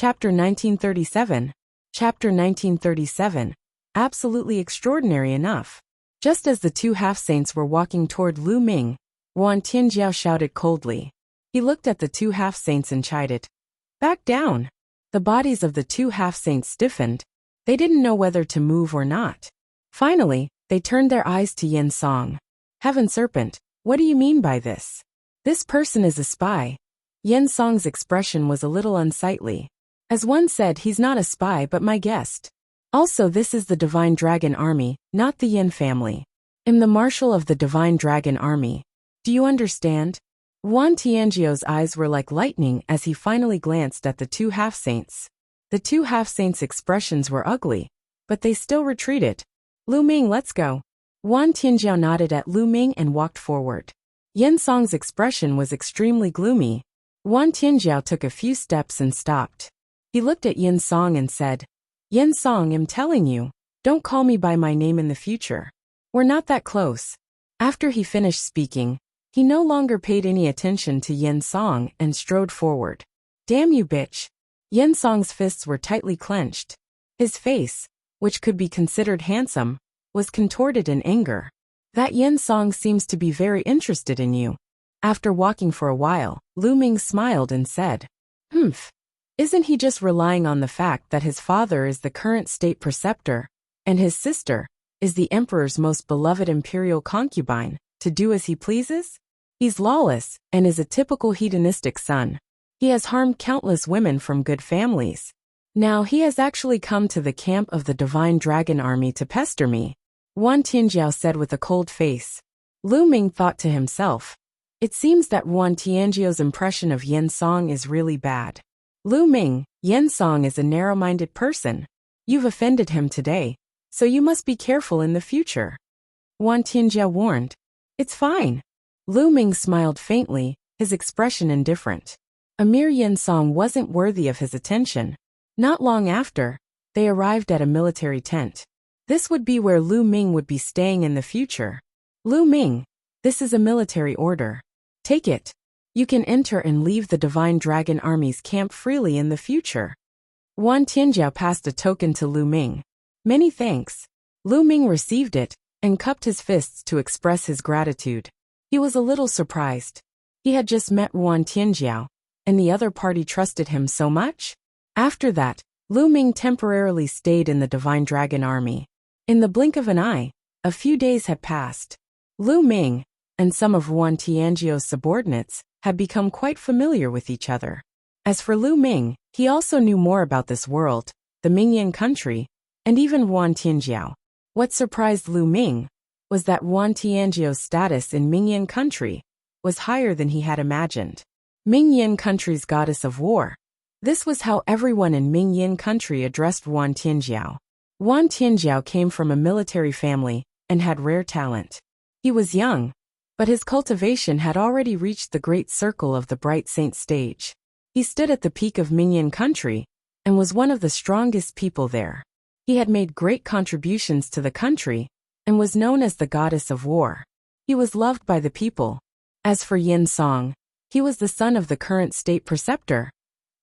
Chapter 1937. Chapter 1937. Absolutely extraordinary enough. Just as the two half-saints were walking toward Lu Ming, Wan Tianjiao shouted coldly. He looked at the two half-saints and chided. Back down. The bodies of the two half-saints stiffened. They didn't know whether to move or not. Finally, they turned their eyes to Yin Song. Heaven Serpent, what do you mean by this? This person is a spy. Yin Song's expression was a little unsightly. As one said, he's not a spy but my guest. Also, this is the Divine Dragon Army, not the Yin family. I'm the Marshal of the Divine Dragon Army. Do you understand? Wan Tianjiao's eyes were like lightning as he finally glanced at the two half-saints. The two half-saints' expressions were ugly, but they still retreated. Lu Ming, let's go. Wan Tianjiao nodded at Lu Ming and walked forward. Yin Song's expression was extremely gloomy. Wan Tianjiao took a few steps and stopped. He looked at Yin Song and said, Yin Song, I'm telling you, don't call me by my name in the future. We're not that close. After he finished speaking, he no longer paid any attention to Yin Song and strode forward. Damn you, bitch. Yin Song's fists were tightly clenched. His face, which could be considered handsome, was contorted in anger. That Yin Song seems to be very interested in you. After walking for a while, Lu Ming smiled and said, Humph. Isn't he just relying on the fact that his father is the current state preceptor, and his sister is the emperor's most beloved imperial concubine, to do as he pleases? He's lawless and is a typical hedonistic son. He has harmed countless women from good families. Now he has actually come to the camp of the Divine Dragon Army to pester me, Wan Tianjiao said with a cold face. Lu Ming thought to himself, it seems that Wan Tianjiao's impression of Yin Song is really bad. Lu Ming, Yin Song is a narrow-minded person. You've offended him today, so you must be careful in the future. Wan Tianjiao warned. It's fine. Lu Ming smiled faintly, his expression indifferent. A mere Yin Song wasn't worthy of his attention. Not long after, they arrived at a military tent. This would be where Lu Ming would be staying in the future. Lu Ming, this is a military order. Take it. You can enter and leave the Divine Dragon Army's camp freely in the future. Wan Tianjiao passed a token to Lu Ming. Many thanks. Lu Ming received it and cupped his fists to express his gratitude. He was a little surprised. He had just met Wan Tianjiao, and the other party trusted him so much? After that, Lu Ming temporarily stayed in the Divine Dragon Army. In the blink of an eye, a few days had passed. Lu Ming and some of Wan Tianjiao's subordinates had become quite familiar with each other. As for Lu Ming, he also knew more about this world, the Mingyan country, and even Wan Tianjiao. What surprised Lu Ming was that Wan Tianjiao's status in Mingyan country was higher than he had imagined. Mingyan country's goddess of war. This was how everyone in Mingyan country addressed Wan Tianjiao. Wan Tianjiao came from a military family and had rare talent. He was young, but his cultivation had already reached the great circle of the Bright Saint stage. He stood at the peak of Mingyan country and was one of the strongest people there. He had made great contributions to the country and was known as the goddess of war. He was loved by the people. As for Yin Song, he was the son of the current state preceptor,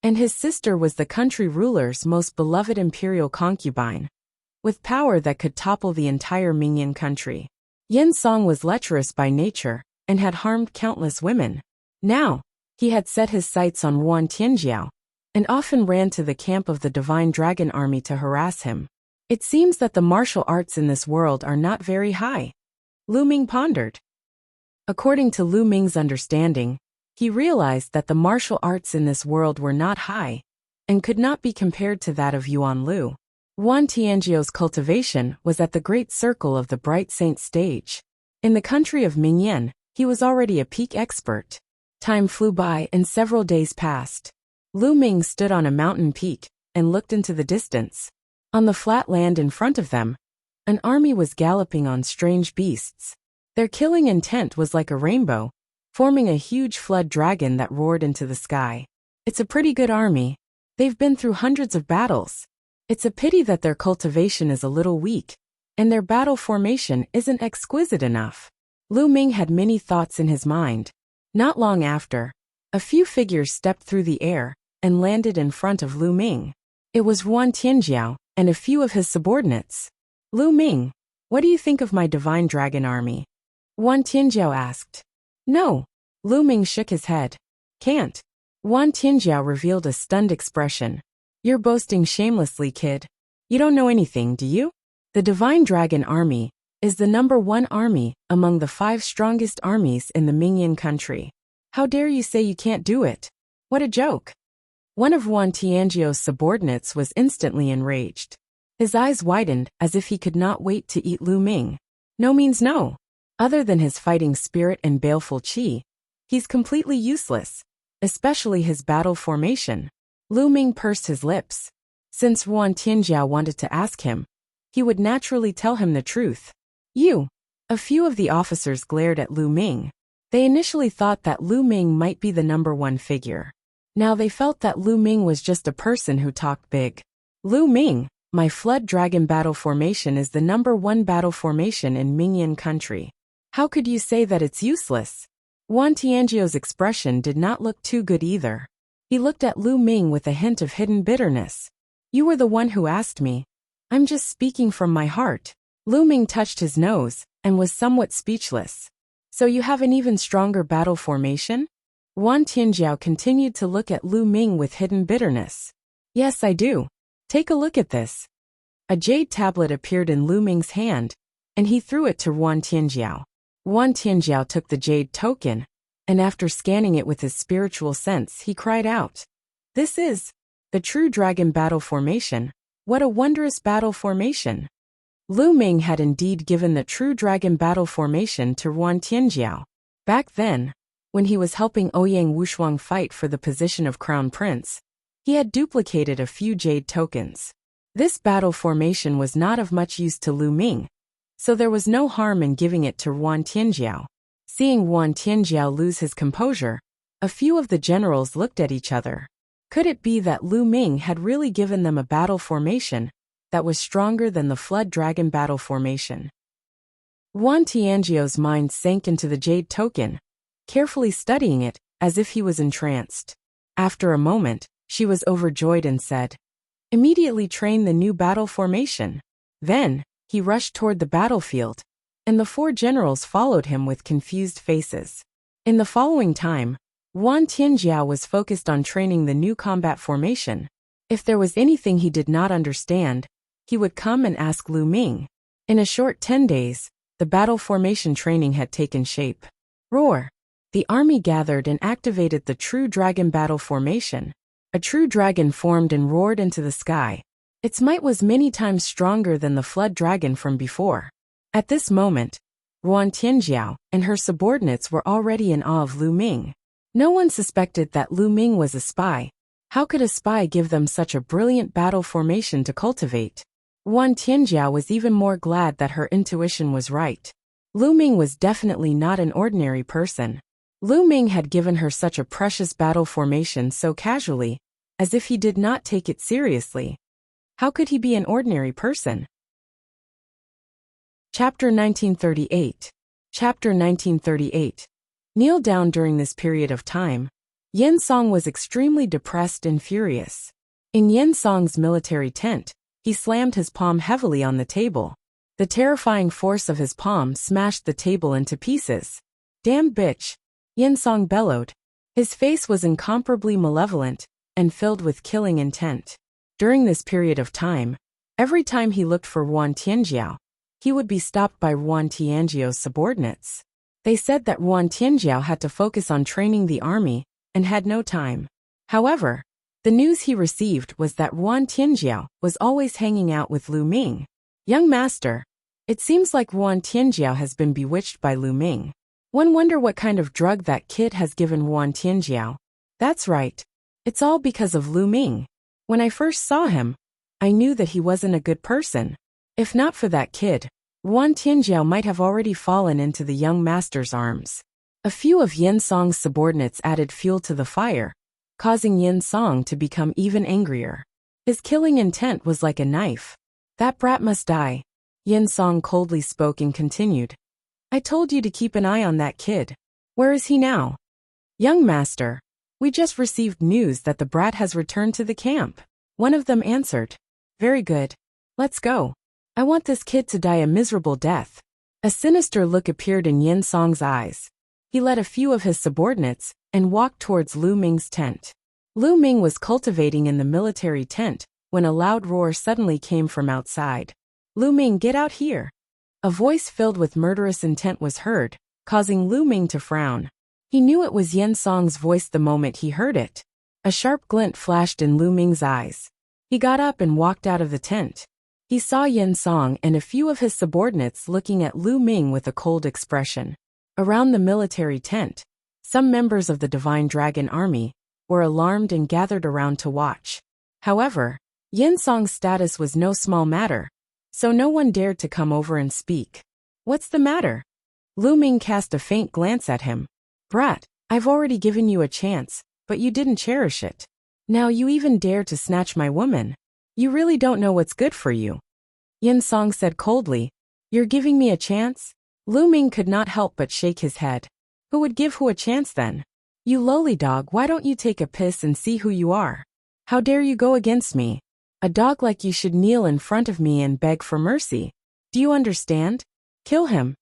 and his sister was the country ruler's most beloved imperial concubine, with power that could topple the entire Mingyan country. Yin Song was lecherous by nature and had harmed countless women. Now, he had set his sights on Wan Tianjiao and often ran to the camp of the Divine Dragon Army to harass him. It seems that the martial arts in this world are not very high. Lu Ming pondered. According to Lu Ming's understanding, he realized that the martial arts in this world were not high and could not be compared to that of Yuan Lu. Wan Tianjiao's cultivation was at the great circle of the Bright Saint stage. In the country of Mingyan, he was already a peak expert. Time flew by and several days passed. Lu Ming stood on a mountain peak and looked into the distance. On the flat land in front of them, an army was galloping on strange beasts. Their killing intent was like a rainbow, forming a huge flood dragon that roared into the sky. It's a pretty good army. They've been through hundreds of battles. It's a pity that their cultivation is a little weak, and their battle formation isn't exquisite enough. Lu Ming had many thoughts in his mind. Not long after, a few figures stepped through the air and landed in front of Lu Ming. It was Yuan Tianjiao and a few of his subordinates. "Lu Ming, what do you think of my divine dragon army?" Yuan Tianjiao asked. "No." Lu Ming shook his head. "Can't." Yuan Tianjiao revealed a stunned expression. "You're boasting shamelessly, kid. You don't know anything, do you? The divine dragon army is the #1 army among the 5 strongest armies in the Mingyan country. How dare you say you can't do it? What a joke." One of Yuan Tianjiao's subordinates was instantly enraged. His eyes widened as if he could not wait to eat Lu Ming. No means no. Other than his fighting spirit and baleful qi, he's completely useless, especially his battle formation. Lu Ming pursed his lips. Since Yuan Tianjiao wanted to ask him, he would naturally tell him the truth. "You." A few of the officers glared at Lu Ming. They initially thought that Lu Ming might be the #1 figure. Now they felt that Lu Ming was just a person who talked big. "Lu Ming, my Flood Dragon battle formation is the #1 battle formation in Mingyan country. How could you say that it's useless?" Yuan Tianjiao's expression did not look too good either. He looked at Lu Ming with a hint of hidden bitterness. "You were the one who asked me. I'm just speaking from my heart." Lu Ming touched his nose and was somewhat speechless. "So you have an even stronger battle formation?" Yuan Tianjiao continued to look at Lu Ming with hidden bitterness. "Yes, I do. Take a look at this." A jade tablet appeared in Lu Ming's hand, and he threw it to Yuan Tianjiao. Yuan Tianjiao took the jade token, and after scanning it with his spiritual sense, he cried out, "This is the true dragon battle formation. What a wondrous battle formation!" Lu Ming had indeed given the true dragon battle formation to Yuan Tianjiao. Back then, when he was helping Ouyang Wushuang fight for the position of crown prince, he had duplicated a few jade tokens. This battle formation was not of much use to Lu Ming, so there was no harm in giving it to Yuan Tianjiao. Seeing Yuan Tianjiao lose his composure, a few of the generals looked at each other. Could it be that Lu Ming had really given them a battle formation that was stronger than the Flood Dragon battle formation? Yuan Tianjiao's mind sank into the jade token, carefully studying it as if he was entranced. After a moment, she was overjoyed and said, "Immediately train the new battle formation." Then, he rushed toward the battlefield, and the 4 generals followed him with confused faces. In the following time, Yuan Tianjiao was focused on training the new combat formation. If there was anything he did not understand, he would come and ask Lu Ming. In a short 10 days, the battle formation training had taken shape. Roar! The army gathered and activated the true dragon battle formation. A true dragon formed and roared into the sky. Its might was many times stronger than the flood dragon from before. At this moment, Yuan Tianjiao and her subordinates were already in awe of Lu Ming. No one suspected that Lu Ming was a spy. How could a spy give them such a brilliant battle formation to cultivate? Yuan Tianjiao was even more glad that her intuition was right. Lu Ming was definitely not an ordinary person. Lu Ming had given her such a precious battle formation so casually, as if he did not take it seriously. How could he be an ordinary person? Chapter 1938. Chapter 1938. Kneel down. During this period of time, Yen Song was extremely depressed and furious. In Yen Song's military tent, he slammed his palm heavily on the table. The terrifying force of his palm smashed the table into pieces. "Damn bitch!" Yen Song bellowed. His face was incomparably malevolent and filled with killing intent. During this period of time, every time he looked for Yuan Tianjiao, he would be stopped by Yuan Tianjiao's subordinates. They said that Yuan Tianjiao had to focus on training the army and had no time. However, the news he received was that Yuan Tianjiao was always hanging out with Lu Ming. "Young master, it seems like Yuan Tianjiao has been bewitched by Lu Ming. One wonder what kind of drug that kid has given Yuan Tianjiao. That's right. It's all because of Lu Ming. When I first saw him, I knew that he wasn't a good person. If not for that kid, Yuan Tianjiao might have already fallen into the young master's arms." A few of Yen Song's subordinates added fuel to the fire, causing Yen Song to become even angrier. His killing intent was like a knife. "That brat must die," Yen Song coldly spoke and continued. "I told you to keep an eye on that kid. Where is he now?" "Young master, We just received news that the brat has returned to the camp. One of them answered. Very good. Let's go. I want this kid to die a miserable death. A sinister look appeared in Yin Song's eyes. He led a few of his subordinates and walked towards Lu Ming's tent. Lu Ming was cultivating in the military tent when a loud roar suddenly came from outside. Lu Ming, get out here. A voice filled with murderous intent was heard, causing Lu Ming to frown. He knew it was Yin Song's voice the moment he heard it. A sharp glint flashed in Lu Ming's eyes. He got up and walked out of the tent. He saw Yin Song and a few of his subordinates looking at Lu Ming with a cold expression. Around the military tent, some members of the Divine Dragon Army were alarmed and gathered around to watch. However, Yin Song's status was no small matter, so no one dared to come over and speak. What's the matter? Lu Ming cast a faint glance at him. Brat, I've already given you a chance, but you didn't cherish it. Now you even dare to snatch my woman. You really don't know what's good for you. Yin Song said coldly. You're giving me a chance? Lu Ming could not help but shake his head. Who would give who a chance then? You lowly dog, why don't you take a piss and see who you are? How dare you go against me? A dog like you should kneel in front of me and beg for mercy. Do you understand? Kill him.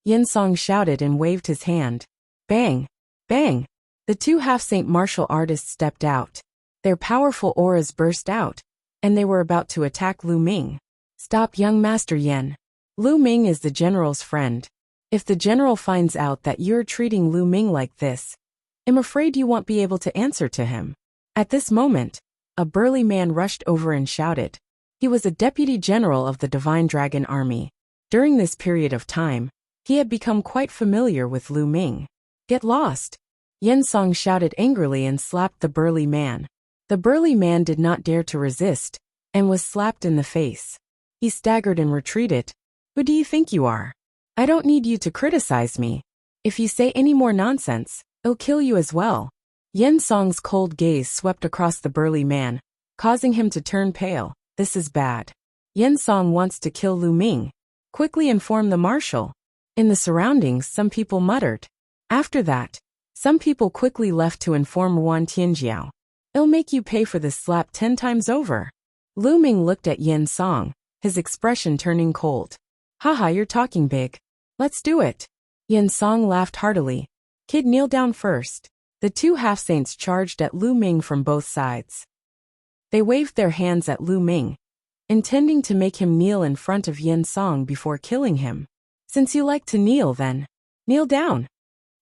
Yin Song shouted and waved his hand. Bang! Bang! The two half-saint martial artists stepped out. Their powerful auras burst out, and they were about to attack Lu Ming. Stop, young Master Yen. Lu Ming is the general's friend. If the general finds out that you're treating Lu Ming like this, I'm afraid you won't be able to answer to him. At this moment, a burly man rushed over and shouted. He was a deputy general of the Divine Dragon Army. During this period of time, he had become quite familiar with Lu Ming. Get lost! Yin Song shouted angrily and slapped the burly man. The burly man did not dare to resist, and was slapped in the face. He staggered and retreated. Who do you think you are? I don't need you to criticize me. If you say any more nonsense, I'll kill you as well. Yin Song's cold gaze swept across the burly man, causing him to turn pale. This is bad. Yin Song wants to kill Lu Ming. Quickly inform the marshal. In the surroundings, some people muttered. After that, some people quickly left to inform Wan Tianjiao. I'll make you pay for this slap 10 times over. Lu Ming looked at Yin Song, his expression turning cold. Haha, you're talking big. Let's do it. Yin Song laughed heartily. Kid, kneel down first. The two half-saints charged at Lu Ming from both sides. They waved their hands at Lu Ming, intending to make him kneel in front of Yin Song before killing him. Since you like to kneel then, kneel down.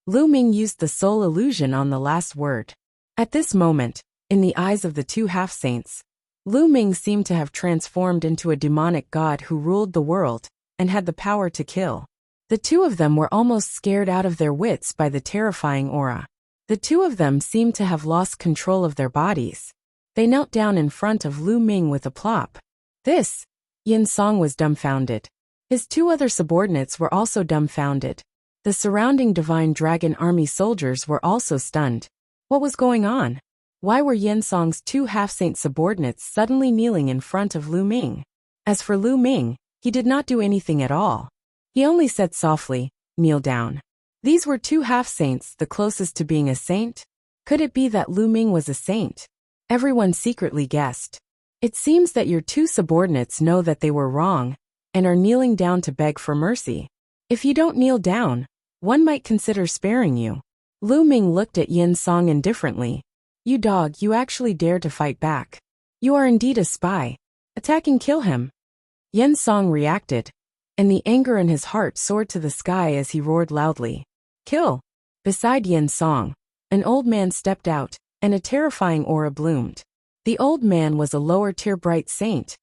Lu Ming used the soul illusion on the last word. At this moment, in the eyes of the two half-saints, Lu Ming seemed to have transformed into a demonic god who ruled the world and had the power to kill. The two of them were almost scared out of their wits by the terrifying aura. The two of them seemed to have lost control of their bodies. They knelt down in front of Lu Ming with a plop. This! Yin Song was dumbfounded. His two other subordinates were also dumbfounded. The surrounding Divine Dragon Army soldiers were also stunned. What was going on? Why were Yin Song's two half-saint subordinates suddenly kneeling in front of Lu Ming? As for Lu Ming, he did not do anything at all. He only said softly, kneel down. These were two half-saints, the closest to being a saint. Could it be that Lu Ming was a saint? Everyone secretly guessed. It seems that your two subordinates know that they were wrong, and are kneeling down to beg for mercy. If you don't kneel down, one might consider sparing you. Lu Ming looked at Yin Song indifferently. You dog, you actually dare to fight back. You are indeed a spy. Attack and kill him. Yin Song reacted, and the anger in his heart soared to the sky as he roared loudly. Kill! Beside Yin Song, an old man stepped out, and a terrifying aura bloomed. The old man was a lower-tier bright saint,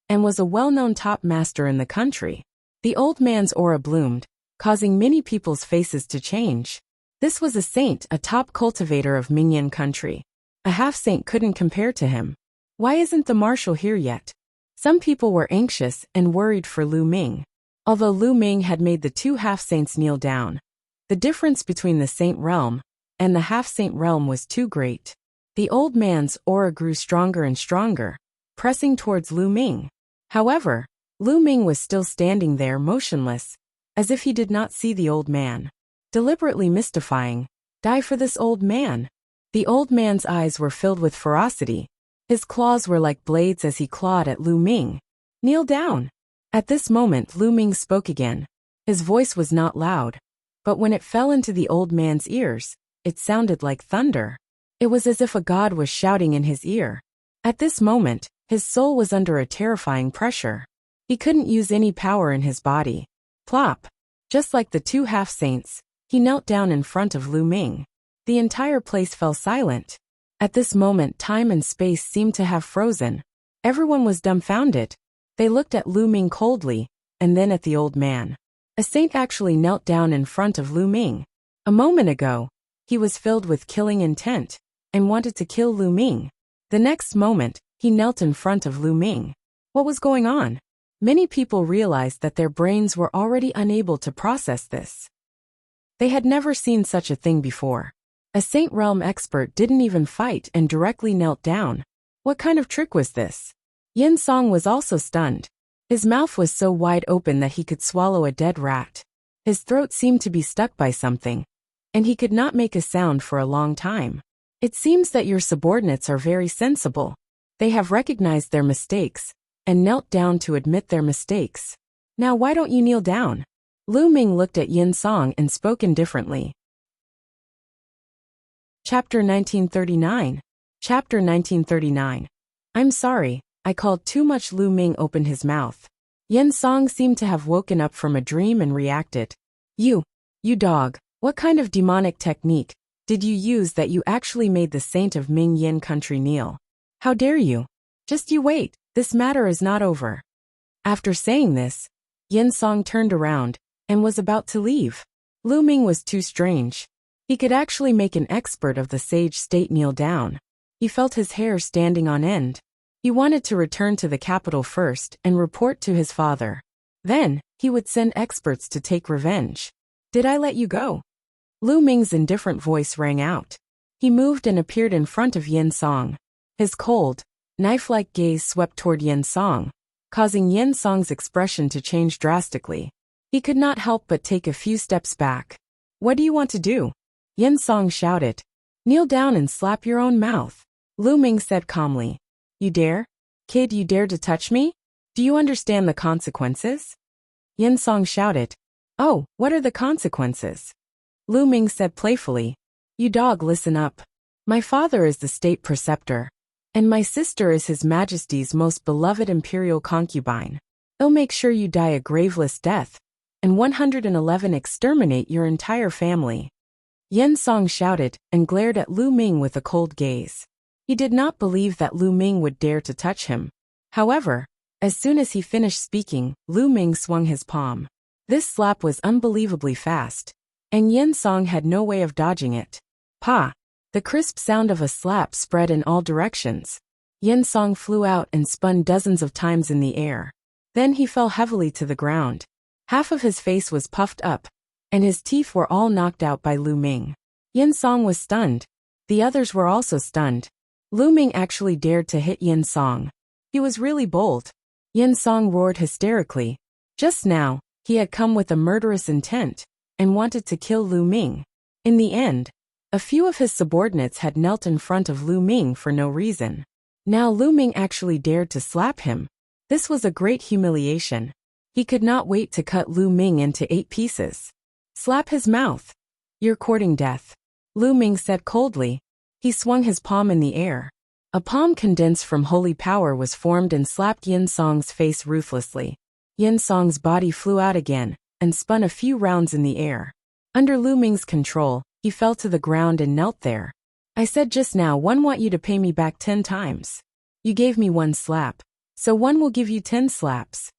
and was a well-known top master in the country. The old man's aura bloomed, causing many people's faces to change. This was a saint, a top cultivator of Mingyan country. A half-saint couldn't compare to him. Why isn't the marshal here yet? Some people were anxious and worried for Lu Ming. Although Lu Ming had made the two half-saints kneel down, the difference between the saint realm and the half-saint realm was too great. The old man's aura grew stronger and stronger, pressing towards Lu Ming. However, Lu Ming was still standing there motionless, as if he did not see the old man. Deliberately mystifying. Die for this old man. The old man's eyes were filled with ferocity. His claws were like blades as he clawed at Lu Ming. Kneel down. At this moment Lu Ming spoke again. His voice was not loud, but when it fell into the old man's ears, it sounded like thunder. It was as if a god was shouting in his ear. At this moment, his soul was under a terrifying pressure. He couldn't use any power in his body. Plop! Just like the two half-saints, he knelt down in front of Lu Ming. The entire place fell silent. At this moment time and space seemed to have frozen. Everyone was dumbfounded. They looked at Lu Ming coldly, and then at the old man. A saint actually knelt down in front of Lu Ming. A moment ago, he was filled with killing intent, and wanted to kill Lu Ming. The next moment, he knelt in front of Lu Ming. What was going on? Many people realized that their brains were already unable to process this. They had never seen such a thing before. A Saint Realm expert didn't even fight and directly knelt down. What kind of trick was this? Yin Song was also stunned. His mouth was so wide open that he could swallow a dead rat. His throat seemed to be stuck by something, and he could not make a sound for a long time. It seems that your subordinates are very sensible. They have recognized their mistakes, and knelt down to admit their mistakes. Now why don't you kneel down? Lu Ming looked at Yin Song and spoke indifferently. Chapter 1939. Chapter 1939. I'm sorry, I called too much. Lu Ming opened his mouth. Yin Song seemed to have woken up from a dream and reacted. You dog, what kind of demonic technique did you use that you actually made the saint of Ming Yin country kneel? How dare you? Just you wait, this matter is not over. After saying this, Yin Song turned around and was about to leave. Lu Ming was too strange. He could actually make an expert of the sage state kneel down. He felt his hair standing on end. He wanted to return to the capital first and report to his father. Then, he would send experts to take revenge. Did I let you go? Lu Ming's indifferent voice rang out. He moved and appeared in front of Yin Song. His cold, knife-like gaze swept toward Yin Song, causing Yin Song's expression to change drastically. He could not help but take a few steps back. What do you want to do? Yin Song shouted. Kneel down and slap your own mouth. Lu Ming said calmly. You dare? Kid, you dare to touch me? Do you understand the consequences? Yin Song shouted. Oh, what are the consequences? Lu Ming said playfully. You dog, listen up. My father is the state preceptor, and my sister is His Majesty's most beloved imperial concubine. They'll make sure you die a graveless death, and 111 exterminate your entire family. Yin Song shouted and glared at Lu Ming with a cold gaze. He did not believe that Lu Ming would dare to touch him. However, as soon as he finished speaking, Lu Ming swung his palm. This slap was unbelievably fast, and Yin Song had no way of dodging it. Pa! The crisp sound of a slap spread in all directions. Yin Song flew out and spun dozens of times in the air. Then he fell heavily to the ground. Half of his face was puffed up, and his teeth were all knocked out by Lu Ming. Yin Song was stunned. The others were also stunned. Lu Ming actually dared to hit Yin Song. He was really bold. Yin Song roared hysterically. Just now, he had come with a murderous intent, and wanted to kill Lu Ming. In the end, a few of his subordinates had knelt in front of Lu Ming for no reason. Now Lu Ming actually dared to slap him. This was a great humiliation. He could not wait to cut Lu Ming into 8 pieces. Slap his mouth. You're courting death. Lu Ming said coldly. He swung his palm in the air. A palm condensed from holy power was formed and slapped Yin Song's face ruthlessly. Yin Song's body flew out again, and spun a few rounds in the air. Under Lu Ming's control, he fell to the ground and knelt there. I said just now one want you to pay me back 10 times. You gave me 1 slap, so 1 will give you 10 slaps.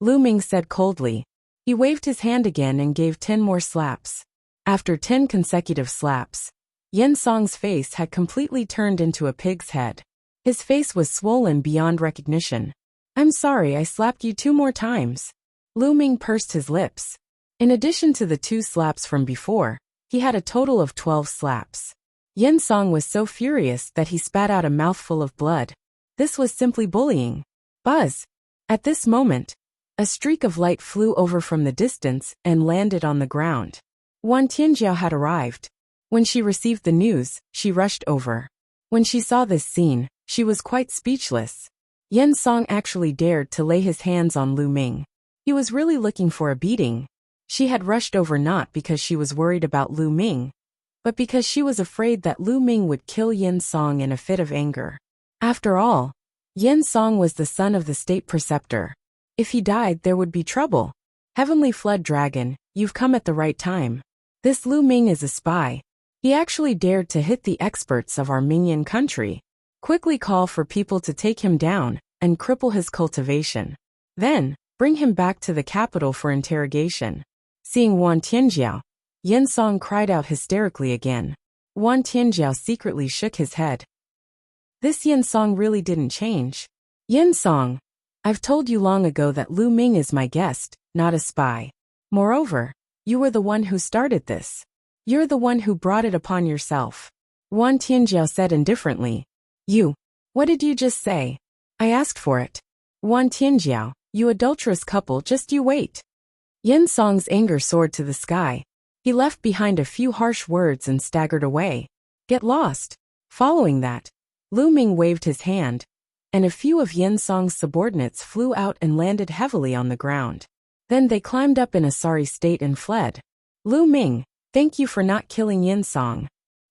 Lu Ming said coldly. He waved his hand again and gave 10 more slaps. After 10 consecutive slaps, Yin Song's face had completely turned into a pig's head. His face was swollen beyond recognition. I'm sorry, I slapped you 2 more times. Lu Ming pursed his lips. In addition to the 2 slaps from before, he had a total of 12 slaps. Yin Song was so furious that he spat out a mouthful of blood. This was simply bullying. Buzz! At this moment, a streak of light flew over from the distance and landed on the ground. Wan Tianjiao had arrived. When she received the news, she rushed over. When she saw this scene, she was quite speechless. Yen Song actually dared to lay his hands on Lu Ming. He was really looking for a beating. She had rushed over not because she was worried about Lu Ming, but because she was afraid that Lu Ming would kill Yen Song in a fit of anger. After all, Yen Song was the son of the state preceptor. If he died, there would be trouble. Heavenly Flood Dragon, you've come at the right time. This Lu Ming is a spy. He actually dared to hit the experts of our Mingyan country. Quickly call for people to take him down and cripple his cultivation. Then, bring him back to the capital for interrogation. Seeing Wan Tianjiao, Yen Song cried out hysterically again. Wan Tianjiao secretly shook his head. This Yen Song really didn't change. Yen Song, I've told you long ago that Lu Ming is my guest, not a spy. Moreover, you were the one who started this. You're the one who brought it upon yourself. Wan Tianjiao said indifferently. You. What did you just say? I asked for it. Wan Tianjiao, you adulterous couple, just you wait. Yen Song's anger soared to the sky. He left behind a few harsh words and staggered away. Get lost. Following that, Lu Ming waved his hand, and a few of Yen Song's subordinates flew out and landed heavily on the ground. Then they climbed up in a sorry state and fled. Lu Ming, thank you for not killing Yen Song.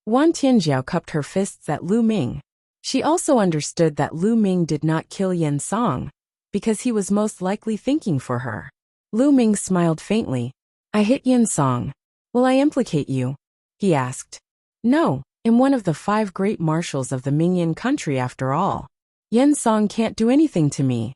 Wan Tianjiao cupped her fists at Lu Ming. She also understood that Lu Ming did not kill Yen Song, because he was most likely thinking for her. Lu Ming smiled faintly. I hit Yen Song. Will I implicate you? He asked. No, I'm one of the 5 great marshals of the Mingyan country after all. Yen Song can't do anything to me.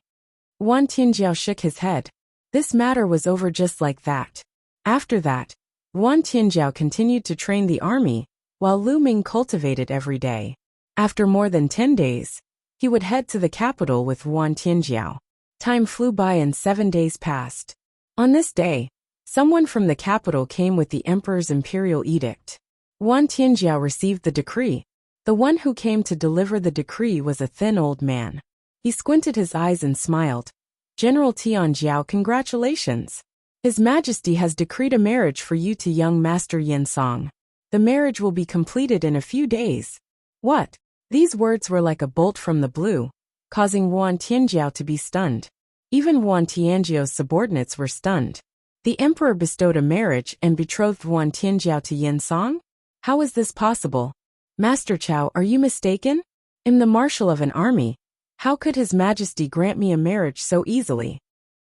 Wan Tianjiao shook his head. This matter was over just like that. After that, Wan Tianjiao continued to train the army, while Lu Ming cultivated every day. After more than 10 days, he would head to the capital with Wan Tianjiao. Time flew by and 7 days passed. On this day, someone from the capital came with the emperor's imperial edict. Wan Tianjiao received the decree. The one who came to deliver the decree was a thin old man. He squinted his eyes and smiled. General Tianjiao, congratulations. His Majesty has decreed a marriage for you to young Master Yen Song. The marriage will be completed in a few days. What? These words were like a bolt from the blue, causing Wan Tianjiao to be stunned. Even Wan Tianjiao's subordinates were stunned. The emperor bestowed a marriage and betrothed Wan Tianjiao to Yen Song? How is this possible? Master Chow, are you mistaken? I'm the marshal of an army. How could His Majesty grant me a marriage so easily?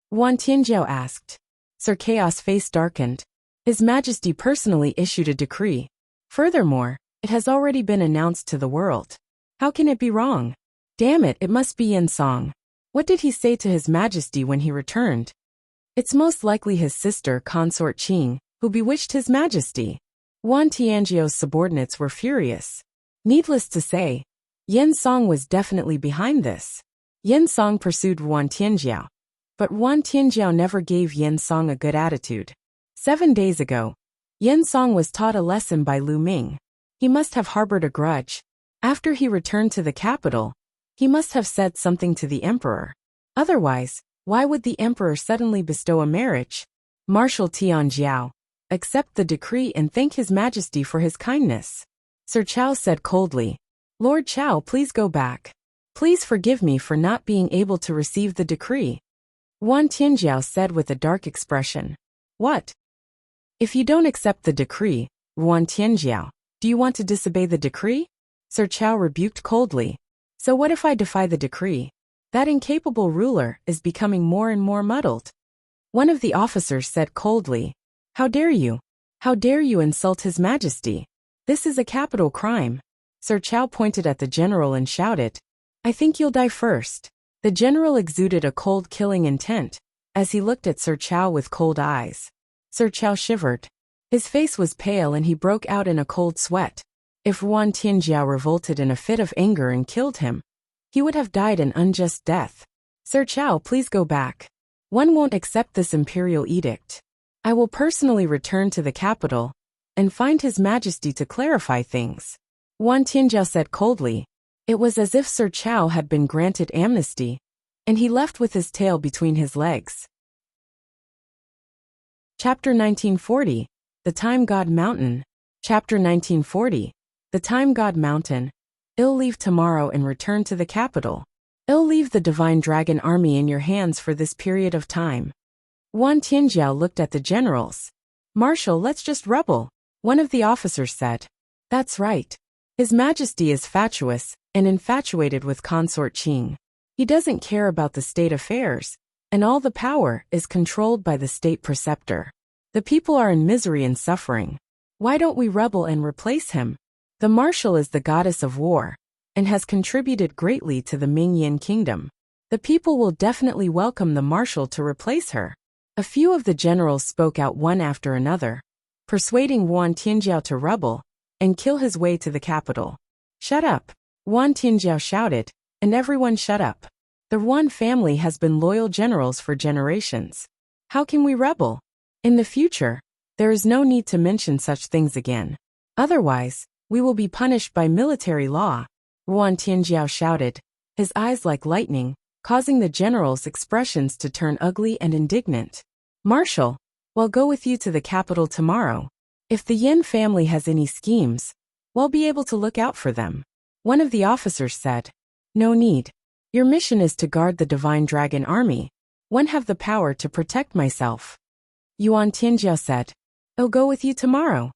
Wan Tianjiao asked. Sir Chaos' face darkened. His Majesty personally issued a decree. Furthermore, it has already been announced to the world. How can it be wrong? Damn it, it must be Yen Song. What did he say to His Majesty when he returned? It's most likely his sister, Consort Qing, who bewitched His Majesty. Wan Tianjiao's subordinates were furious. Needless to say, Yen Song was definitely behind this. Yen Song pursued Wan Tianjiao. But Wan Tianjiao never gave Yen Song a good attitude. 7 days ago, Yen Song was taught a lesson by Lu Ming. He must have harbored a grudge. After he returned to the capital, he must have said something to the emperor. Otherwise, why would the emperor suddenly bestow a marriage? Marshal Tianjiao, accept the decree and thank His Majesty for his kindness. Sir Chao said coldly. Lord Chao, please go back. Please forgive me for not being able to receive the decree. Wan Tianjiao said with a dark expression. What? If you don't accept the decree, Wan Tianjiao, do you want to disobey the decree? Sir Chao rebuked coldly. So what if I defy the decree? That incapable ruler is becoming more and more muddled. One of the officers said coldly. How dare you? How dare you insult His Majesty? This is a capital crime. Sir Chao pointed at the general and shouted. I think you'll die first. The general exuded a cold killing intent, as he looked at Sir Chao with cold eyes. Sir Chao shivered. His face was pale and he broke out in a cold sweat. If Wan Tianjiao revolted in a fit of anger and killed him, he would have died an unjust death. Sir Chao, please go back. One won't accept this imperial edict. I will personally return to the capital and find His Majesty to clarify things. Wan Tianjiao said coldly. It was as if Sir Chao had been granted amnesty, and he left with his tail between his legs. Chapter 1940, The Time God Mountain. Chapter 1940. The Time God Mountain. I'll leave tomorrow and return to the capital. I'll leave the Divine Dragon Army in your hands for this period of time. Wan Tianjiao looked at the generals. Marshal, let's just rebel, one of the officers said. That's right. His Majesty is fatuous and infatuated with Consort Qing. He doesn't care about the state affairs, and all the power is controlled by the state preceptor. The people are in misery and suffering. Why don't we rebel and replace him? The marshal is the goddess of war, and has contributed greatly to the Ming-Yin kingdom. The people will definitely welcome the marshal to replace her. A few of the generals spoke out one after another, persuading Wan Tianjiao to rebel and kill his way to the capital. Shut up! Wan Tianjiao shouted, and everyone shut up. The Wan family has been loyal generals for generations. How can we rebel? In the future, there is no need to mention such things again. Otherwise, we will be punished by military law. Wan Tianjiao shouted, his eyes like lightning, causing the generals' expressions to turn ugly and indignant. Marshal, we'll go with you to the capital tomorrow. If the Yin family has any schemes, we'll be able to look out for them. One of the officers said. No need. Your mission is to guard the Divine Dragon Army. One have the power to protect myself. Yuan Tianjiao said. I'll go with you tomorrow.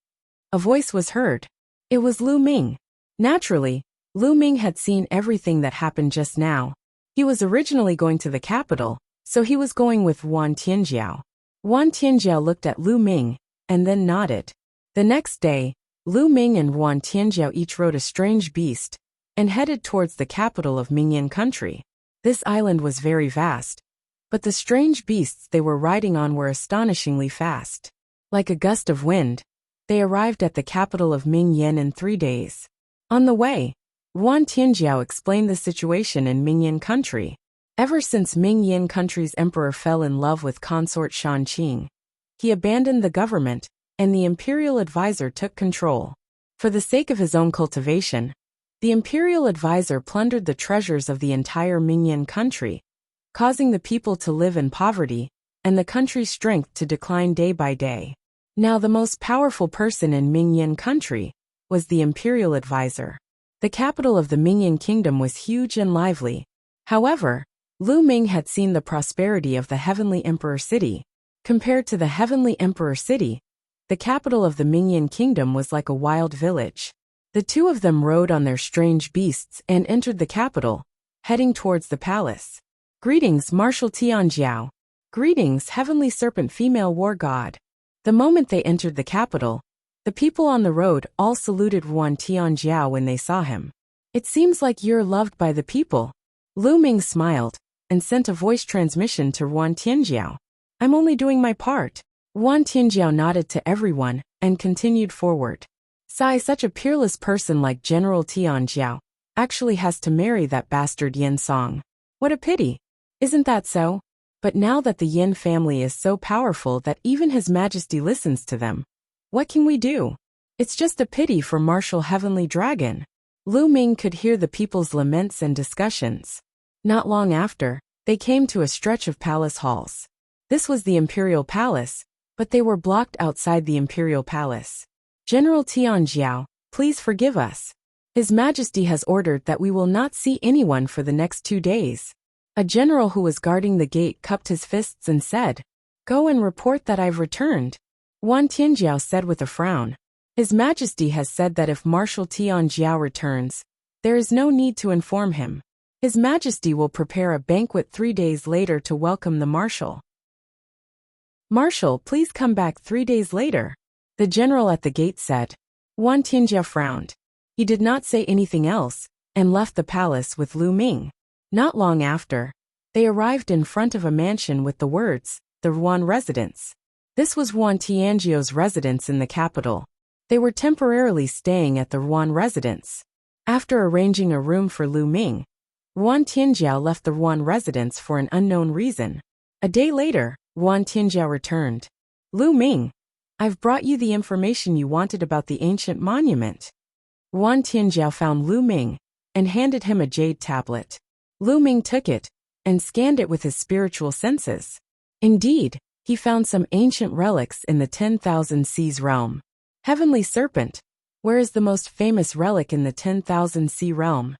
A voice was heard. It was Lu Ming. Naturally, Lu Ming had seen everything that happened just now. He was originally going to the capital, so he was going with Wan Tianjiao. Wan Tianjiao looked at Lu Ming, and then nodded. The next day, Lu Ming and Wan Tianjiao each rode a strange beast, and headed towards the capital of Ming-Yin country. This island was very vast, but the strange beasts they were riding on were astonishingly fast. Like a gust of wind, they arrived at the capital of Ming-Yin in 3 days. On the way, Wan Tianjiao explained the situation in Ming-Yin country. Ever since Ming-Yin country's emperor fell in love with consort Shan Qing, he abandoned the government, and the imperial advisor took control. For the sake of his own cultivation, the imperial advisor plundered the treasures of the entire Ming-Yin country, causing the people to live in poverty, and the country's strength to decline day by day. Now the most powerful person in Ming-Yin country was the imperial advisor. The capital of the Ming-Yin kingdom was huge and lively. However, Lu Ming had seen the prosperity of the Heavenly Emperor City. Compared to the Heavenly Emperor City, the capital of the Ming-Yin kingdom was like a wild village. The two of them rode on their strange beasts and entered the capital, heading towards the palace. Greetings, Marshal Tianjiao. Greetings, Heavenly Serpent Female War God. The moment they entered the capital, the people on the road all saluted Wan Tianjiao when they saw him. It seems like you're loved by the people. Lu Ming smiled, and sent a voice transmission to Wan Tianjiao. I'm only doing my part. Wan Tianjiao nodded to everyone, and continued forward. Such a peerless person like General Tianjiao actually has to marry that bastard Yin Song. What a pity. Isn't that so? But now that the Yin family is so powerful that even His Majesty listens to them, what can we do? It's just a pity for Marshal Heavenly Dragon. Lu Ming could hear the people's laments and discussions. Not long after, they came to a stretch of palace halls. This was the imperial palace, but they were blocked outside the imperial palace. General Tianjiao, please forgive us. His Majesty has ordered that we will not see anyone for the next 2 days. A general who was guarding the gate cupped his fists and said, Go and report that I've returned. Wan Tianjiao said with a frown. His Majesty has said that if Marshal Tianjiao returns, there is no need to inform him. His Majesty will prepare a banquet 3 days later to welcome the Marshal. Marshal, please come back 3 days later. The general at the gate said. Wan Tianjiao frowned. He did not say anything else, and left the palace with Lu Ming. Not long after, they arrived in front of a mansion with the words, the Wan residence. This was Wan Tianjiao's residence in the capital. They were temporarily staying at the Wan residence. After arranging a room for Lu Ming, Wan Tianjiao left the Wan residence for an unknown reason. A day later, Wan Tianjiao returned. Lu Ming, I've brought you the information you wanted about the ancient monument. Wan Tianjiao found Lu Ming, and handed him a jade tablet. Lu Ming took it, and scanned it with his spiritual senses. Indeed, he found some ancient relics in the 10,000 Seas realm. Heavenly Serpent, where is the most famous relic in the 10,000 Sea realm?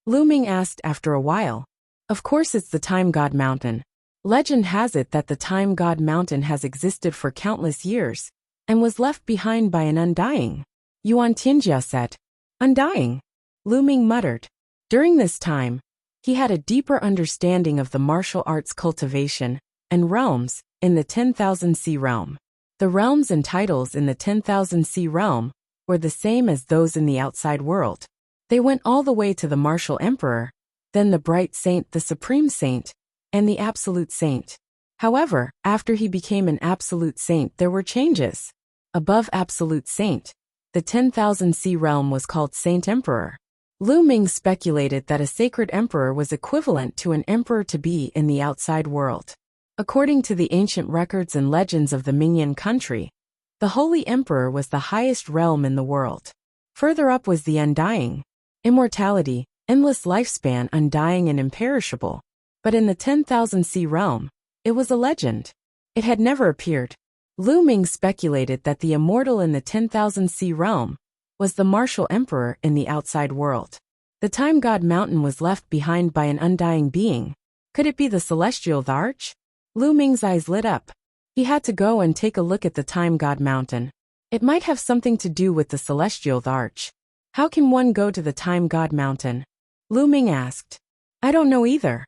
Lu Ming asked after a while. Of course it's the Time God Mountain. Legend has it that the Time God Mountain has existed for countless years, and was left behind by an undying. Yuan Tianjiao said. Undying? Lu Ming muttered. During this time, he had a deeper understanding of the martial arts cultivation and realms in the 10,000 Sea realm. The realms and titles in the 10,000 Sea realm were the same as those in the outside world. They went all the way to the Martial Emperor, then the Bright Saint, the Supreme Saint, and the Absolute Saint. However, after he became an Absolute Saint, there were changes. Above Absolute Saint, the 10,000 Sea realm was called Saint Emperor. Lu Ming speculated that a sacred emperor was equivalent to an emperor-to-be in the outside world. According to the ancient records and legends of the Mingyan country, the Holy Emperor was the highest realm in the world. Further up was the Undying. Immortality, endless lifespan, undying and imperishable. But in the 10,000 Sea realm, it was a legend. It had never appeared. Lu Ming speculated that the immortal in the 10,000 Sea realm was the martial emperor in the outside world. The Time God Mountain was left behind by an undying being. Could it be the Celestial Arch? Lu Ming's eyes lit up. He had to go and take a look at the Time God Mountain. It might have something to do with the Celestial Arch. How can one go to the Time God Mountain? Lu Ming asked. I don't know either.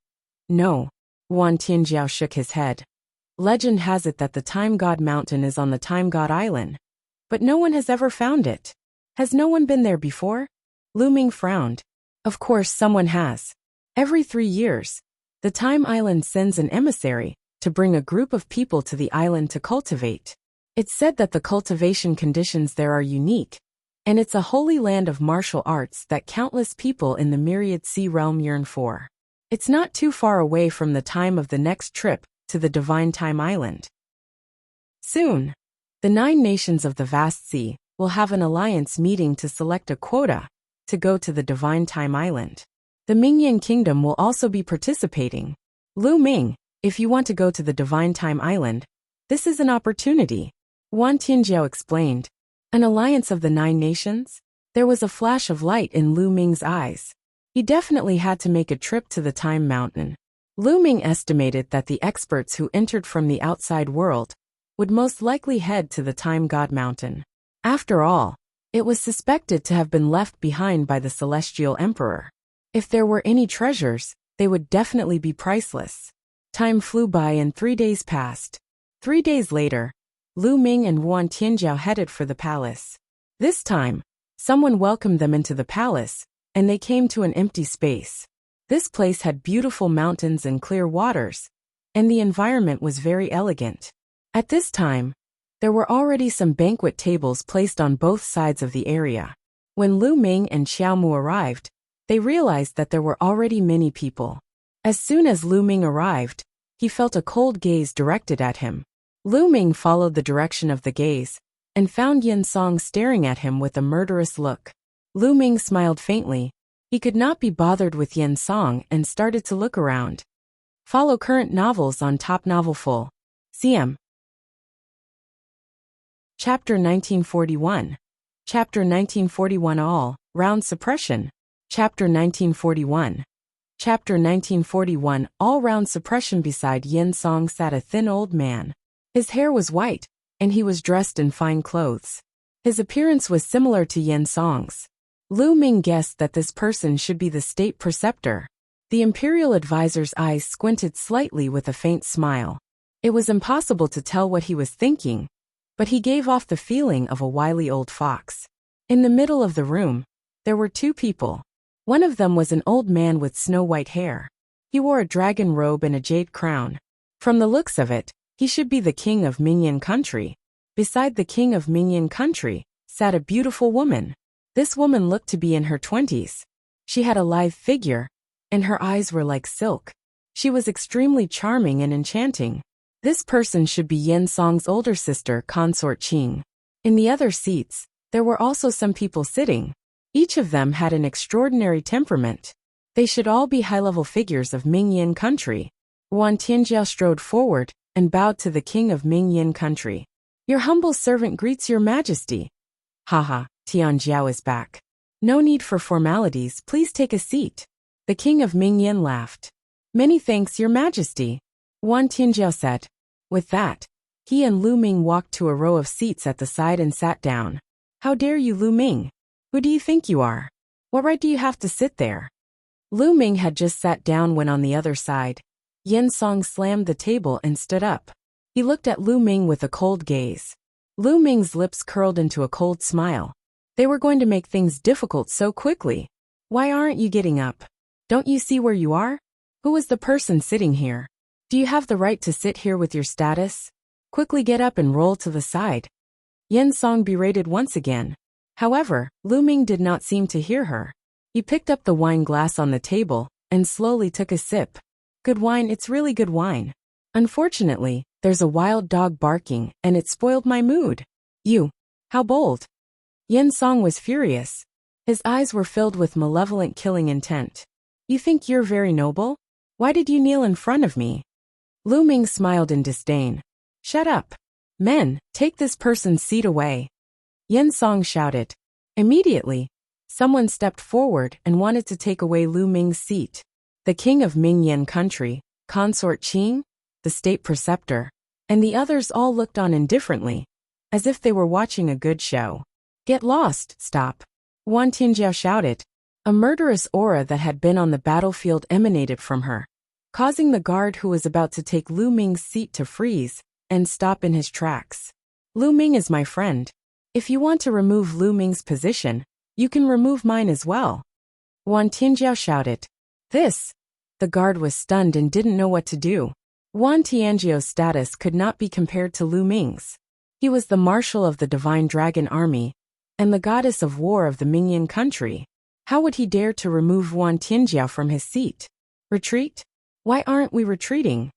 No. Yuan Tianjiao shook his head. Legend has it that the Time God Mountain is on the Time God Island. But no one has ever found it. Has no one been there before? Lu Ming frowned. Of course someone has. Every 3 years, the Time Island sends an emissary to bring a group of people to the island to cultivate. It's said that the cultivation conditions there are unique, and it's a holy land of martial arts that countless people in the Myriad Sea realm yearn for. It's not too far away from the time of the next trip to the Divine Time Island. Soon, the 9 nations of the vast sea will have an alliance meeting to select a quota to go to the Divine Time Island. The Mingyan Kingdom will also be participating. Lu Ming, if you want to go to the Divine Time Island, this is an opportunity. Yuan Tianjiao explained. An alliance of the 9 nations? There was a flash of light in Lu Ming's eyes. He definitely had to make a trip to the Time Mountain. Lu Ming estimated that the experts who entered from the outside world would most likely head to the Time God Mountain. After all, it was suspected to have been left behind by the Celestial Emperor. If there were any treasures, they would definitely be priceless. Time flew by and 3 days passed. 3 days later, Lu Ming and Yuan Tianjiao headed for the palace. This time, someone welcomed them into the palace, and they came to an empty space. This place had beautiful mountains and clear waters, and the environment was very elegant. At this time, there were already some banquet tables placed on both sides of the area. When Lu Ming and Xiaomu arrived, they realized that there were already many people. As soon as Lu Ming arrived, he felt a cold gaze directed at him. Lu Ming followed the direction of the gaze, and found Yin Song staring at him with a murderous look. Lu Ming smiled faintly. He could not be bothered with Yin Song and started to look around. Follow current novels on Top Novel Full. CM. Chapter 1941. Chapter 1941 All Round Suppression. Chapter 1941. Chapter 1941 All-Round Suppression. Beside Yin Song sat a thin old man. His hair was white, and he was dressed in fine clothes. His appearance was similar to Yin Song's. Lu Ming guessed that this person should be the state preceptor. The imperial advisor's eyes squinted slightly with a faint smile. It was impossible to tell what he was thinking, but he gave off the feeling of a wily old fox. In the middle of the room, there were 2 people. One of them was an old man with snow-white hair. He wore a dragon robe and a jade crown. From the looks of it, he should be the king of Mingyan country. Beside the king of Mingyan country sat a beautiful woman. This woman looked to be in her 20s. She had a lithe figure, and her eyes were like silk. She was extremely charming and enchanting. This person should be Yin Song's older sister, Consort Qing. In the other seats, there were also some people sitting. Each of them had an extraordinary temperament. They should all be high-level figures of Mingyan country. Yuan Tianjiao strode forward and bowed to the king of Mingyan country. Your humble servant greets your majesty. Haha, Tianjiao is back. No need for formalities, please take a seat. The king of Mingyan laughed. Many thanks, your majesty, Wan Tianjiao said. With that, he and Lu Ming walked to a row of seats at the side and sat down. How dare you, Lu Ming? Who do you think you are? What right do you have to sit there? Lu Ming had just sat down when on the other side, Yen Song slammed the table and stood up. He looked at Lu Ming with a cold gaze. Lu Ming's lips curled into a cold smile. They were going to make things difficult so quickly. Why aren't you getting up? Don't you see where you are? Who is the person sitting here? Do you have the right to sit here with your status? Quickly get up and roll to the side. Yen Song berated once again. However, Lu Ming did not seem to hear her. He picked up the wine glass on the table and slowly took a sip. Good wine, it's really good wine. Unfortunately, there's a wild dog barking and it spoiled my mood. You. How bold. Yen Song was furious. His eyes were filled with malevolent killing intent. You think you're very noble? Why did you kneel in front of me? Lu Ming smiled in disdain. Shut up. Men, take this person's seat away. Yen Song shouted. Immediately, someone stepped forward and wanted to take away Lu Ming's seat. The king of Mingyan country, Consort Qing, the state preceptor, and the others all looked on indifferently, as if they were watching a good show. Get lost, stop. Wan Tianjiao shouted. A murderous aura that had been on the battlefield emanated from her, causing the guard who was about to take Lu Ming's seat to freeze and stop in his tracks. Lu Ming is my friend. If you want to remove Lu Ming's position, you can remove mine as well. Wan Tianjiao shouted. This. The guard was stunned and didn't know what to do. Wan Tianjiao's status could not be compared to Lu Ming's. He was the marshal of the Divine Dragon Army and the goddess of war of the Mingyan country. How would he dare to remove Wan Tianjiao from his seat? Retreat? Why aren't we retreating?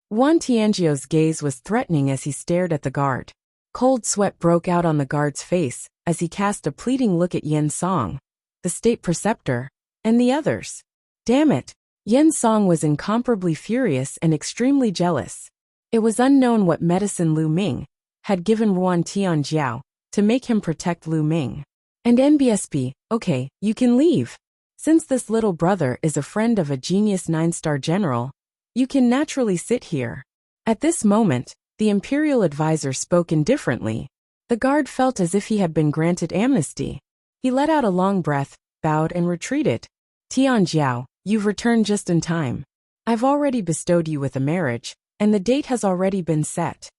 Wan Tianjiao's gaze was threatening as he stared at the guard. Cold sweat broke out on the guard's face as he cast a pleading look at Yen Song, the state preceptor, and the others. Damn it! Yen Song was incomparably furious and extremely jealous. It was unknown what medicine Lu Ming had given Wan Tianjiao to make him protect Lu Ming. And NBSP, okay, you can leave. Since this little brother is a friend of a genius 9-star general, you can naturally sit here. At this moment, the imperial advisor spoke indifferently. The guard felt as if he had been granted amnesty. He let out a long breath, bowed and retreated. Tianjiao, you've returned just in time. I've already bestowed you with a marriage, and the date has already been set.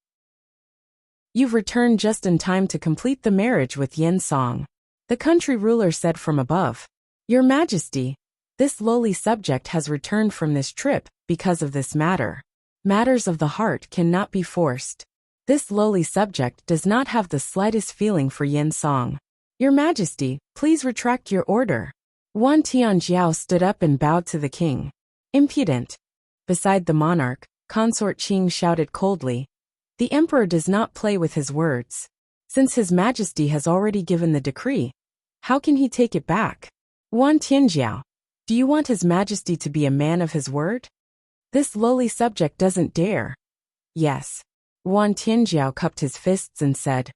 You've returned just in time to complete the marriage with Yen Song. The country ruler said from above. Your Majesty, this lowly subject has returned from this trip because of this matter. Matters of the heart cannot be forced. This lowly subject does not have the slightest feeling for Yen Song. Your Majesty, please retract your order. Wan Tianjiao stood up and bowed to the king. Impudent. Beside the monarch, Consort Qing shouted coldly. The emperor does not play with his words. Since his majesty has already given the decree, how can he take it back? Wan Tianjiao, do you want his majesty to be a man of his word? This lowly subject doesn't dare. Yes. Wan Tianjiao cupped his fists and said,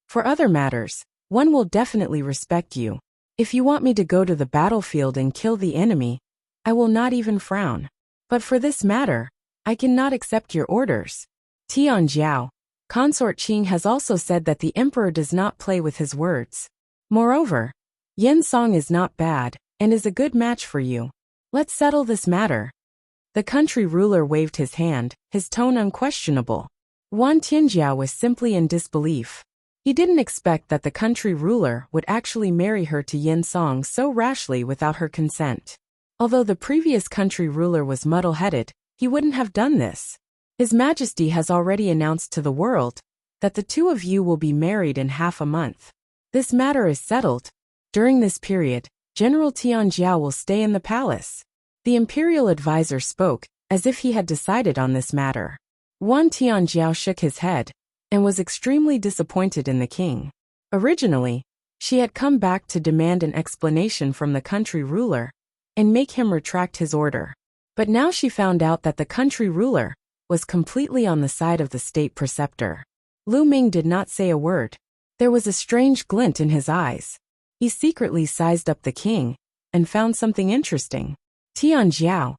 for other matters, one will definitely respect you. If you want me to go to the battlefield and kill the enemy, I will not even frown. But for this matter, I cannot accept your orders. Tianjiao, Consort Qing has also said that the emperor does not play with his words. Moreover, Yen Song is not bad and is a good match for you. Let's settle this matter. The country ruler waved his hand, his tone unquestionable. Wan Tianjiao was simply in disbelief. He didn't expect that the country ruler would actually marry her to Yen Song so rashly without her consent. Although the previous country ruler was muddle-headed, he wouldn't have done this. His Majesty has already announced to the world that the two of you will be married in half a month. This matter is settled. During this period, General Tianjiao will stay in the palace. The imperial advisor spoke, as if he had decided on this matter. Wan Tianjiao shook his head and was extremely disappointed in the king. Originally, she had come back to demand an explanation from the country ruler and make him retract his order. But now she found out that the country ruler was completely on the side of the state preceptor. Lu Ming did not say a word. There was a strange glint in his eyes. He secretly sized up the king and found something interesting. Tianjiao,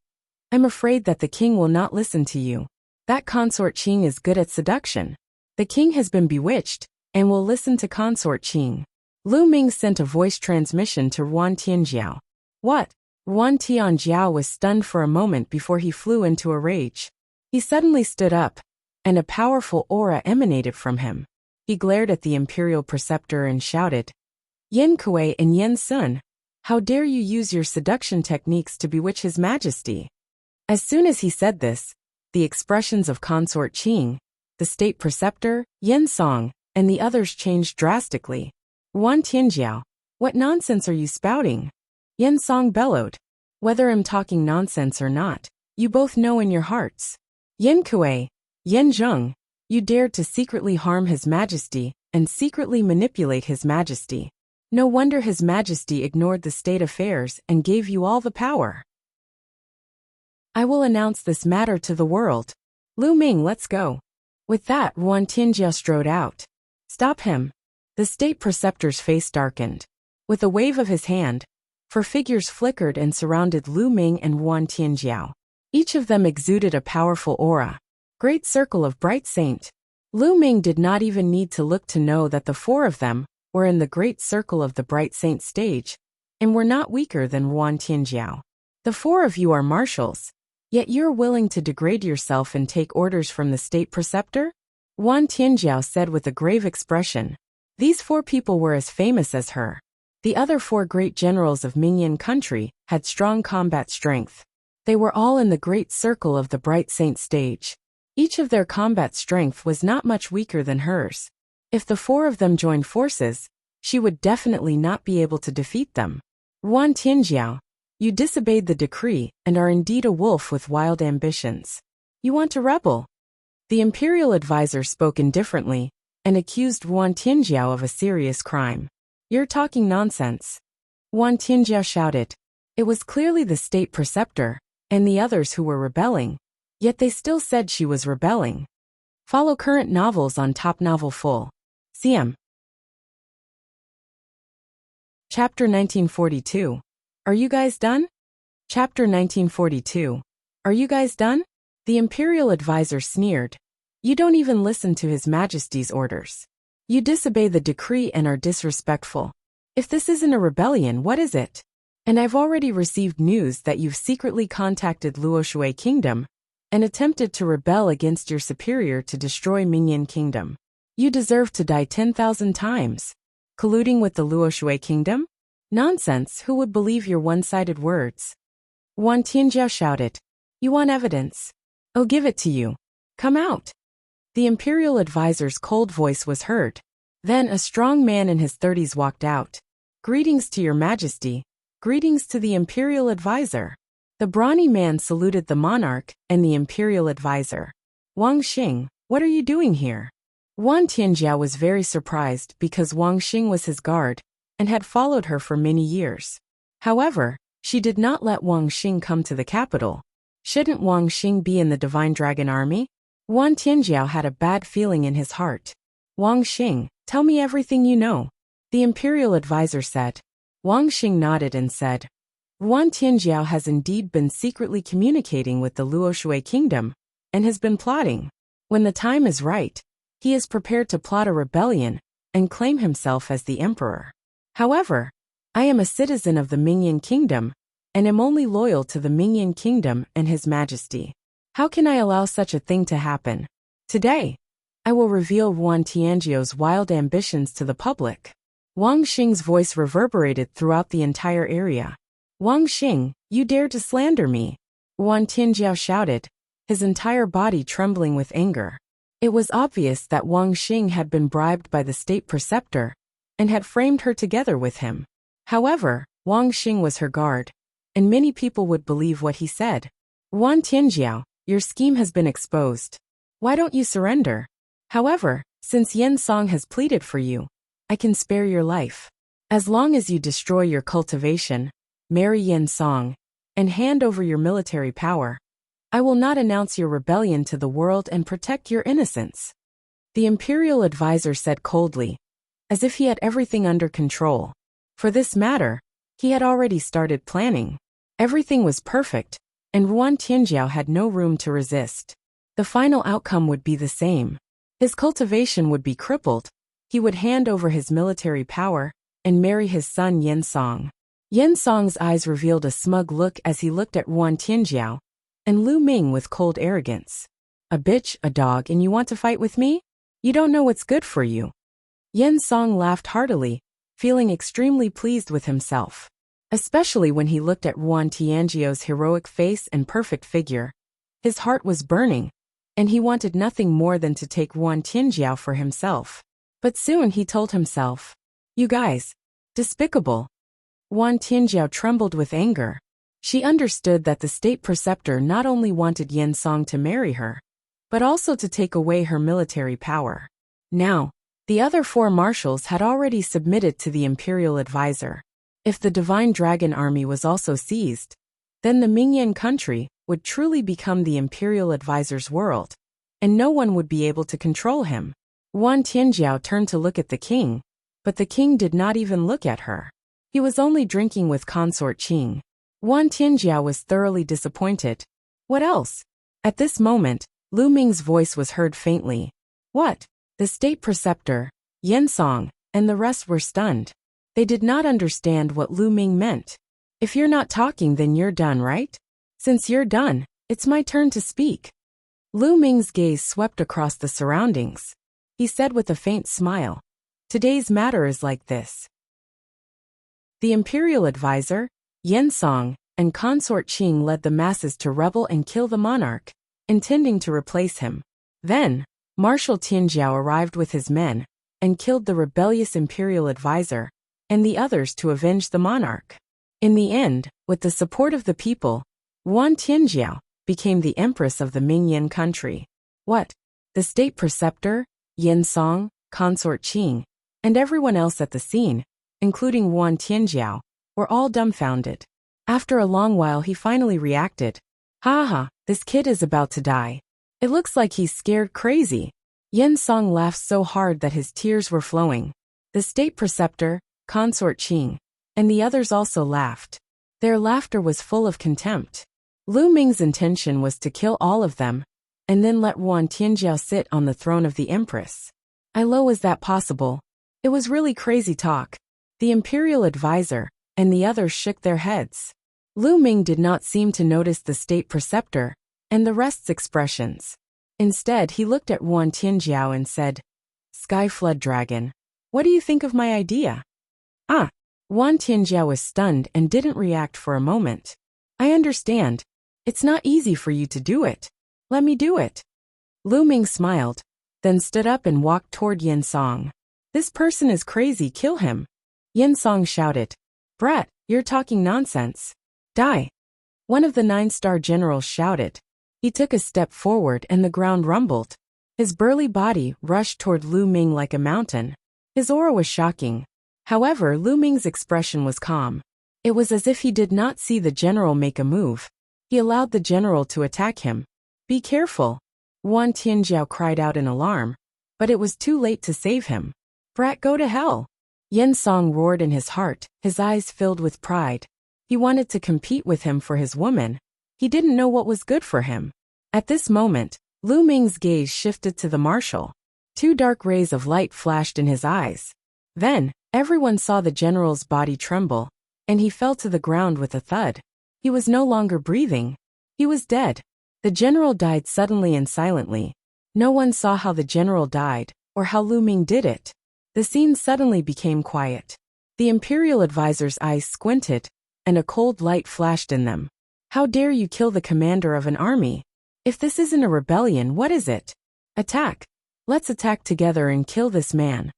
I'm afraid that the king will not listen to you. That consort Qing is good at seduction. The king has been bewitched and will listen to consort Qing. Lu Ming sent a voice transmission to Yuan Tianjiao. What? Yuan Tianjiao was stunned for a moment before he flew into a rage. He suddenly stood up, and a powerful aura emanated from him. He glared at the imperial preceptor and shouted, Yin Kuei and Yin Sun, how dare you use your seduction techniques to bewitch His Majesty? As soon as he said this, the expressions of consort Qing, the state preceptor, Yin Song, and the others changed drastically. Yuan Tianjiao, what nonsense are you spouting? Yin Song bellowed. Whether I'm talking nonsense or not, you both know in your hearts. Yin Kuei, Yin Zheng, you dared to secretly harm His Majesty and secretly manipulate His Majesty. No wonder His Majesty ignored the state affairs and gave you all the power. I will announce this matter to the world. Lu Ming, let's go. With that, Yuan Tianjiao strode out. Stop him. The state preceptor's face darkened. With a wave of his hand, 4 figures flickered and surrounded Lu Ming and Yuan Tianjiao. Each of them exuded a powerful aura. Great circle of bright saint. Lu Ming did not even need to look to know that the 4 of them were in the great circle of the bright saint stage, and were not weaker than Yuan Tianjiao. The 4 of you are marshals, yet you're willing to degrade yourself and take orders from the state preceptor? Yuan Tianjiao said with a grave expression. These 4 people were as famous as her. The other 4 great generals of Mingyan country had strong combat strength. They were all in the great circle of the bright saint stage. Each of their combat strength was not much weaker than hers. If the 4 of them joined forces, she would definitely not be able to defeat them. Yuan Tianjiao, you disobeyed the decree and are indeed a wolf with wild ambitions. You want to rebel? The imperial advisor spoke indifferently and accused Yuan Tianjiao of a serious crime. You're talking nonsense. Yuan Tianjiao shouted. It was clearly the state preceptor and the others who were rebelling, yet they still said she was rebelling. Follow current novels on Top Novel Full. CM. Chapter 1942. Are you guys done? Chapter 1942. Are you guys done? The imperial advisor sneered. You don't even listen to His Majesty's orders. You disobey the decree and are disrespectful. If this isn't a rebellion, what is it? And I've already received news that you've secretly contacted Luoshui Kingdom and attempted to rebel against your superior to destroy Mingyan Kingdom. You deserve to die 10,000 times. Colluding with the Luoshui Kingdom? Nonsense, who would believe your one-sided words? Yuan Tianjiao shouted. You want evidence? Oh, give it to you. Come out. The imperial advisor's cold voice was heard. Then a strong man in his 30s walked out. Greetings to your majesty. Greetings to the imperial advisor. The brawny man saluted the monarch and the imperial advisor. Wang Xing, what are you doing here? Yuan Tianjiao was very surprised because Wang Xing was his guard and had followed her for many years. However, she did not let Wang Xing come to the capital. Shouldn't Wang Xing be in the Divine Dragon Army? Yuan Tianjiao had a bad feeling in his heart. Wang Xing, tell me everything you know. The imperial advisor said. Wang Xing nodded and said, Yuan Tianjiao has indeed been secretly communicating with the Luoshui Kingdom and has been plotting. When the time is right, he is prepared to plot a rebellion and claim himself as the emperor. However, I am a citizen of the Mingyan Kingdom and am only loyal to the Mingyan Kingdom and His Majesty. How can I allow such a thing to happen? Today, I will reveal Yuan Tianjiao's wild ambitions to the public. Wang Xing's voice reverberated throughout the entire area. Wang Xing, you dare to slander me? Yuan Tianjiao shouted, his entire body trembling with anger. It was obvious that Wang Xing had been bribed by the state preceptor and had framed her together with him. However, Wang Xing was her guard, and many people would believe what he said. Yuan Tianjiao, your scheme has been exposed. Why don't you surrender? However, since Yin Song has pleaded for you, I can spare your life. As long as you destroy your cultivation, marry Yin Song, and hand over your military power, I will not announce your rebellion to the world and protect your innocence. The imperial advisor said coldly. as if he had everything under control. For this matter, he had already started planning. Everything was perfect, and Ruan Tianjiao had no room to resist. The final outcome would be the same. His cultivation would be crippled. He would hand over his military power and marry his son Yen Song. Yen Song's eyes revealed a smug look as he looked at Ruan Tianjiao, and Lu Ming with cold arrogance. A bitch, a dog, and you want to fight with me? You don't know what's good for you. Yen Song laughed heartily, feeling extremely pleased with himself. Especially when he looked at Ruan Tianjiao's heroic face and perfect figure. His heart was burning, and he wanted nothing more than to take Ruan Tianjiao for himself. But soon he told himself, "You guys, despicable." Ruan Tianjiao trembled with anger. She understood that the state preceptor not only wanted Yen Song to marry her, but also to take away her military power. Now, the other 4 marshals had already submitted to the imperial advisor. If the divine dragon army was also seized, then the Mingyan country would truly become the imperial advisor's world, and no one would be able to control him. Ruan Tianjiao turned to look at the king, but the king did not even look at her. He was only drinking with consort Qing. Ruan Tianjiao was thoroughly disappointed. What else? At this moment, Lu Ming's voice was heard faintly. What? The state preceptor, Yen Song, and the rest were stunned. They did not understand what Lu Ming meant. If you're not talking, then you're done, right? Since you're done, it's my turn to speak. Lu Ming's gaze swept across the surroundings. He said with a faint smile, "Today's matter is like this. The imperial advisor, Yen Song, and consort Qing led the masses to rebel and kill the monarch, intending to replace him. Then, Marshal Tianjiao arrived with his men and killed the rebellious imperial advisor and the others to avenge the monarch. In the end, with the support of the people, Ruan Tianjiao became the empress of the Mingyan country." What? The state preceptor, Yen Song, consort Qing, and everyone else at the scene, including Ruan Tianjiao, were all dumbfounded. After a long while he finally reacted. "Ha ha, this kid is about to die. It looks like he's scared crazy." Yen Song laughed so hard that his tears were flowing. The state preceptor, consort Qing, and the others also laughed. Their laughter was full of contempt. Lu Ming's intention was to kill all of them, and then let Ruan Tianjiao sit on the throne of the empress. How is that possible? It was really crazy talk. The imperial advisor and the others shook their heads. Lu Ming did not seem to notice the state preceptor and the rest's expressions. Instead, he looked at Ruan Tianjiao and said, "Sky Flood Dragon, what do you think of my idea?" Ruan Tianjiao was stunned and didn't react for a moment. "I understand. It's not easy for you to do it. Let me do it." Lu Ming smiled, then stood up and walked toward Yen Song. "This person is crazy, kill him." Yen Song shouted, "Brat, you're talking nonsense. Die." One of the 9-star generals shouted. He took a step forward and the ground rumbled. His burly body rushed toward Lu Ming like a mountain. His aura was shocking. However, Lu Ming's expression was calm. It was as if he did not see the general make a move. He allowed the general to attack him. "Be careful." Ruan Tianjiao cried out in alarm, but it was too late to save him. "Brat, go to hell." Yen Song roared in his heart, his eyes filled with pride. He wanted to compete with him for his woman. He didn't know what was good for him. At this moment, Lu Ming's gaze shifted to the marshal. 2 dark rays of light flashed in his eyes. Then, everyone saw the general's body tremble, and he fell to the ground with a thud. He was no longer breathing. He was dead. The general died suddenly and silently. No one saw how the general died, or how Lu Ming did it. The scene suddenly became quiet. The imperial advisor's eyes squinted, and a cold light flashed in them. "How dare you kill the commander of an army? If this isn't a rebellion, what is it? Attack! Let's attack together and kill this man."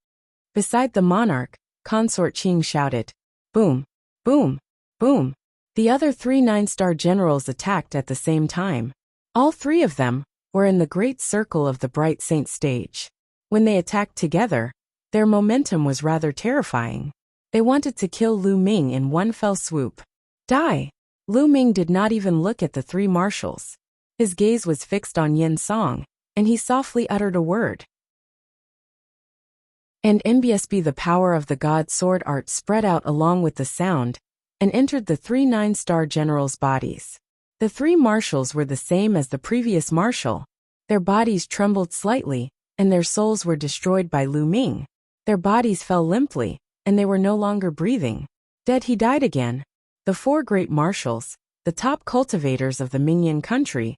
Beside the monarch, consort Qing shouted, "Boom! Boom! Boom!" The other 3 9-star generals attacked at the same time. All 3 of them were in the great circle of the Bright Saint stage. When they attacked together, their momentum was rather terrifying. They wanted to kill Lu Ming in one fell swoop. Die! Lu Ming did not even look at the 3 marshals. His gaze was fixed on Yen Song, and he softly uttered a word. And MBSB, the power of the god sword art spread out along with the sound, and entered the 3 9-star generals' bodies. The 3 marshals were the same as the previous marshal. Their bodies trembled slightly, and their souls were destroyed by Lu Ming. Their bodies fell limply, and they were no longer breathing. Dead, he died again. The 4 great marshals, the top cultivators of the Mingyan country,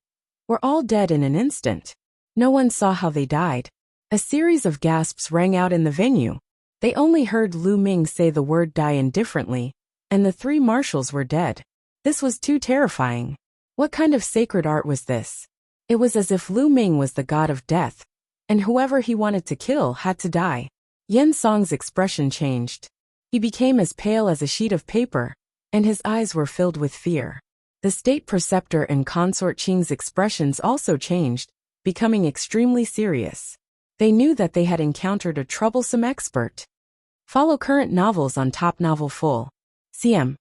were all dead in an instant. No one saw how they died. A series of gasps rang out in the venue. They only heard Lu Ming say the word die indifferently, and the 3 marshals were dead. This was too terrifying. What kind of sacred art was this? It was as if Lu Ming was the god of death, and whoever he wanted to kill had to die. Yen Song's expression changed. He became as pale as a sheet of paper, and his eyes were filled with fear. The state preceptor and consort Qing's expressions also changed, becoming extremely serious. They knew that they had encountered a troublesome expert. Follow current novels on Top Novel Full. CM.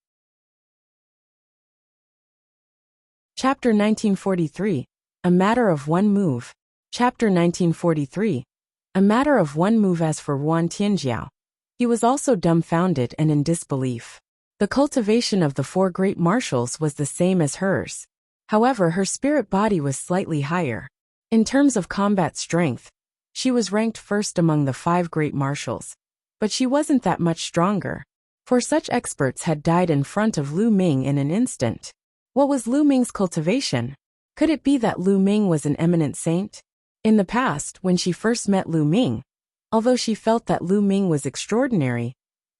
Chapter 1943. A Matter of One Move. Chapter 1943. A Matter of One Move. As for Wan Tianjiao, he was also dumbfounded and in disbelief. The cultivation of the 4 great marshals was the same as hers. However, her spirit body was slightly higher. In terms of combat strength, she was ranked first among the 5 great marshals, but she wasn't that much stronger. For such experts had died in front of Lu Ming in an instant. What was Lu Ming's cultivation? Could it be that Lu Ming was an eminent saint? In the past, when she first met Lu Ming, although she felt that Lu Ming was extraordinary,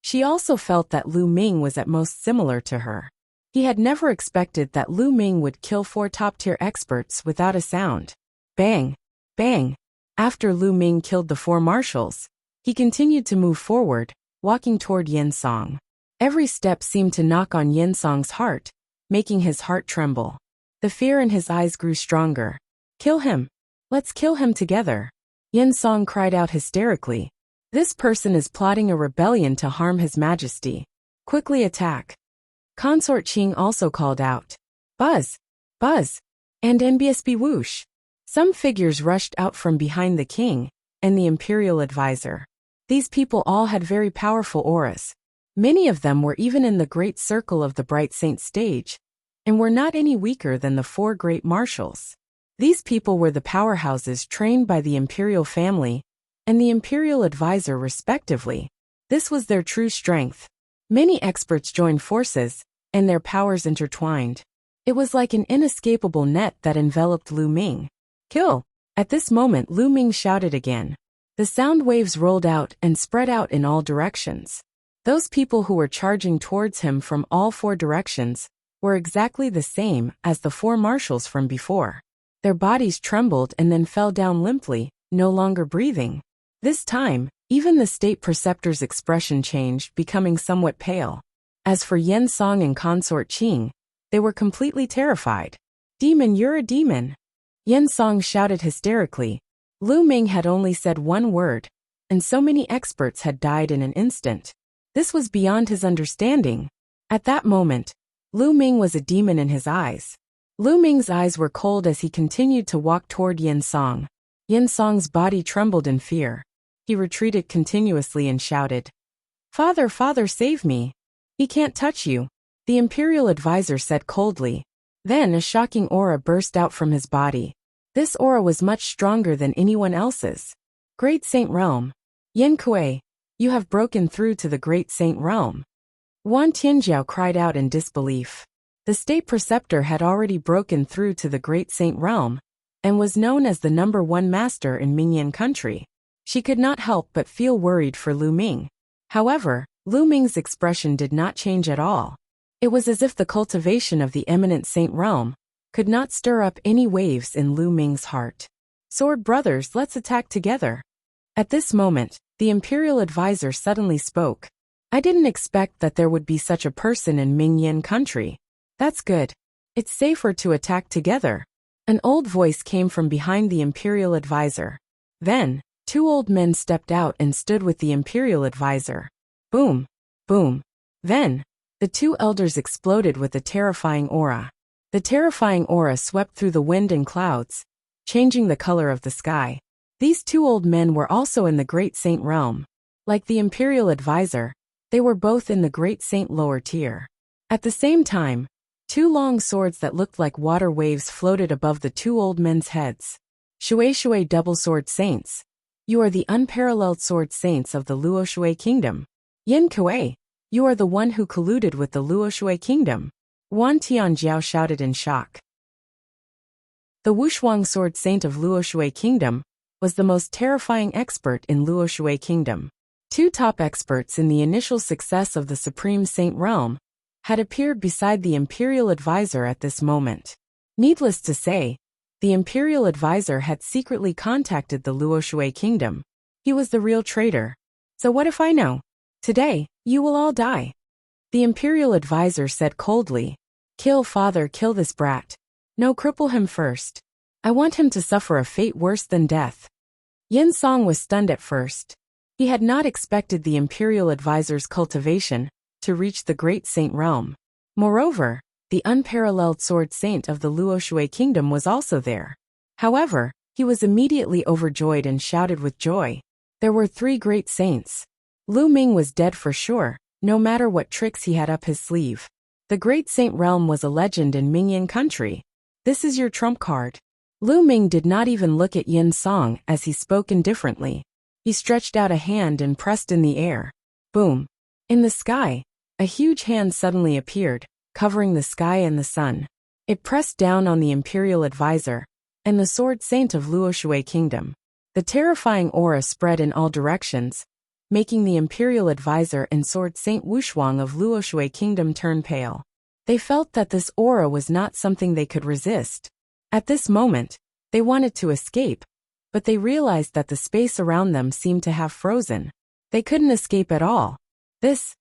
she also felt that Lu Ming was at most similar to her. He had never expected that Lu Ming would kill 4 top-tier experts without a sound. Bang! Bang! After Lu Ming killed the 4 marshals, he continued to move forward, walking toward Yen Song. Every step seemed to knock on Yen Song's heart, making his heart tremble. The fear in his eyes grew stronger. Kill him! Let's kill him together! Yen Song cried out hysterically. This person is plotting a rebellion to harm His Majesty. Quickly attack! Consort Qing also called out. Buzz! Buzz! And NBSB whoosh! Some figures rushed out from behind the king and the imperial advisor. These people all had very powerful auras. Many of them were even in the great circle of the Bright Saint stage, and were not any weaker than the 4 great marshals. These people were the powerhouses trained by the imperial family and the imperial advisor respectively. This was their true strength. Many experts joined forces, and their powers intertwined. It was like an inescapable net that enveloped Lu Ming. Kill! At this moment Lu Ming shouted again. The sound waves rolled out and spread out in all directions. Those people who were charging towards him from all 4 directions were exactly the same as the 4 marshals from before. Their bodies trembled and then fell down limply, no longer breathing. This time, even the state preceptor's expression changed, becoming somewhat pale. As for Yen Song and Consort Qing, they were completely terrified. Demon, you're a demon! Yen Song shouted hysterically. Lu Ming had only said 1 word, and so many experts had died in an instant. This was beyond his understanding. At that moment, Lu Ming was a demon in his eyes. Lu Ming's eyes were cold as he continued to walk toward Yen Song. Yen Song's body trembled in fear. He retreated continuously and shouted, Father, Father, save me! He can't touch you, the imperial advisor said coldly. Then a shocking aura burst out from his body. This aura was much stronger than anyone else's. Great Saint Realm. Yen Kuei, you have broken through to the Great Saint Realm. Wan Tianjiao cried out in disbelief. The state preceptor had already broken through to the Great Saint Realm, and was known as the #1 master in Mingyan country. She could not help but feel worried for Lu Ming. However, Lu Ming's expression did not change at all. It was as if the cultivation of the eminent Saint Realm could not stir up any waves in Lu Ming's heart. Sword brothers, let's attack together. At this moment, the imperial advisor suddenly spoke. I didn't expect that there would be such a person in Mingyan country. That's good. It's safer to attack together. An old voice came from behind the imperial advisor. Then, 2 old men stepped out and stood with the imperial advisor. Boom! Boom! Then, the 2 elders exploded with a terrifying aura. The terrifying aura swept through the wind and clouds, changing the color of the sky. These 2 old men were also in the Great Saint Realm. Like the imperial advisor, they were both in the great saint lower tier. At the same time, two long swords that looked like water waves floated above the two old men's heads. Shui double sword saints. You are the unparalleled sword saints of the Luoshui kingdom. Yin Kuei, you are the one who colluded with the Luoshui kingdom. Wan Tianjiao shouted in shock. The Wushuang sword saint of Luoshui kingdom was the most terrifying expert in Luoshui kingdom. Two top experts in the initial success of the Supreme Saint realm had appeared beside the imperial advisor at this moment. Needless to say, the imperial advisor had secretly contacted the Luoshui kingdom. He was the real traitor. So what if I know? Today, you will all die. The imperial advisor said coldly. Kill father, kill this brat. No, cripple him first. I want him to suffer a fate worse than death. Yin Song was stunned at first. He had not expected the imperial advisor's cultivation to reach the great saint realm. Moreover, the unparalleled sword saint of the Luoshui kingdom was also there. However, he was immediately overjoyed and shouted with joy. There were 3 great saints. Lu Ming was dead for sure, no matter what tricks he had up his sleeve. The great saint realm was a legend in Mingyan country. This is your trump card. Lu Ming did not even look at Yin Song as he spoke indifferently. He stretched out a hand and pressed in the air. Boom. In the sky, a huge hand suddenly appeared, covering the sky and the sun. It pressed down on the imperial advisor and the sword saint of Luoshui kingdom. The terrifying aura spread in all directions, making the imperial advisor and sword saint Wushuang of Luoshui kingdom turn pale. They felt that this aura was not something they could resist. At this moment, they wanted to escape, but they realized that the space around them seemed to have frozen. They couldn't escape at all. This,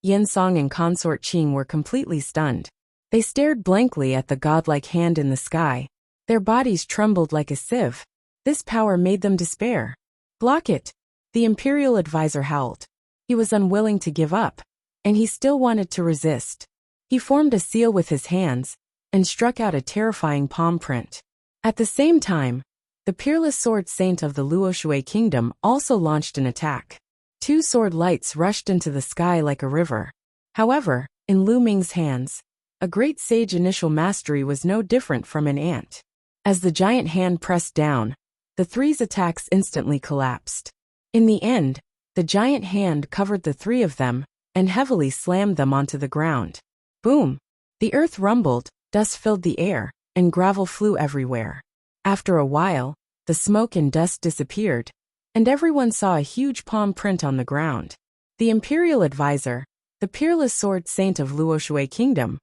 Yin Song and consort Qing were completely stunned. They stared blankly at the godlike hand in the sky. Their bodies trembled like a sieve. This power made them despair. Block it! The imperial advisor howled. He was unwilling to give up, and he still wanted to resist. He formed a seal with his hands and struck out a terrifying palm print. At the same time, the peerless sword saint of the Luoshui kingdom also launched an attack. 2 sword lights rushed into the sky like a river. However, in Lu Ming's hands, a great sage initial mastery was no different from an ant. As the giant hand pressed down, the 3's attacks instantly collapsed. In the end, the giant hand covered the 3 of them and heavily slammed them onto the ground. Boom! The earth rumbled, dust filled the air, and gravel flew everywhere. After a while, the smoke and dust disappeared, and everyone saw a huge palm print on the ground. The imperial advisor, the peerless sword saint of Luoshui kingdom,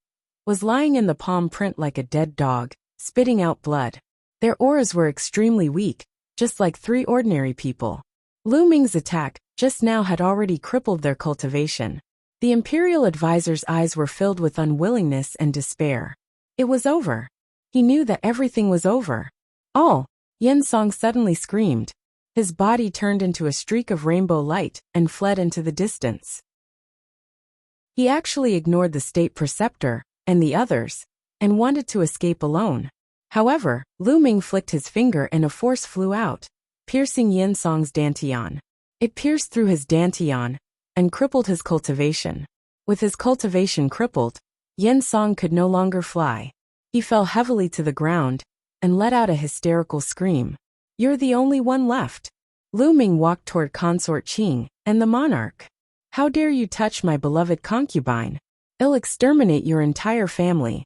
was lying in the palm print like a dead dog, spitting out blood. Their auras were extremely weak, just like 3 ordinary people. Lu Ming's attack just now had already crippled their cultivation. The imperial advisor's eyes were filled with unwillingness and despair. It was over. He knew that everything was over. All! Yin Song suddenly screamed. His body turned into a streak of rainbow light and fled into the distance. He actually ignored the state preceptor and the others and wanted to escape alone. However, Lu Ming flicked his finger and a force flew out, piercing Yin Song's dantian. It pierced through his dantian and crippled his cultivation. With his cultivation crippled, Yin Song could no longer fly. He fell heavily to the ground and let out a hysterical scream. You're the only one left. Lu Ming walked toward consort Qing and the monarch. How dare you touch my beloved concubine? I'll exterminate your entire family.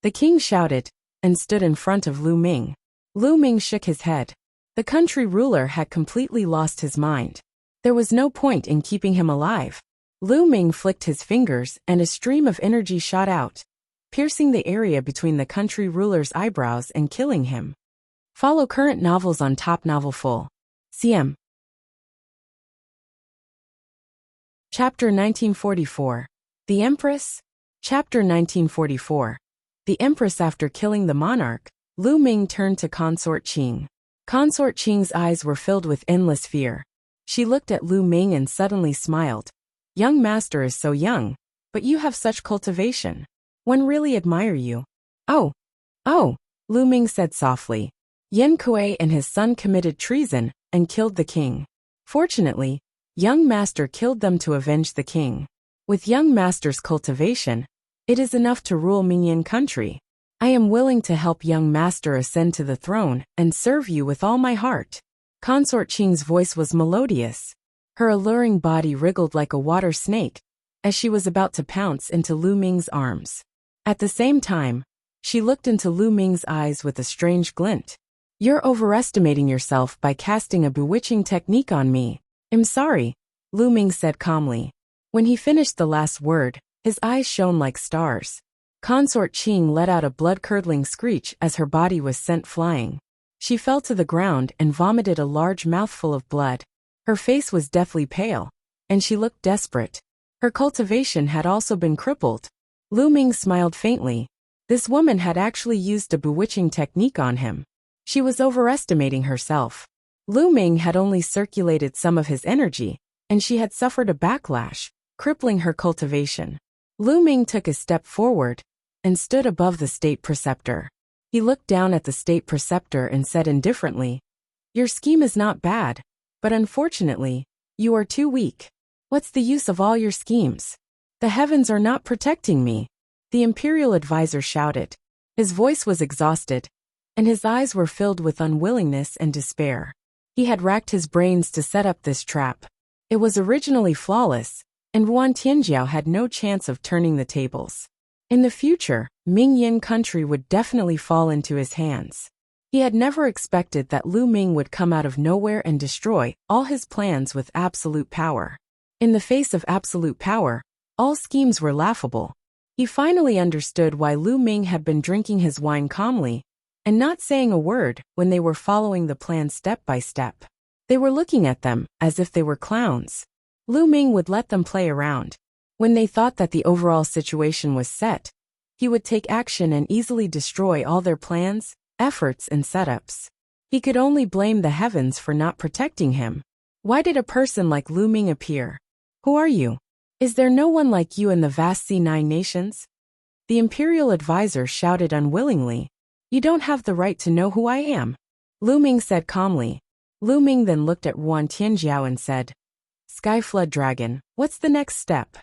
The king shouted and stood in front of Lu Ming. Lu Ming shook his head. The country ruler had completely lost his mind. There was no point in keeping him alive. Lu Ming flicked his fingers and a stream of energy shot out, piercing the area between the country ruler's eyebrows and killing him. Follow current novels on Top Novel Full. CM. Chapter 1944. The Empress. Chapter 1944. The Empress. After killing the monarch, Lu Ming turned to consort Qing. Consort Qing's eyes were filled with endless fear. She looked at Lu Ming and suddenly smiled. Young master is so young, but you have such cultivation. One really admire you. Oh, Lu Ming said softly. Yin Kuei and his son committed treason and killed the king. Fortunately, Young Master killed them to avenge the king. With Young Master's cultivation, it is enough to rule Mingyan country. I am willing to help Young Master ascend to the throne and serve you with all my heart." Consort Qing's voice was melodious. Her alluring body wriggled like a water snake as she was about to pounce into Lu Ming's arms. At the same time, she looked into Lu Ming's eyes with a strange glint. "You're overestimating yourself by casting a bewitching technique on me." "I'm sorry," Lu Ming said calmly. When he finished the last word, his eyes shone like stars. Consort Qing let out a blood-curdling screech as her body was sent flying. She fell to the ground and vomited a large mouthful of blood. Her face was deathly pale, and she looked desperate. Her cultivation had also been crippled. Lu Ming smiled faintly. This woman had actually used a bewitching technique on him. She was overestimating herself. Lu Ming had only circulated some of his energy, and she had suffered a backlash, crippling her cultivation. Lu Ming took a step forward and stood above the state preceptor. He looked down at the state preceptor and said indifferently, "Your scheme is not bad, but unfortunately, you are too weak. What's the use of all your schemes? The heavens are not protecting me," the imperial advisor shouted. His voice was exhausted, and his eyes were filled with unwillingness and despair. He had racked his brains to set up this trap. It was originally flawless, and Yuan Tianjiao had no chance of turning the tables. In the future, Mingyan country would definitely fall into his hands. He had never expected that Lu Ming would come out of nowhere and destroy all his plans with absolute power. In the face of absolute power, all schemes were laughable. He finally understood why Lu Ming had been drinking his wine calmly and not saying a word when they were following the plan step by step. They were looking at them as if they were clowns. Lu Ming would let them play around. When they thought that the overall situation was set, he would take action and easily destroy all their plans, efforts, and setups. He could only blame the heavens for not protecting him. Why did a person like Lu Ming appear? Who are you? Is there no one like you in the vast C9 nations? The imperial advisor shouted unwillingly. You don't have the right to know who I am, Lu Ming said calmly. Lu Ming then looked at Yuan Tianjiao and said, Sky Flood Dragon, what's the next step?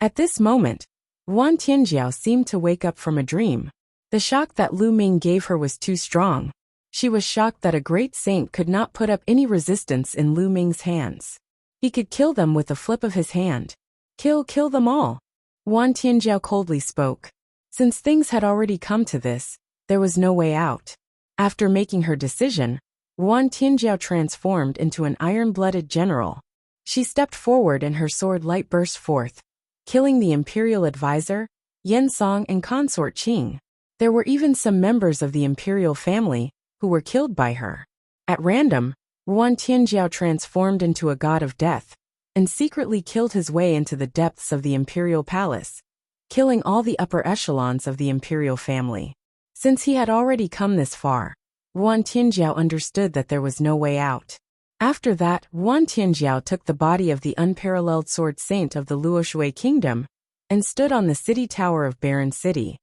At this moment, Yuan Tianjiao seemed to wake up from a dream. The shock that Lu Ming gave her was too strong. She was shocked that a great saint could not put up any resistance in Lu Ming's hands. He could kill them with a flip of his hand. Kill them all. Yuan Tianjiao coldly spoke. Since things had already come to this, there was no way out. After making her decision, Yuan Tianjiao transformed into an iron-blooded general. She stepped forward and her sword light burst forth, killing the imperial advisor, Yen Song and consort Qing. There were even some members of the imperial family who were killed by her. At random, Yuan Tianjiao transformed into a god of death and secretly killed his way into the depths of the imperial palace, killing all the upper echelons of the imperial family. Since he had already come this far, Yuan Tianjiao understood that there was no way out. After that, Yuan Tianjiao took the body of the unparalleled sword saint of the Luoshui kingdom and stood on the city tower of Barren City.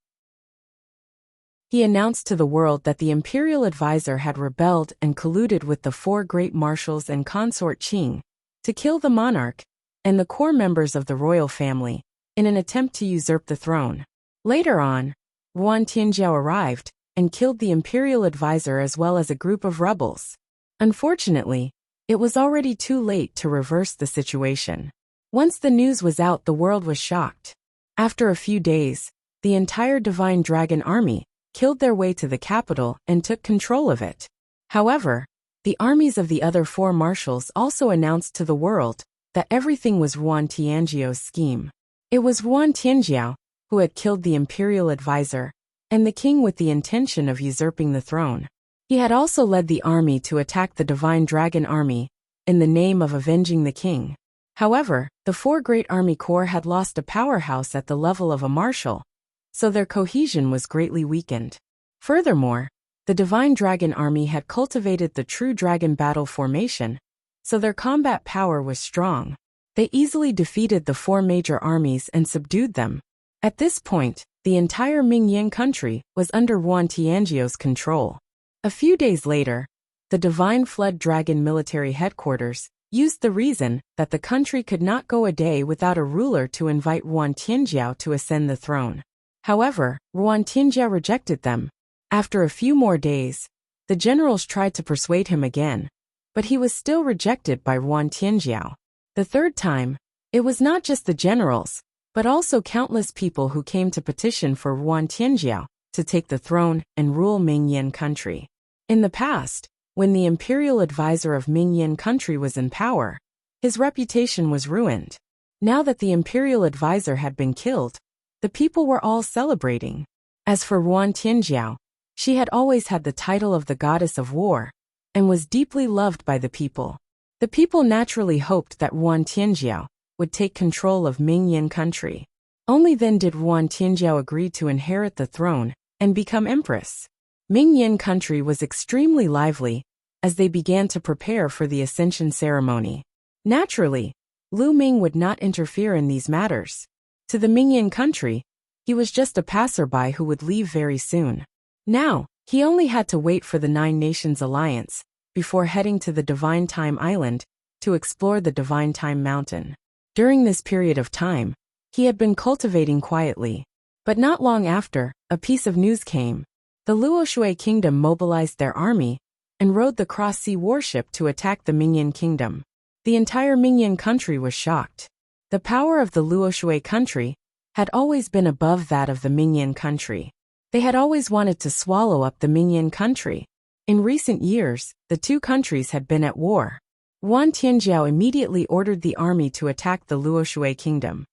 He announced to the world that the imperial advisor had rebelled and colluded with the four great marshals and consort Qing to kill the monarch and the core members of the royal family in an attempt to usurp the throne. Later on, Yuan Tianjiao arrived and killed the imperial advisor as well as a group of rebels. Unfortunately, it was already too late to reverse the situation. Once the news was out, the world was shocked. After a few days, the entire Divine Dragon army killed their way to the capital and took control of it. However, the armies of the other four marshals also announced to the world that everything was Yuan Tianjiao's scheme. It was Yuan Tianjiao who had killed the imperial advisor and the king with the intention of usurping the throne. He had also led the army to attack the Divine Dragon army in the name of avenging the king. However, the four great army corps had lost a powerhouse at the level of a marshal, so their cohesion was greatly weakened. Furthermore, the Divine Dragon army had cultivated the true dragon battle formation, so their combat power was strong. They easily defeated the four major armies and subdued them. At this point, the entire Mingyan country was under Yuan Tianjiao's control. A few days later, the Divine Flood Dragon military headquarters, used the reason that the country could not go a day without a ruler to invite Ruan Tianjiao to ascend the throne. However, Ruan Tianjiao rejected them. After a few more days, the generals tried to persuade him again, but he was still rejected by Ruan Tianjiao. The third time, it was not just the generals, but also countless people who came to petition for Ruan Tianjiao to take the throne and rule Mingyan country. In the past, when the imperial advisor of Mingyan country was in power, his reputation was ruined. Now that the imperial advisor had been killed, the people were all celebrating. As for Ruan Tianjiao, she had always had the title of the goddess of war, and was deeply loved by the people. The people naturally hoped that Ruan Tianjiao would take control of Mingyan country. Only then did Ruan Tianjiao agree to inherit the throne and become empress. Mingyan country was extremely lively as they began to prepare for the ascension ceremony. Naturally, Lu Ming would not interfere in these matters. To the Mingyan country, he was just a passerby who would leave very soon. Now, he only had to wait for the Nine Nations Alliance before heading to the Divine Time Island to explore the Divine Time Mountain. During this period of time, he had been cultivating quietly. But not long after, a piece of news came. The Luoshui kingdom mobilized their army and rode the cross-sea warship to attack the Mingyan kingdom. The entire Mingyan country was shocked. The power of the Luoshui country had always been above that of the Mingyan country. They had always wanted to swallow up the Mingyan country. In recent years, the two countries had been at war. Ruan Tianjiao immediately ordered the army to attack the Luoshui kingdom.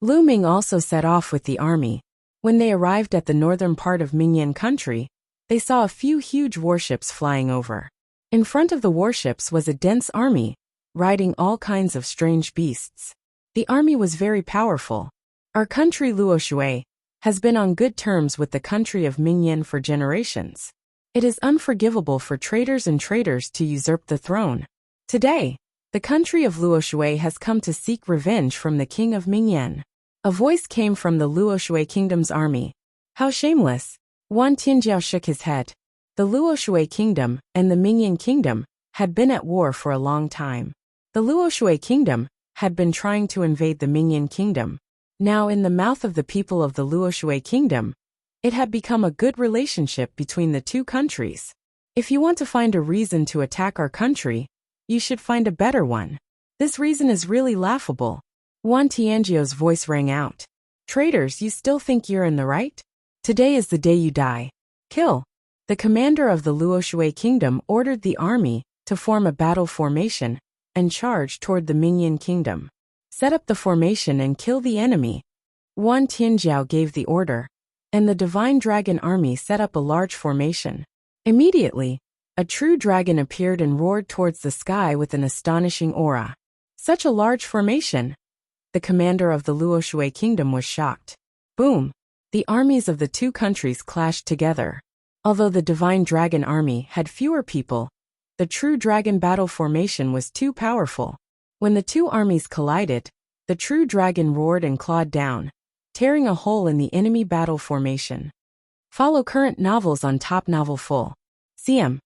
Lu Ming also set off with the army. When they arrived at the northern part of Mingyan country, they saw a few huge warships flying over. In front of the warships was a dense army, riding all kinds of strange beasts. The army was very powerful. Our country Luoshui has been on good terms with the country of Mingyan for generations. It is unforgivable for traitors and traitors to usurp the throne. Today, the country of Luoshui has come to seek revenge from the king of Mingyan. A voice came from the Luoshui kingdom's army. How shameless! Ruan Tianjiao shook his head. The Luoshui kingdom and the Mingyan kingdom had been at war for a long time. The Luoshui kingdom had been trying to invade the Mingyan kingdom. Now in the mouth of the people of the Luoshui kingdom, it had become a good relationship between the two countries. If you want to find a reason to attack our country, you should find a better one. This reason is really laughable. Ruan Tianjiao's voice rang out. Traitors, you still think you're in the right? Today is the day you die. Kill. The commander of the Luoshui kingdom ordered the army to form a battle formation and charge toward the Mingyan kingdom. Set up the formation and kill the enemy. Ruan Tianjiao gave the order, and the divine dragon army set up a large formation. Immediately, a true dragon appeared and roared towards the sky with an astonishing aura. Such a large formation! The commander of the Luoshui kingdom was shocked. Boom! The armies of the two countries clashed together. Although the divine dragon army had fewer people, the true dragon battle formation was too powerful. When the two armies collided, the true dragon roared and clawed down, tearing a hole in the enemy battle formation. Follow current novels on Top Novel Full. CM.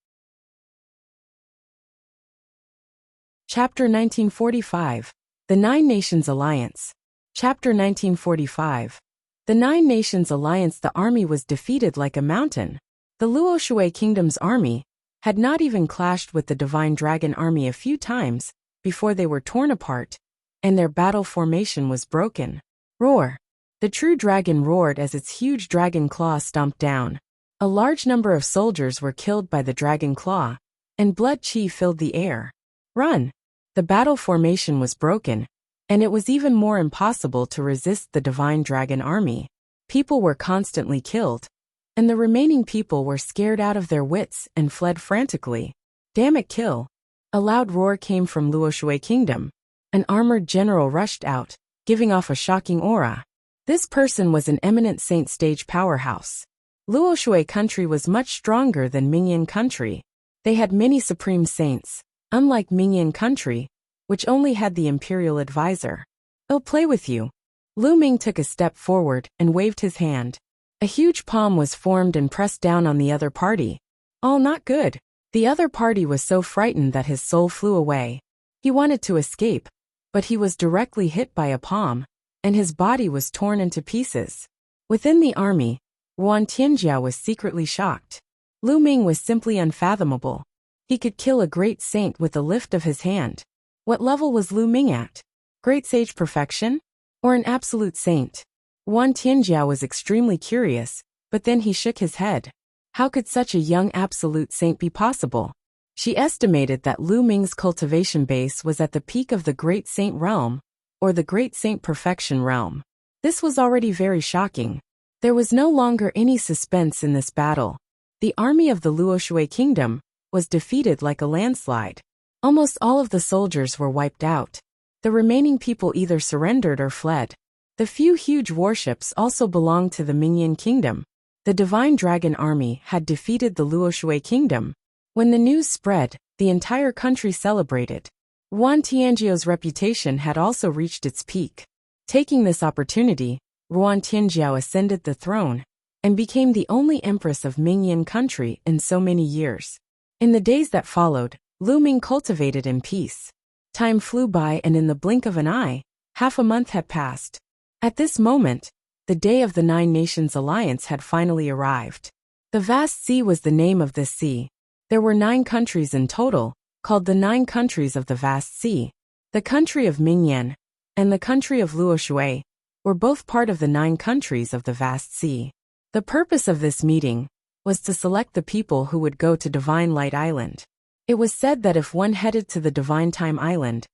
Chapter 1945. The Nine Nations Alliance. Chapter 1945. The Nine Nations Alliance. The army was defeated like a mountain. The Luoshui kingdom's army had not even clashed with the divine dragon army a few times before they were torn apart, and their battle formation was broken. Roar! The true dragon roared as its huge dragon claw stomped down. A large number of soldiers were killed by the dragon claw, and blood chi filled the air. Run! The battle formation was broken, and it was even more impossible to resist the divine dragon army. People were constantly killed, and the remaining people were scared out of their wits and fled frantically. Damn it, kill! A loud roar came from Luoshui kingdom. An armored general rushed out, giving off a shocking aura. This person was an eminent saint stage powerhouse. Luoshui country was much stronger than Mingyan country. They had many supreme saints, unlike Mingyan country, which only had the imperial advisor. I'll play with you. Lu Ming took a step forward and waved his hand. A huge palm was formed and pressed down on the other party. All not good. The other party was so frightened that his soul flew away. He wanted to escape, but he was directly hit by a palm, and his body was torn into pieces. Within the army, Yuan Tianjiao was secretly shocked. Lu Ming was simply unfathomable. He could kill a great saint with a lift of his hand. What level was Lu Ming at? Great sage perfection? Or an absolute saint? Yuan Tianjiao was extremely curious, but then he shook his head. How could such a young absolute saint be possible? She estimated that Lu Ming's cultivation base was at the peak of the Great Saint realm, or the Great Saint Perfection realm. This was already very shocking. There was no longer any suspense in this battle. The army of the Luoshui kingdom was defeated like a landslide. Almost all of the soldiers were wiped out. The remaining people either surrendered or fled. The few huge warships also belonged to the Mingyan kingdom. The Divine Dragon army had defeated the Luoshui kingdom. When the news spread, the entire country celebrated. Yuan Tianjiao's reputation had also reached its peak. Taking this opportunity, Yuan Tianjiao ascended the throne and became the only empress of Mingyan country in so many years. In the days that followed, Lu Ming cultivated in peace. Time flew by, and in the blink of an eye, half a month had passed. At this moment, the day of the Nine Nations Alliance had finally arrived. The Vast Sea was the name of this sea. There were 9 countries in total, called the 9 countries of the Vast Sea. The country of Mingyan and the country of Luoshui were both part of the 9 countries of the Vast Sea. The purpose of this meeting was to select the people who would go to Divine Light Island. It was said that if one headed to the Divine Time Island,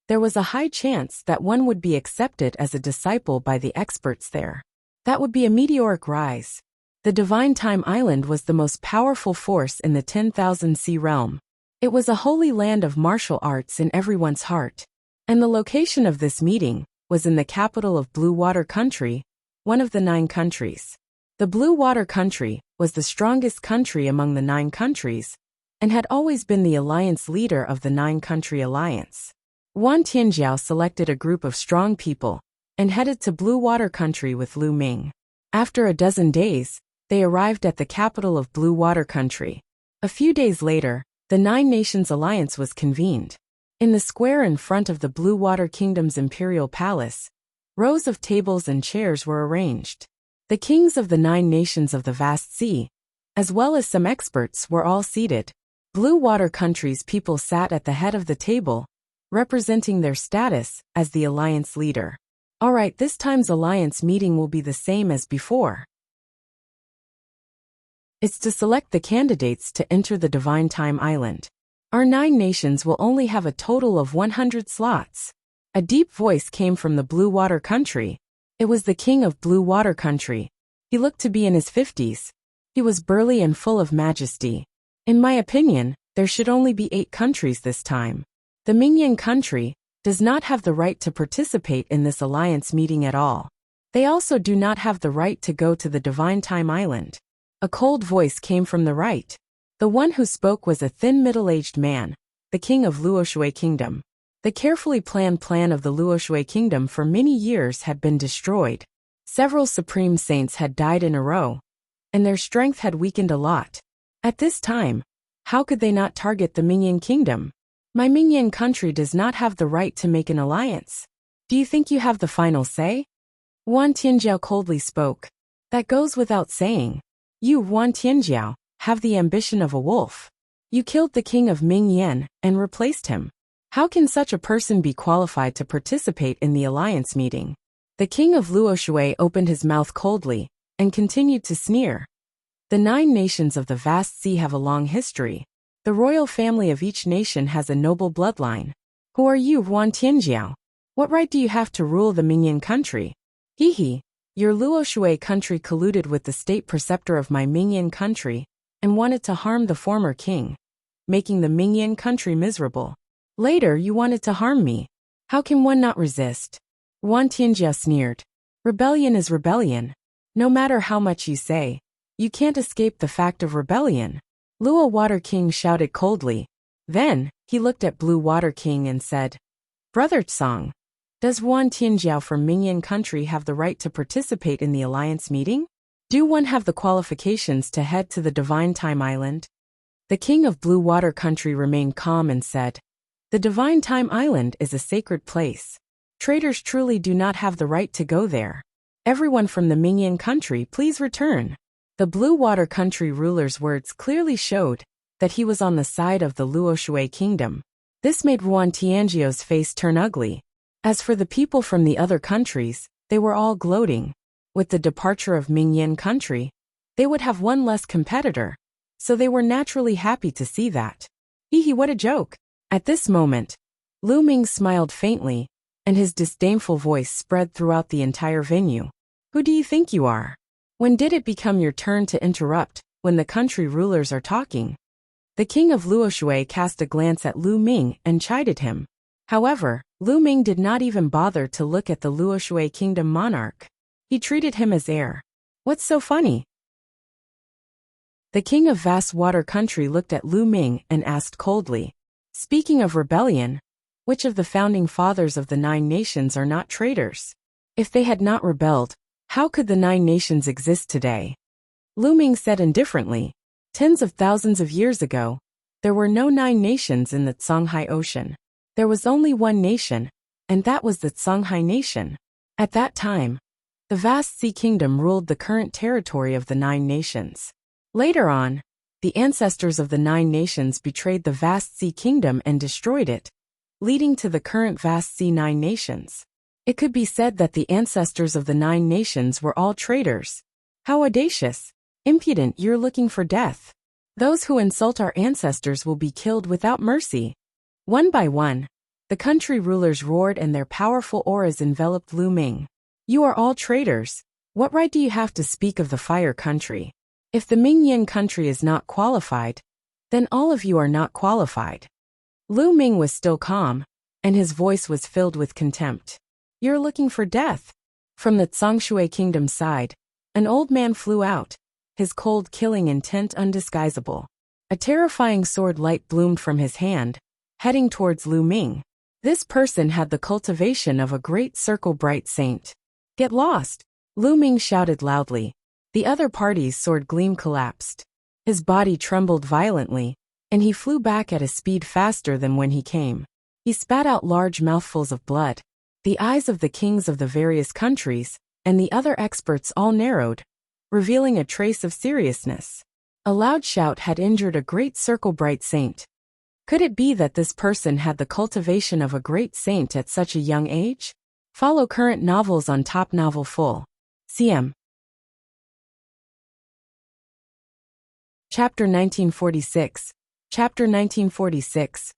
there was a high chance that one would be accepted as a disciple by the experts there. That would be a meteoric rise. The Divine Time Island was the most powerful force in the 10,000 Sea realm. It was a holy land of martial arts in everyone's heart. And the location of this meeting was in the capital of Blue Water Country, one of the 9 countries. The Blue Water Country was the strongest country among the 9 countries, and had always been the alliance leader of the 9-country alliance. Yuan Tianjiao selected a group of strong people and headed to Blue Water Country with Lu Ming. After a dozen days, they arrived at the capital of Blue Water Country. A few days later, the 9 Nations Alliance was convened. In the square in front of the Blue Water Kingdom's imperial palace, rows of tables and chairs were arranged. The kings of the 9 nations of the Vast Sea, as well as some experts, were all seated. Blue Water Country's people sat at the head of the table, representing their status as the alliance leader. Alright, this time's alliance meeting will be the same as before. It's to select the candidates to enter the Divine Time Island. Our 9 nations will only have a total of 100 slots. A deep voice came from the Blue Water Country. It was the king of Blue Water Country. He looked to be in his 50s. He was burly and full of majesty. In my opinion, there should only be 8 countries this time. The Mingyan country does not have the right to participate in this alliance meeting at all. They also do not have the right to go to the Divine Time Island. A cold voice came from the right. The one who spoke was a thin middle-aged man, the king of Luoshui Kingdom. The carefully planned plan of the Luoshui Kingdom for many years had been destroyed. Several supreme saints had died in a row, and their strength had weakened a lot. At this time, how could they not target the Mingyan Kingdom? My Mingyan country does not have the right to make an alliance. Do you think you have the final say? Yuan Tianjiao coldly spoke. That goes without saying. You, Yuan Tianjiao, have the ambition of a wolf. You killed the king of Mingyan and replaced him. How can such a person be qualified to participate in the alliance meeting? The king of Luoshui opened his mouth coldly and continued to sneer. The 9 nations of the Vast Sea have a long history. The royal family of each nation has a noble bloodline. Who are you, Yuan Tianjiao? What right do you have to rule the Mingyan country? Hee. Your Luoshui country colluded with the state preceptor of my Mingyan country and wanted to harm the former king, making the Mingyan country miserable. Later you wanted to harm me. How can one not resist? Yuan Tianjiao sneered. Rebellion is rebellion. No matter how much you say, you can't escape the fact of rebellion. Luo Water King shouted coldly. Then, he looked at Blue Water King and said, Brother Tsang, does Yuan Tianjiao from Mingyan country have the right to participate in the alliance meeting? Do one have the qualifications to head to the Divine Time Island? The king of Blue Water Country remained calm and said, "The Divine Time Island is a sacred place. Traders truly do not have the right to go there. Everyone from the Mingyan country, please return." The Blue Water Country ruler's words clearly showed that he was on the side of the Luoshui kingdom. This made Ruan Tianjiao's face turn ugly. As for the people from the other countries, they were all gloating. With the departure of Mingyan country, they would have one less competitor, so they were naturally happy to see that. Hee, what a joke! At this moment, Lu Ming smiled faintly, and his disdainful voice spread throughout the entire venue. "Who do you think you are? When did it become your turn to interrupt when the country rulers are talking?" The king of Luoshui cast a glance at Lu Ming and chided him. However, Lu Ming did not even bother to look at the Luoshui kingdom monarch. He treated him as heir. "What's so funny?" The king of Vast Water Country looked at Lu Ming and asked coldly, "Speaking of rebellion, which of the founding fathers of the 9 nations are not traitors? If they had not rebelled, how could the 9 nations exist today?" Lu Ming said indifferently, "Tens of thousands of years ago, there were no 9 nations in the Songhai Ocean. There was only one nation, and that was the Songhai nation. At that time, the vast sea kingdom ruled the current territory of the 9 nations. Later on, the ancestors of the 9 nations betrayed the vast sea kingdom and destroyed it, leading to the current vast sea 9 nations. It could be said that the ancestors of the 9 nations were all traitors. How audacious! Impudent, you're looking for death. Those who insult our ancestors will be killed without mercy." One by one, the country rulers roared and their powerful auras enveloped Lu Ming. "You are all traitors. What right do you have to speak of the fire country? If the Mingyan country is not qualified, then all of you are not qualified." Lu Ming was still calm, and his voice was filled with contempt. "You're looking for death." From the Tsongshui kingdom side, an old man flew out, his cold killing intent undisguisable. A terrifying sword light bloomed from his hand, heading towards Lu Ming. This person had the cultivation of a great circle bright saint. "Get lost!" Lu Ming shouted loudly. The other party's sword gleam collapsed. His body trembled violently, and he flew back at a speed faster than when he came. He spat out large mouthfuls of blood. The eyes of the kings of the various countries, and the other experts all narrowed, revealing a trace of seriousness. A loud shout had injured a great circle bright saint. Could it be that this person had the cultivation of a great saint at such a young age? Follow current novels on Top Novel Full. CM. Chapter 1946. Chapter 1946.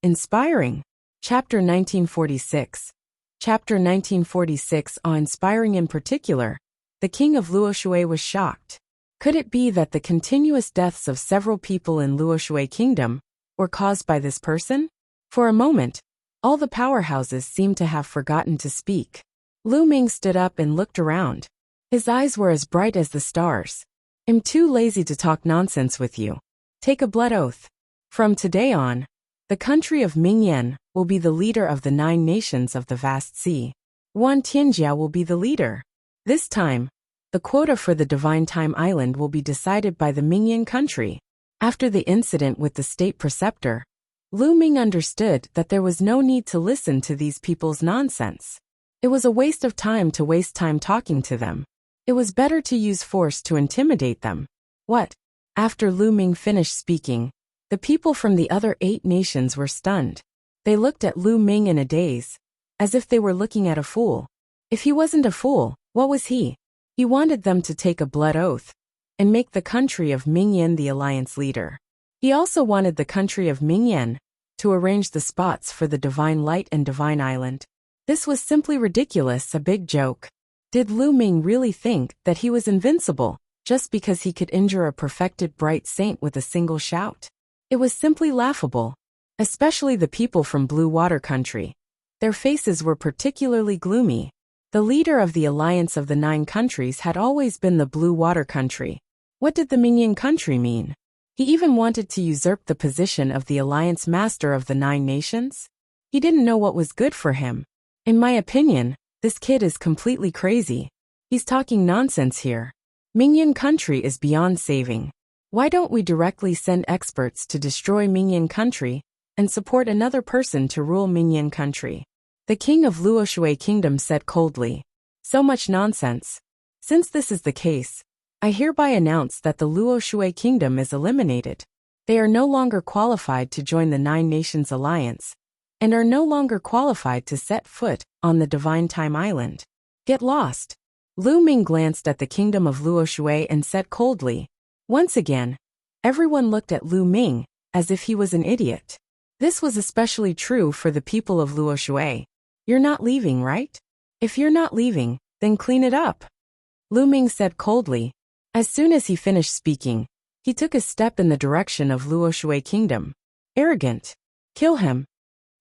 Inspiring. Chapter 1946. Chapter 1946. Inspiring in particular. The king of Luoshui was shocked. Could it be that the continuous deaths of several people in Luoshui kingdom were caused by this person? For a moment, all the powerhouses seemed to have forgotten to speak. Lu Ming stood up and looked around. His eyes were as bright as the stars. "I'm too lazy to talk nonsense with you. Take a blood oath. From today on, the country of Mingyan will be the leader of the 9 nations of the vast sea. Wuan Tianjia will be the leader. This time, the quota for the Divine Time Island will be decided by the Mingyan country." After the incident with the state preceptor, Lu Ming understood that there was no need to listen to these people's nonsense. It was a waste of time to waste time talking to them. It was better to use force to intimidate them. "What?" After Lu Ming finished speaking, the people from the other 8 nations were stunned. They looked at Lu Ming in a daze, as if they were looking at a fool. If he wasn't a fool, what was he? He wanted them to take a blood oath and make the country of Mingyan the alliance leader. He also wanted the country of Mingyan to arrange the spots for the Divine Light and Divine Island. This was simply ridiculous, a big joke. Did Lu Ming really think that he was invincible just because he could injure a perfected bright saint with a single shout? It was simply laughable, especially the people from Blue Water Country. Their faces were particularly gloomy. The leader of the alliance of the 9 countries had always been the Blue Water Country. What did the Mingyan country mean? He even wanted to usurp the position of the alliance master of the 9 nations? He didn't know what was good for him. In my opinion, this kid is completely crazy. He's talking nonsense here. Mingyan country is beyond saving. Why don't we directly send experts to destroy Mingyan country and support another person to rule Mingyan country? The king of Luoshui kingdom said coldly. So much nonsense. Since this is the case, I hereby announce that the Luoshui kingdom is eliminated. They are no longer qualified to join the Nine Nations Alliance, and are no longer qualified to set foot on the Divine Time Island. Get lost. Lu Ming glanced at the kingdom of Luoshui and said coldly. Once again, everyone looked at Lu Ming as if he was an idiot. This was especially true for the people of Luoshui. You're not leaving, right? If you're not leaving, then clean it up. Lu Ming said coldly. As soon as he finished speaking, he took a step in the direction of Luoshui kingdom. Arrogant. Kill him.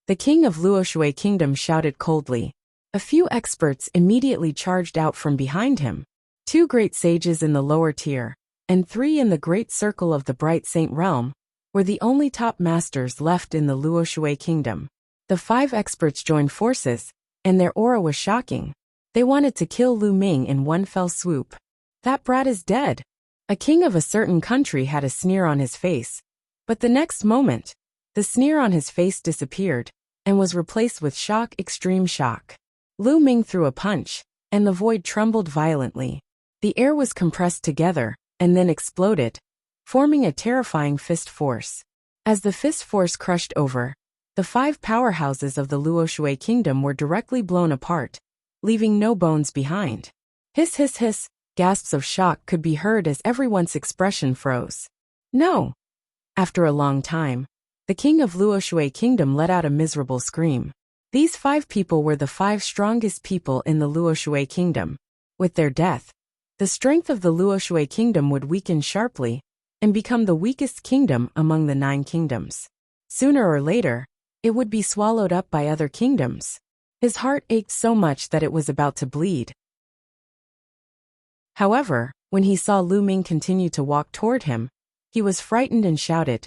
The king of Luoshui kingdom shouted coldly. A few experts immediately charged out from behind him. 2 great sages in the lower tier, and 3 in the great circle of the bright saint realm, were the only top masters left in the Luoshui kingdom. The 5 experts joined forces, and their aura was shocking. They wanted to kill Lu Ming in one fell swoop. That brat is dead. A king of a certain country had a sneer on his face, but the next moment, the sneer on his face disappeared, and was replaced with shock, extreme shock. Lu Ming threw a punch, and the void trembled violently. The air was compressed together, and then exploded, forming a terrifying fist force. As the fist force crushed over, the 5 powerhouses of the Luoshui kingdom were directly blown apart, leaving no bones behind. Hiss hiss hiss, gasps of shock could be heard as everyone's expression froze. No! After a long time, the king of Luoshui kingdom let out a miserable scream. These 5 people were the 5 strongest people in the Luoshui kingdom. With their death, the strength of the Luoshui kingdom would weaken sharply, and become the weakest kingdom among the 9 kingdoms. Sooner or later, it would be swallowed up by other kingdoms. His heart ached so much that it was about to bleed. However, when he saw Lu Ming continue to walk toward him, he was frightened and shouted,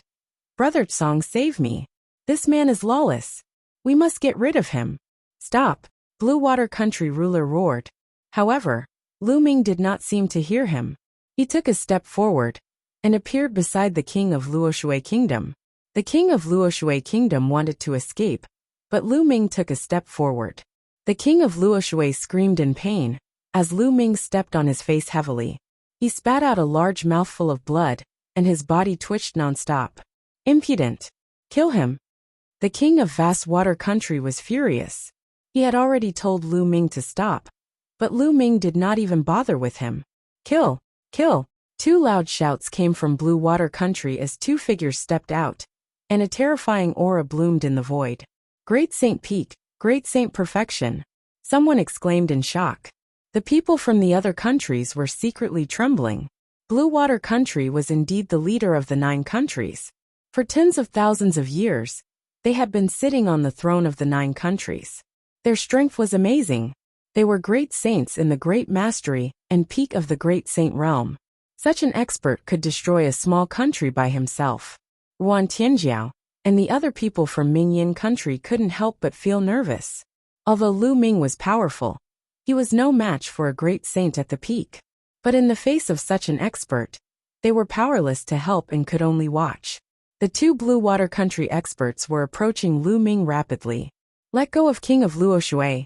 "Brother Tsong, save me. This man is lawless. We must get rid of him." "Stop," Blue Water Country ruler roared. However, Lu Ming did not seem to hear him. He took a step forward, and appeared beside the king of Luoshui kingdom. The king of Luoshui kingdom wanted to escape, but Lu Ming took a step forward. The king of Luoshui screamed in pain, as Lu Ming stepped on his face heavily. He spat out a large mouthful of blood, and his body twitched nonstop. Impudent! Kill him! The king of Vast Water Country was furious. He had already told Lu Ming to stop, but Lu Ming did not even bother with him. Kill! Kill! 2 loud shouts came from Blue Water Country as 2 figures stepped out, and a terrifying aura bloomed in the void. Great Saint Peak, Great Saint Perfection! Someone exclaimed in shock. The people from the other countries were secretly trembling. Blue Water Country was indeed the leader of the 9 countries. For tens of thousands of years, they had been sitting on the throne of the 9 countries. Their strength was amazing. They were great saints in the great mastery and peak of the great saint realm. Such an expert could destroy a small country by himself. Yuan Tianjiao and the other people from Mingyan country couldn't help but feel nervous. Although Lu Ming was powerful, he was no match for a great saint at the peak. But in the face of such an expert, they were powerless to help and could only watch. The 2 Blue Water Country experts were approaching Lu Ming rapidly. "Let go of King of Luoshui.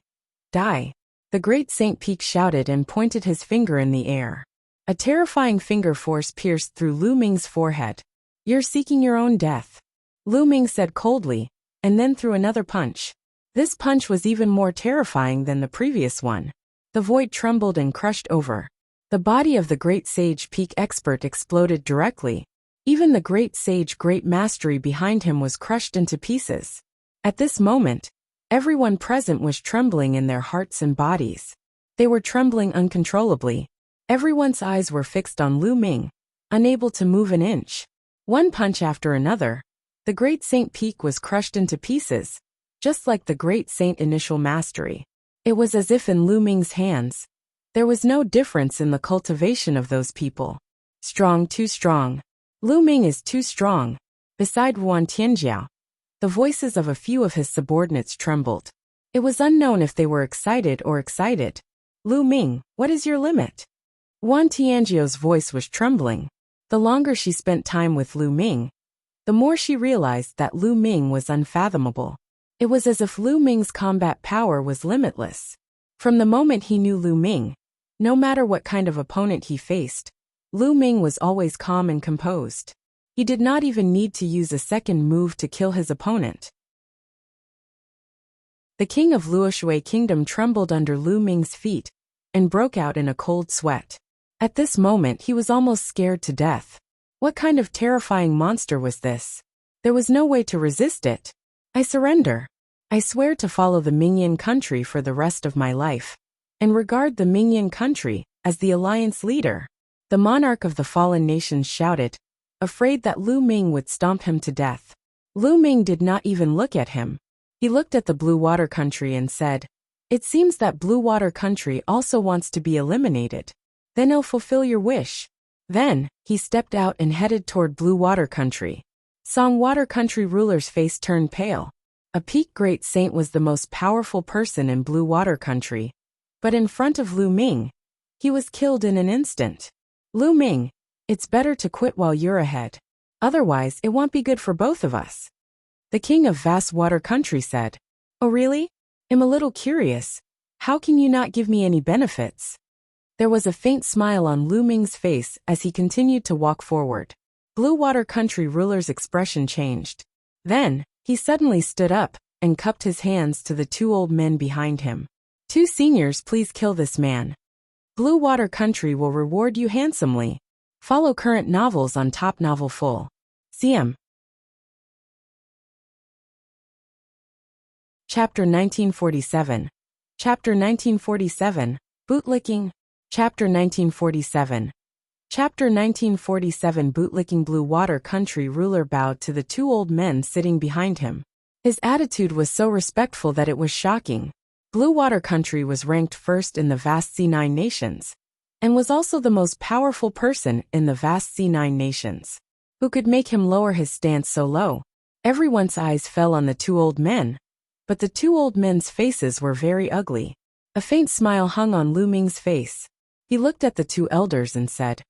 Die!" The great Saint Peak shouted and pointed his finger in the air. A terrifying finger force pierced through Lu Ming's forehead. "You're seeking your own death," Lu Ming said coldly, and then threw another punch. This punch was even more terrifying than the previous one. The void trembled and crushed over. The body of the great sage peak expert exploded directly. Even the great sage great mastery behind him was crushed into pieces. At this moment, everyone present was trembling in their hearts and bodies. They were trembling uncontrollably. Everyone's eyes were fixed on Lu Ming, unable to move an inch. One punch after another, the great saint peak was crushed into pieces, just like the great saint initial mastery. It was as if in Lu Ming's hands, there was no difference in the cultivation of those people. Strong, too strong. Lu Ming is too strong. Beside Yuan Tianjiao, the voices of a few of his subordinates trembled. It was unknown if they were excited or excited. "Lu Ming, what is your limit?" Yuan Tianjiao's voice was trembling. The longer she spent time with Lu Ming, the more she realized that Lu Ming was unfathomable. It was as if Lu Ming's combat power was limitless. From the moment he knew Lu Ming, no matter what kind of opponent he faced, Lu Ming was always calm and composed. He did not even need to use a second move to kill his opponent. The king of Luoshui Kingdom trembled under Lu Ming's feet and broke out in a cold sweat. At this moment he was almost scared to death. What kind of terrifying monster was this? There was no way to resist it. I surrender. I swear to follow the Mingyan country for the rest of my life, and regard the Mingyan country as the alliance leader. The monarch of the fallen nations shouted, afraid that Lu Ming would stomp him to death. Lu Ming did not even look at him. He looked at the Blue Water Country and said, "It seems that Blue Water Country also wants to be eliminated. Then I'll fulfill your wish." Then, he stepped out and headed toward Blue Water Country. Song Water Country ruler's face turned pale. A peak great saint was the most powerful person in Blue Water Country. But in front of Lu Ming, he was killed in an instant. Lu Ming, it's better to quit while you're ahead. Otherwise, it won't be good for both of us. The king of Vast Water Country said, "Oh really? I'm a little curious. How can you not give me any benefits?" There was a faint smile on Lu Ming's face as he continued to walk forward. Blue Water Country ruler's expression changed. Then, he suddenly stood up and cupped his hands to the two old men behind him. "Two seniors, please kill this man. Blue Water Country will reward you handsomely." Follow current novels on Top Novel Full. CM. Chapter 1947. Chapter 1947, Bootlicking. Chapter 1947. Chapter 1947 Bootlicking. Blue Water Country ruler bowed to the two old men sitting behind him. His attitude was so respectful that it was shocking. Blue Water Country was ranked first in the vast C9 nations, and was also the most powerful person in the vast C9 nations. Who could make him lower his stance so low? Everyone's eyes fell on the two old men, but the two old men's faces were very ugly. A faint smile hung on Lu Ming's face. He looked at the two elders and said,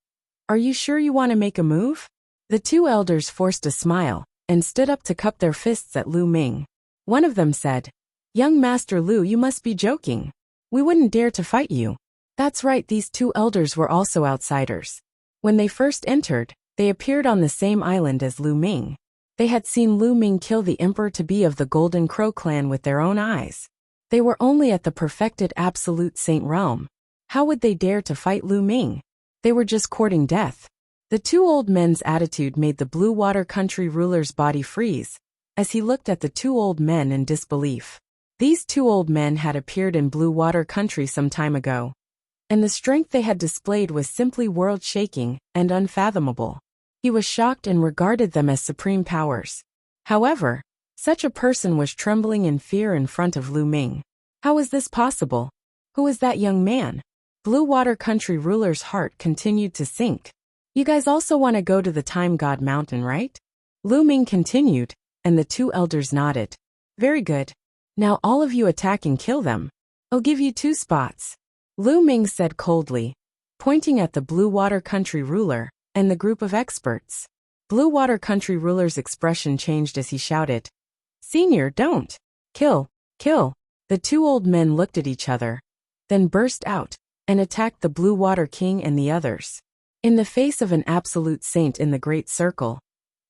"Are you sure you want to make a move?" The two elders forced a smile and stood up to cup their fists at Lu Ming. One of them said, "Young Master Lu, you must be joking. We wouldn't dare to fight you." That's right, these two elders were also outsiders. When they first entered, they appeared on the same island as Lu Ming. They had seen Lu Ming kill the emperor-to-be of the Golden Crow clan with their own eyes. They were only at the perfected absolute saint realm. How would they dare to fight Lu Ming? They were just courting death. The two old men's attitude made the Blue Water Country ruler's body freeze, as he looked at the two old men in disbelief. These two old men had appeared in Blue Water Country some time ago, and the strength they had displayed was simply world-shaking and unfathomable. He was shocked and regarded them as supreme powers. However, such a person was trembling in fear in front of Lu Ming. How was this possible? Who was that young man? Blue Water Country ruler's heart continued to sink. "You guys also want to go to the Time God Mountain, right?" Lu Ming continued, and the two elders nodded. "Very good. Now all of you attack and kill them. I'll give you 2 spots." Lu Ming said coldly, pointing at the Blue Water Country ruler and the group of experts. Blue Water Country ruler's expression changed as he shouted, "Senior, don't! Kill! Kill!" The two old men looked at each other, then burst out and attacked the Blue Water King and the others. In the face of an absolute saint in the Great Circle,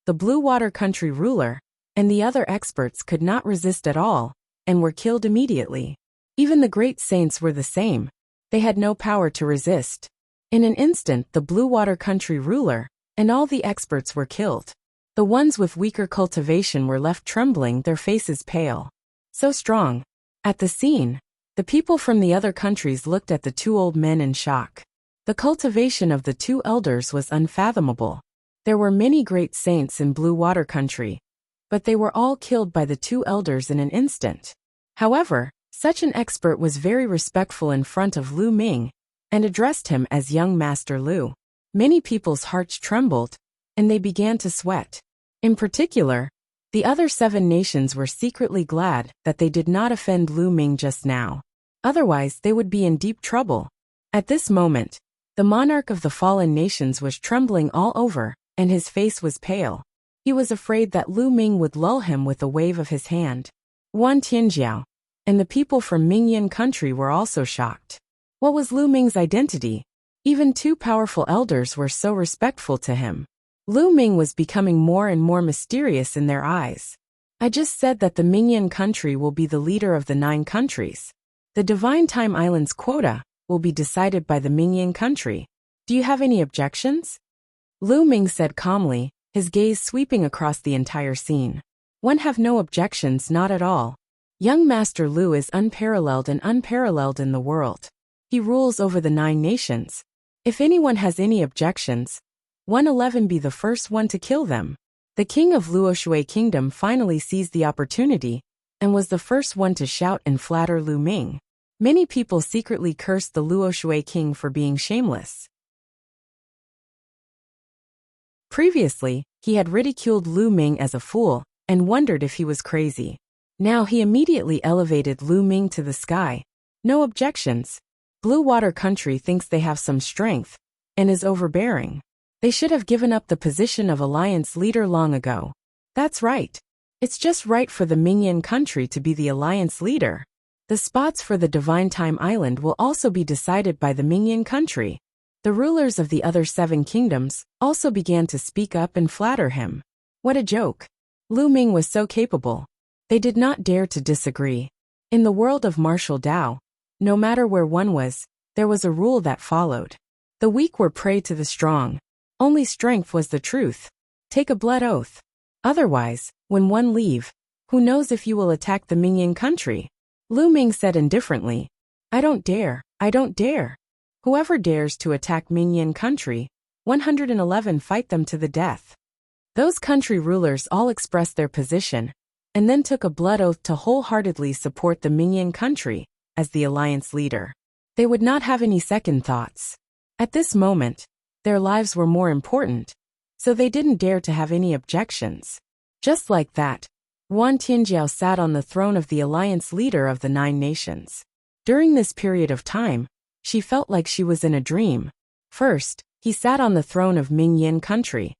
the Blue Water Country ruler and the other experts could not resist at all and were killed immediately. Even the great saints were the same. They had no power to resist. In an instant, the Blue Water Country ruler and all the experts were killed. The ones with weaker cultivation were left trembling, their faces pale. So strong. At the scene, the people from the other countries looked at the two old men in shock. The cultivation of the two elders was unfathomable. There were many great saints in Blue Water Country, but they were all killed by the two elders in an instant. However, such an expert was very respectful in front of Lu Ming and addressed him as young Master Lu. Many people's hearts trembled, and they began to sweat. In particular, the other 7 nations were secretly glad that they did not offend Lu Ming just now. Otherwise, they would be in deep trouble. At this moment, The monarch of the fallen nations was trembling all over, and his face was pale. He was afraid that Lu Ming would lull him with a wave of his hand. Wan Tianjiao and the people from Mingyan country were also shocked. What was Lu Ming's identity? Even two powerful elders were so respectful to him. Lu Ming was becoming more and more mysterious in their eyes. I just said that the Mingyan country will be the leader of the 9 countries. The Divine Time Island's quota will be decided by the Mingyan country. Do you have any objections? Lu Ming said calmly, his gaze sweeping across the entire scene. One have no objections, not at all. Young Master Lu is unparalleled in the world. He rules over the 9 nations. If anyone has any objections, 111 be the first one to kill them. The king of Luoshui Kingdom finally seized the opportunity and was the first one to shout and flatter Lu Ming. Many people secretly cursed the Luoshui king for being shameless. Previously, he had ridiculed Lu Ming as a fool and wondered if he was crazy. Now he immediately elevated Lu Ming to the sky. No objections. Blue Water Country thinks they have some strength and is overbearing. They should have given up the position of alliance leader long ago. That's right. It's just right for the Mingyan country to be the alliance leader. The spots for the Divine Time Island will also be decided by the Mingyan country. The rulers of the other 7 kingdoms also began to speak up and flatter him. What a joke. Lu Ming was so capable. They did not dare to disagree. In the world of martial Dao, no matter where one was, there was a rule that followed. The weak were prey to the strong. Only strength was the truth. Take a blood oath. Otherwise, when one leave, who knows if you will attack the Mingyan country? Lu Ming said indifferently, I don't dare. Whoever dares to attack Mingyan country, 111 fight them to the death. Those country rulers all expressed their position, and then took a blood oath to wholeheartedly support the Mingyan country as the alliance leader. They would not have any second thoughts. At this moment, their lives were more important, so they didn't dare to have any objections. Just like that, Wan Tianjiao sat on the throne of the alliance leader of the 9 nations. During this period of time, she felt like she was in a dream. First, he sat on the throne of Mingyan country,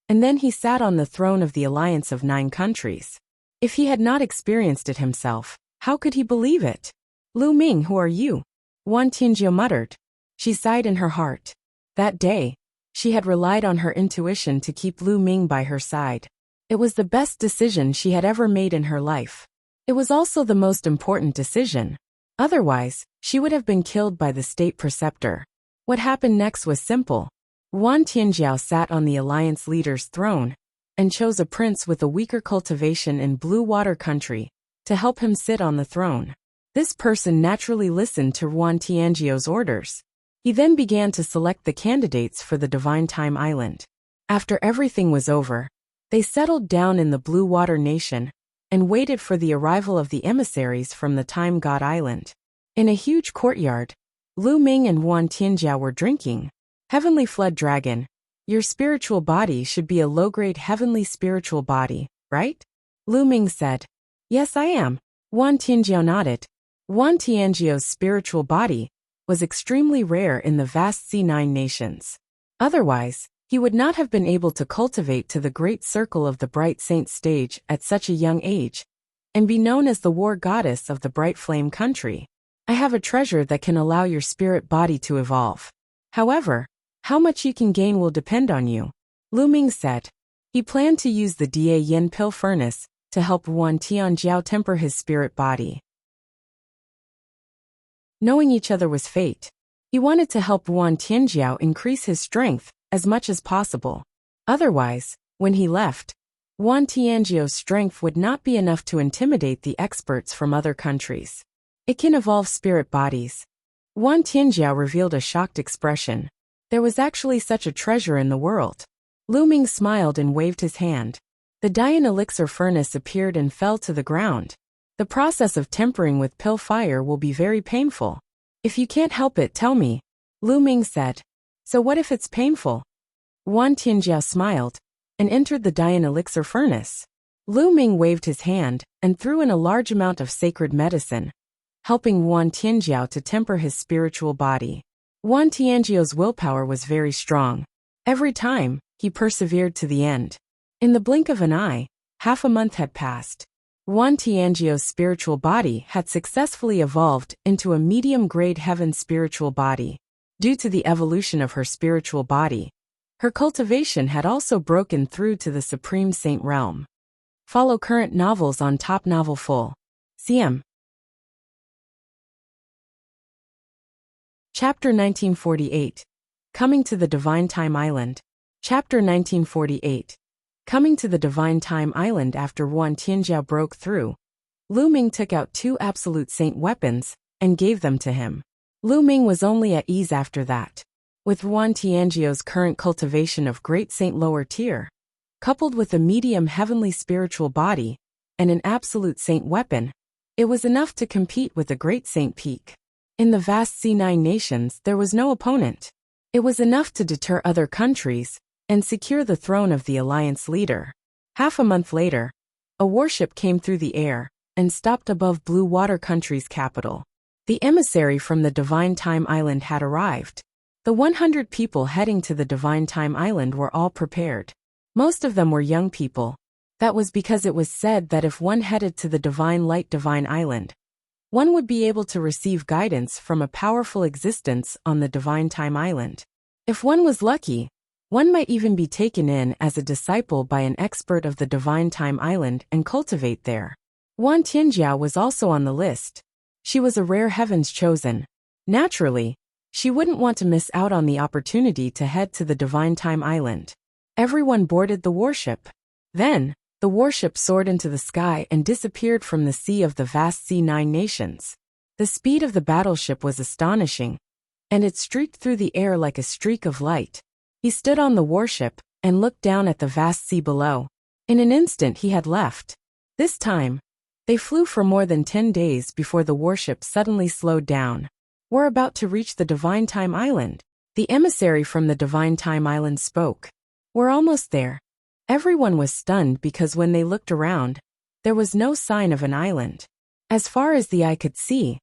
and then he sat on the throne of the alliance of 9 countries. If he had not experienced it himself, how could he believe it? Lu Ming, who are you? Wan Tianjiao muttered. She sighed in her heart. That day, she had relied on her intuition to keep Lu Ming by her side. It was the best decision she had ever made in her life. It was also the most important decision. Otherwise, she would have been killed by the state preceptor. What happened next was simple. Wan Tianjiao sat on the alliance leader's throne and chose a prince with a weaker cultivation in Blue Water Country to help him sit on the throne. This person naturally listened to Wan Tianjiao's orders. He then began to select the candidates for the Divine Time Island. After everything was over, they settled down in the Blue Water Nation and waited for the arrival of the emissaries from the Time God Island. In a huge courtyard, Lu Ming and Wan Tianjiao were drinking. Heavenly Flood Dragon, your spiritual body should be a low-grade heavenly spiritual body, right? Lu Ming said. Yes, I am. Wan Tianjiao nodded. Wan Tianjiao's spiritual body was extremely rare in the vast C9 nations. Otherwise, he would not have been able to cultivate to the great circle of the Bright Saint stage at such a young age, and be known as the war goddess of the Bright Flame country. I have a treasure that can allow your spirit body to evolve. However, how much you can gain will depend on you, Lu Ming said. He planned to use the Da Yin pill furnace to help Wan Tianjiao temper his spirit body. Knowing each other was fate. He wanted to help Wan Tianjiao increase his strength as much as possible. Otherwise, when he left, Wan Tianjiao's strength would not be enough to intimidate the experts from other countries. It can evolve spirit bodies. Wan Tianjiao revealed a shocked expression. There was actually such a treasure in the world. Lu Ming smiled and waved his hand. The Dian elixir furnace appeared and fell to the ground. The process of tempering with pill fire will be very painful. If you can't help it, tell me, Lu Ming said. So what if it's painful? Wan Tianjiao smiled and entered the Dian elixir furnace. Lu Ming waved his hand and threw in a large amount of sacred medicine, helping Wan Tianjiao to temper his spiritual body. Juan Tianjio's willpower was very strong. Every time, he persevered to the end. In the blink of an eye, half a month had passed. Juan Tianjio's spiritual body had successfully evolved into a medium-grade heaven spiritual body. Due to the evolution of her spiritual body, her cultivation had also broken through to the Supreme Saint realm. Follow current novels on Top Novel Full. CM. Chapter 1948. Coming to the Divine Time Island. Chapter 1948. Coming to the Divine Time Island after Yuan Tianjiao broke through, Lu Ming took out 2 Absolute Saint weapons and gave them to him. Lu Ming was only at ease after that. With Yuan Tianjiao's current cultivation of Great Saint lower tier, coupled with a medium heavenly spiritual body and an Absolute Saint weapon, it was enough to compete with the Great Saint peak. In the vast C9 nations there was no opponent. It was enough to deter other countries and secure the throne of the alliance leader. Half a month later, a warship came through the air and stopped above Blue Water Country's capital. The emissary from the Divine Time Island had arrived. The 100 people heading to the Divine Time Island were all prepared. Most of them were young people. That was because it was said that if one headed to the Divine Light Divine Island, one would be able to receive guidance from a powerful existence on the Divine Time Island. If one was lucky, one might even be taken in as a disciple by an expert of the Divine Time Island and cultivate there. Yuan Tianjiao was also on the list. She was a rare heavens chosen. Naturally, she wouldn't want to miss out on the opportunity to head to the Divine Time Island. Everyone boarded the warship. Then, the warship soared into the sky and disappeared from the sea of the vast C9 nations. The speed of the battleship was astonishing, and it streaked through the air like a streak of light. He stood on the warship and looked down at the vast sea below. In an instant he had left. This time, they flew for more than 10 days before the warship suddenly slowed down. We're about to reach the Divine Time Island. The emissary from the Divine Time Island spoke. We're almost there. Everyone was stunned because when they looked around, there was no sign of an island. As far as the eye could see,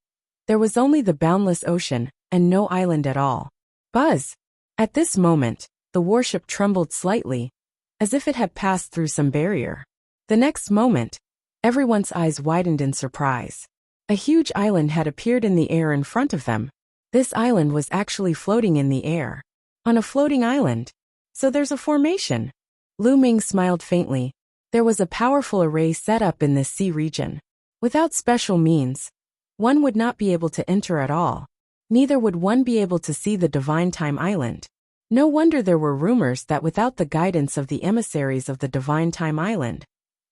there was only the boundless ocean and no island at all. Buzz! At this moment, the warship trembled slightly, as if it had passed through some barrier. The next moment, everyone's eyes widened in surprise. A huge island had appeared in the air in front of them. This island was actually floating in the air. On a floating island. So there's a formation. Lu Ming smiled faintly. There was a powerful array set up in this sea region. Without special means, one would not be able to enter at all. Neither would one be able to see the Divine Time Island. No wonder there were rumors that without the guidance of the emissaries of the Divine Time Island,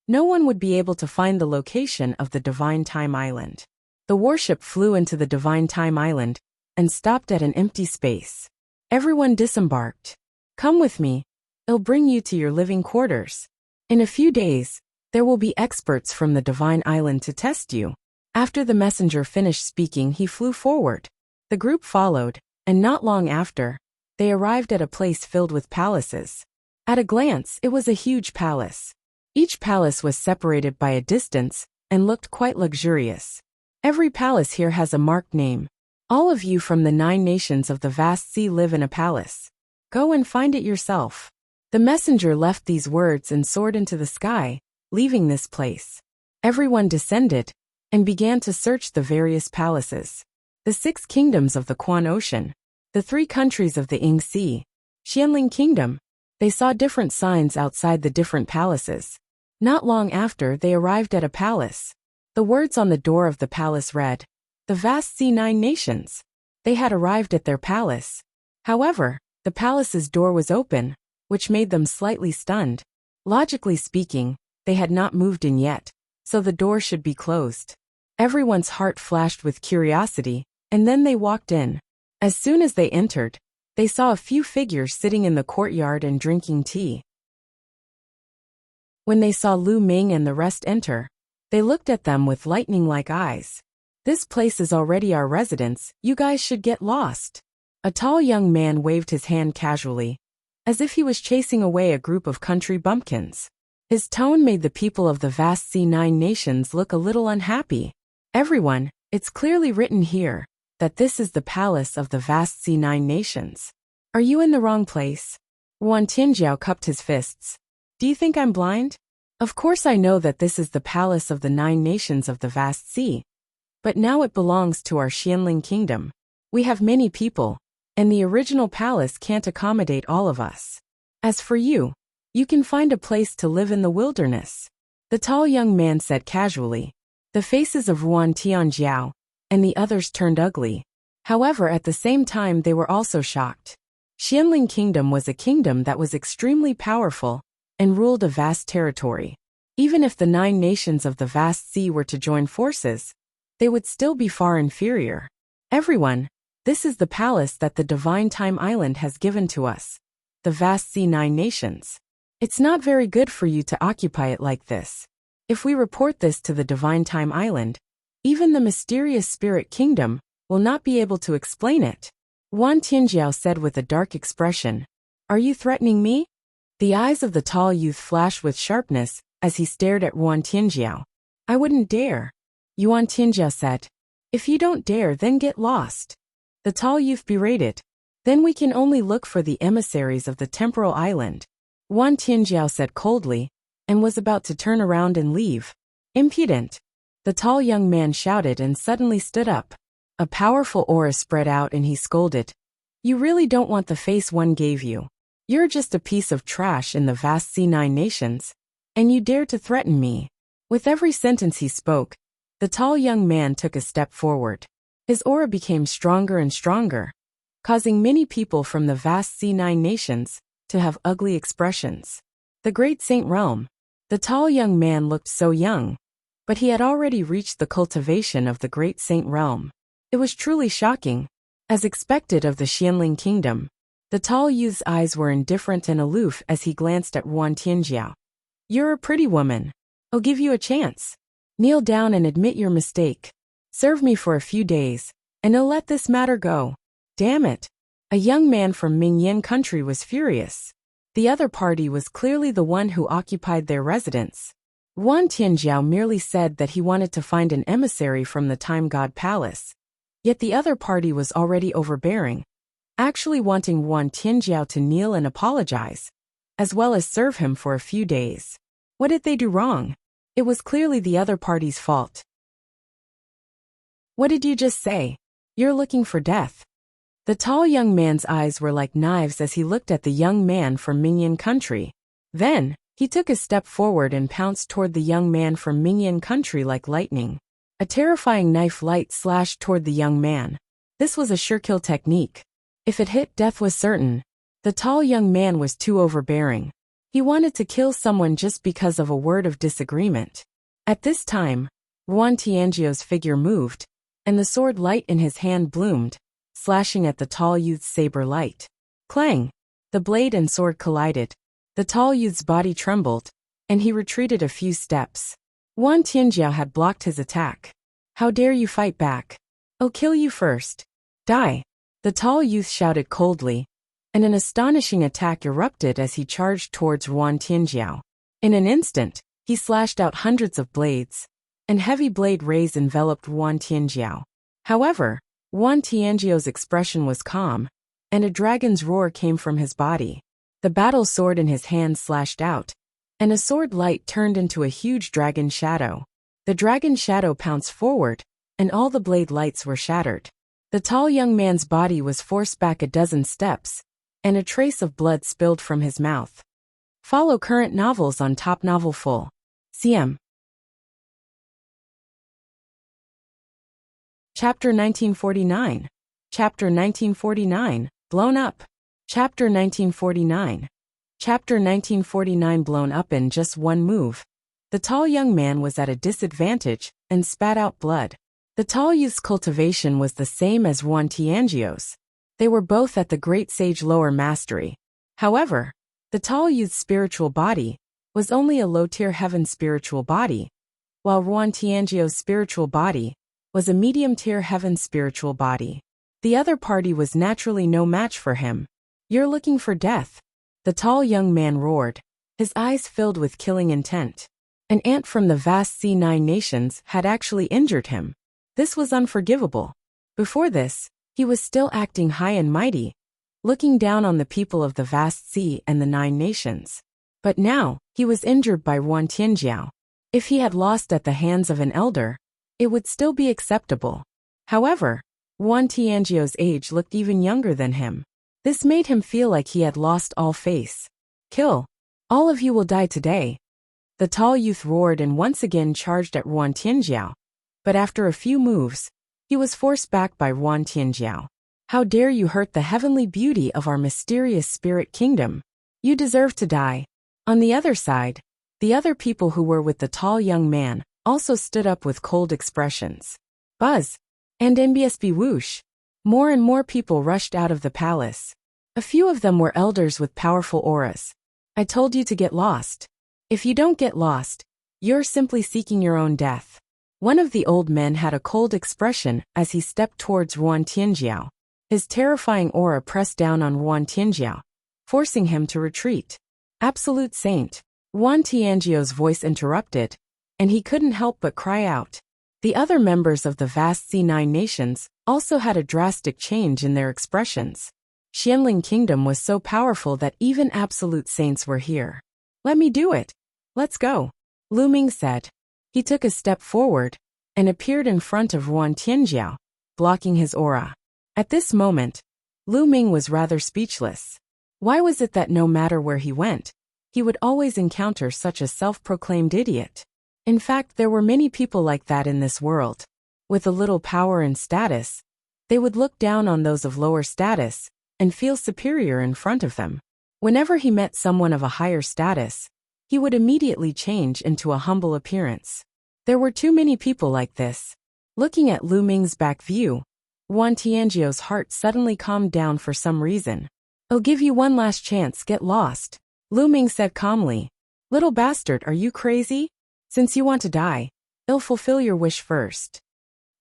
no one would be able to find the location of the Divine Time Island. The warship flew into the Divine Time Island and stopped at an empty space. Everyone disembarked. Come with me. I'll bring you to your living quarters. In a few days, there will be experts from the Divine Island to test you. After the messenger finished speaking, he flew forward. The group followed, and not long after, they arrived at a place filled with palaces. At a glance, it was a huge palace. Each palace was separated by a distance and looked quite luxurious. Every palace here has a marked name. All of you from the 9 nations of the vast sea live in a palace. Go and find it yourself. The messenger left these words and soared into the sky, leaving this place. Everyone descended and began to search the various palaces. The 6 kingdoms of the Quan Ocean, the 3 countries of the Ying Sea, Xianling Kingdom. They saw different signs outside the different palaces. Not long after, they arrived at a palace. The words on the door of the palace read, "The vast C9 nations." They had arrived at their palace. However, the palace's door was open, which made them slightly stunned. Logically speaking, they had not moved in yet, so the door should be closed. Everyone's heart flashed with curiosity, and then they walked in. As soon as they entered, they saw a few figures sitting in the courtyard and drinking tea. When they saw Lu Ming and the rest enter, they looked at them with lightning-like eyes. "This place is already our residence, you guys should get lost." A tall young man waved his hand casually, as if he was chasing away a group of country bumpkins. His tone made the people of the vast C9 nations look a little unhappy. "Everyone, it's clearly written here, that this is the palace of the vast sea 9 nations. Are you in the wrong place? Wan Tianjiao cupped his fists. Do you think I'm blind? Of course I know that this is the palace of the 9 nations of the vast sea. But now it belongs to our Xianling kingdom. We have many people, and the original palace can't accommodate all of us. As for you, you can find a place to live in the wilderness. The tall young man said casually. The faces of Wan Tianjiao and the others turned ugly. However, at the same time they were also shocked. Xianling Kingdom was a kingdom that was extremely powerful and ruled a vast territory. Even if the 9 nations of the vast sea were to join forces, they would still be far inferior. Everyone, this is the palace that the Divine Time Island has given to us. The vast sea 9 nations. It's not very good for you to occupy it like this. If we report this to the Divine Time Island, even the mysterious Spirit Kingdom will not be able to explain it. Wan Tianjiao said with a dark expression. Are you threatening me? The eyes of the tall youth flashed with sharpness as he stared at Wan Tianjiao. I wouldn't dare. Yuan Tianjiao said. If you don't dare, then get lost. The tall youth berated. Then we can only look for the emissaries of the temporal island. Wan Tianjiao said coldly, and was about to turn around and leave. Impudent. The tall young man shouted and suddenly stood up. A powerful aura spread out and he scolded. You really don't want the face one gave you. You're just a piece of trash in the vast sea 9 nations, and you dare to threaten me. With every sentence he spoke, the tall young man took a step forward. His aura became stronger and stronger, causing many people from the vast sea 9 nations to have ugly expressions. The Great Saint Realm. The tall young man looked so young, but he had already reached the cultivation of the Great Saint Realm. It was truly shocking. As expected of the Xianling Kingdom, the tall youth's eyes were indifferent and aloof as he glanced at Wan Tianjiao. You're a pretty woman. I'll give you a chance. Kneel down and admit your mistake. Serve me for a few days, and I'll let this matter go. Damn it. A young man from Mingyan country was furious. The other party was clearly the one who occupied their residence. Wan Tianjiao merely said that he wanted to find an emissary from the Time God Palace. Yet the other party was already overbearing, actually wanting Wan Tianjiao to kneel and apologize, as well as serve him for a few days. What did they do wrong? It was clearly the other party's fault. What did you just say? You're looking for death. The tall young man's eyes were like knives as he looked at the young man from Mingyan country. Then, he took a step forward and pounced toward the young man from Mingyan country like lightning. A terrifying knife light slashed toward the young man. This was a sure kill technique. If it hit, death was certain. The tall young man was too overbearing. He wanted to kill someone just because of a word of disagreement. At this time, Wan Tianjiao's figure moved, and the sword light in his hand bloomed, slashing at the tall youth's saber light. Clang! The blade and sword collided. The tall youth's body trembled, and he retreated a few steps. Wan Tianjiao had blocked his attack. How dare you fight back? I'll kill you first. Die! The tall youth shouted coldly, and an astonishing attack erupted as he charged towards Wan Tianjiao. In an instant, he slashed out hundreds of blades, and heavy blade rays enveloped Wan Tianjiao. However, Wan Tianjiao's expression was calm, and a dragon's roar came from his body. The battle sword in his hand slashed out, and a sword light turned into a huge dragon shadow. The dragon shadow pounced forward, and all the blade lights were shattered. The tall young man's body was forced back a dozen steps, and a trace of blood spilled from his mouth. Follow current novels on Top Novel Full. CM. Chapter 1949. Chapter 1949, Blown Up. Chapter 1949. Chapter 1949 Blown up in just one move. The tall young man was at a disadvantage and spat out blood. The tall youth's cultivation was the same as Wan Tianjiao's. They were both at the great sage lower mastery. However, the tall youth's spiritual body was only a low-tier heaven spiritual body, while Wan Tianjiao's spiritual body was a medium-tier heaven spiritual body. The other party was naturally no match for him. You're looking for death. The tall young man roared, his eyes filled with killing intent. An ant from the vast sea 9 nations had actually injured him. This was unforgivable. Before this, he was still acting high and mighty, looking down on the people of the vast sea and the 9 nations. But now, he was injured by Yuan Tianjiao. If he had lost at the hands of an elder, it would still be acceptable. However, Yuan Tianjiao's age looked even younger than him. This made him feel like he had lost all face. Kill! All of you will die today. The tall youth roared and once again charged at Yuan Tianjiao. But after a few moves, he was forced back by Yuan Tianjiao. How dare you hurt the heavenly beauty of our mysterious spirit kingdom? You deserve to die. On the other side, the other people who were with the tall young man also stood up with cold expressions. Buzz! And NBSB whoosh! More and more people rushed out of the palace. A few of them were elders with powerful auras. I told you to get lost. If you don't get lost, you're simply seeking your own death. One of the old men had a cold expression as he stepped towards Yuan Tianjiao. His terrifying aura pressed down on Yuan Tianjiao, forcing him to retreat. Absolute Saint! Yuan Tianjiao's voice interrupted, and he couldn't help but cry out. The other members of the vast C9 nations also had a drastic change in their expressions. Xianling Kingdom was so powerful that even absolute saints were here. Let me do it. Let's go. Lu Ming said. He took a step forward and appeared in front of Yuan Tianjiao, blocking his aura. At this moment, Lu Ming was rather speechless. Why was it that no matter where he went, he would always encounter such a self-proclaimed idiot? In fact, there were many people like that in this world. With a little power and status, they would look down on those of lower status and feel superior in front of them. Whenever he met someone of a higher status, he would immediately change into a humble appearance. There were too many people like this. Looking at Lu Ming's back view, Yuan Tianjiao's heart suddenly calmed down for some reason. I'll give you one last chance, get lost. Lu Ming said calmly. Little bastard, are you crazy? Since you want to die, I'll fulfill your wish first.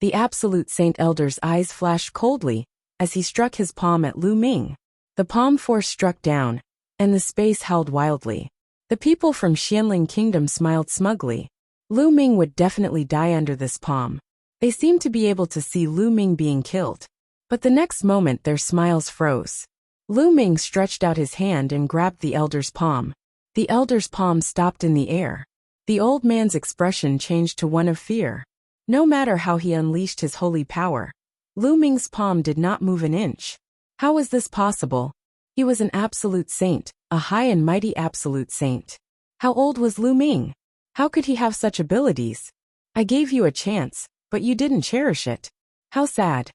The absolute saint elder's eyes flashed coldly as he struck his palm at Lu Ming. The palm force struck down, and the space howled wildly. The people from Xianling Kingdom smiled smugly. Lu Ming would definitely die under this palm. They seemed to be able to see Lu Ming being killed. But the next moment their smiles froze. Lu Ming stretched out his hand and grabbed the elder's palm. The elder's palm stopped in the air. The old man's expression changed to one of fear. No matter how he unleashed his holy power, Lu Ming's palm did not move an inch. How was this possible? He was an absolute saint, a high and mighty absolute saint. How old was Lu Ming? How could he have such abilities? I gave you a chance, but you didn't cherish it. How sad.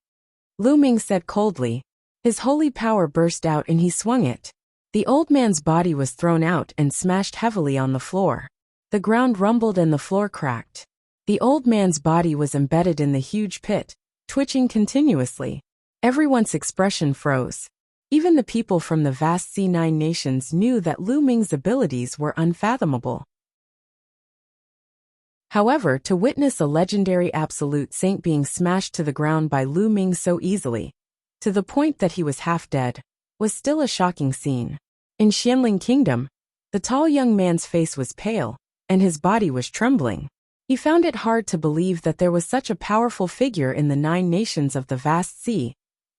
Lu Ming said coldly. His holy power burst out and he swung it. The old man's body was thrown out and smashed heavily on the floor. The ground rumbled and the floor cracked. The old man's body was embedded in the huge pit, twitching continuously. Everyone's expression froze. Even the people from the vast C9 nations knew that Lu Ming's abilities were unfathomable. However, to witness a legendary absolute saint being smashed to the ground by Lu Ming so easily, to the point that he was half dead, was still a shocking scene. In Xianling Kingdom, the tall young man's face was pale, and his body was trembling. He found it hard to believe that there was such a powerful figure in the 9 nations of the vast sea,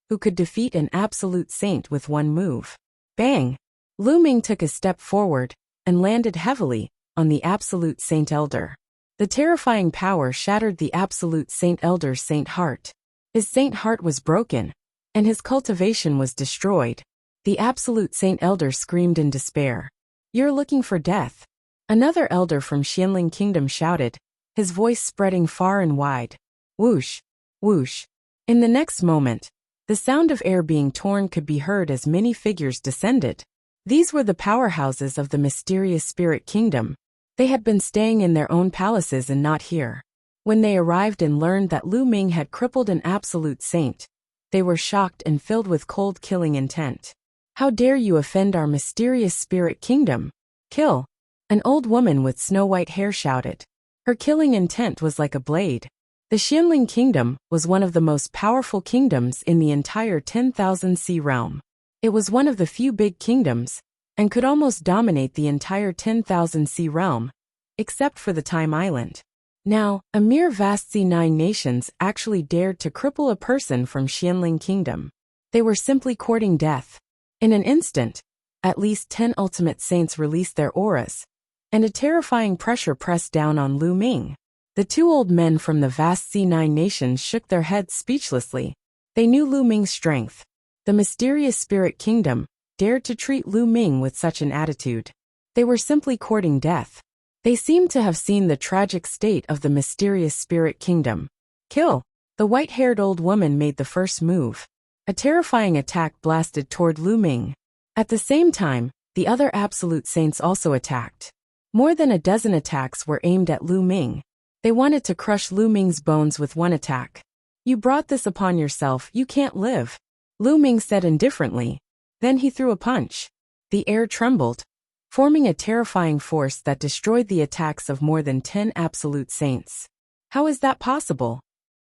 who could defeat an absolute saint with one move. Bang! Lu Ming took a step forward, and landed heavily on the absolute saint elder. The terrifying power shattered the absolute saint elder's saint heart. His saint heart was broken, and his cultivation was destroyed. The absolute saint elder screamed in despair. You're looking for death. Another elder from Xianling Kingdom shouted, his voice spreading far and wide. Whoosh! Whoosh! In the next moment, the sound of air being torn could be heard as many figures descended. These were the powerhouses of the mysterious spirit kingdom. They had been staying in their own palaces and not here. When they arrived and learned that Lu Ming had crippled an absolute saint, they were shocked and filled with cold killing intent. How dare you offend our mysterious spirit kingdom? Kill! An old woman with snow-white hair shouted. Her killing intent was like a blade. The Xianling Kingdom was one of the most powerful kingdoms in the entire 10,000 sea realm. It was one of the few big kingdoms, and could almost dominate the entire 10,000 sea realm, except for the Time Island. Now, a mere vast Z9 nations actually dared to cripple a person from Xianling Kingdom. They were simply courting death. In an instant, at least 10 ultimate saints released their auras, and a terrifying pressure pressed down on Lu Ming. The two old men from the vast Z9 nations shook their heads speechlessly. They knew Lu Ming's strength. The mysterious spirit kingdom dared to treat Lu Ming with such an attitude. They were simply courting death. They seemed to have seen the tragic state of the mysterious spirit kingdom. Kill! The white-haired old woman made the first move. A terrifying attack blasted toward Lu Ming. At the same time, the other absolute saints also attacked. More than a dozen attacks were aimed at Lu Ming. They wanted to crush Lu Ming's bones with one attack. You brought this upon yourself, you can't live, Lu Ming said indifferently. Then he threw a punch. The air trembled, forming a terrifying force that destroyed the attacks of more than 10 absolute saints. How is that possible?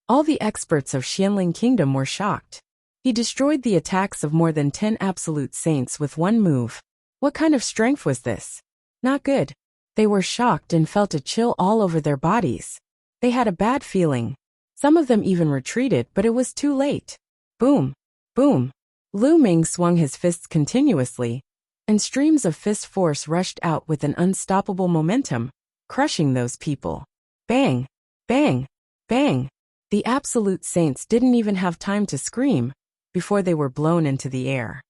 All the experts of Xianling Kingdom were shocked. He destroyed the attacks of more than 10 absolute saints with one move. What kind of strength was this? Not good. They were shocked and felt a chill all over their bodies. They had a bad feeling. Some of them even retreated, but it was too late. Boom! Boom! Lu Ming swung his fists continuously, and streams of fist force rushed out with an unstoppable momentum, crushing those people. Bang! Bang! Bang! The absolute saints didn't even have time to scream before they were blown into the air.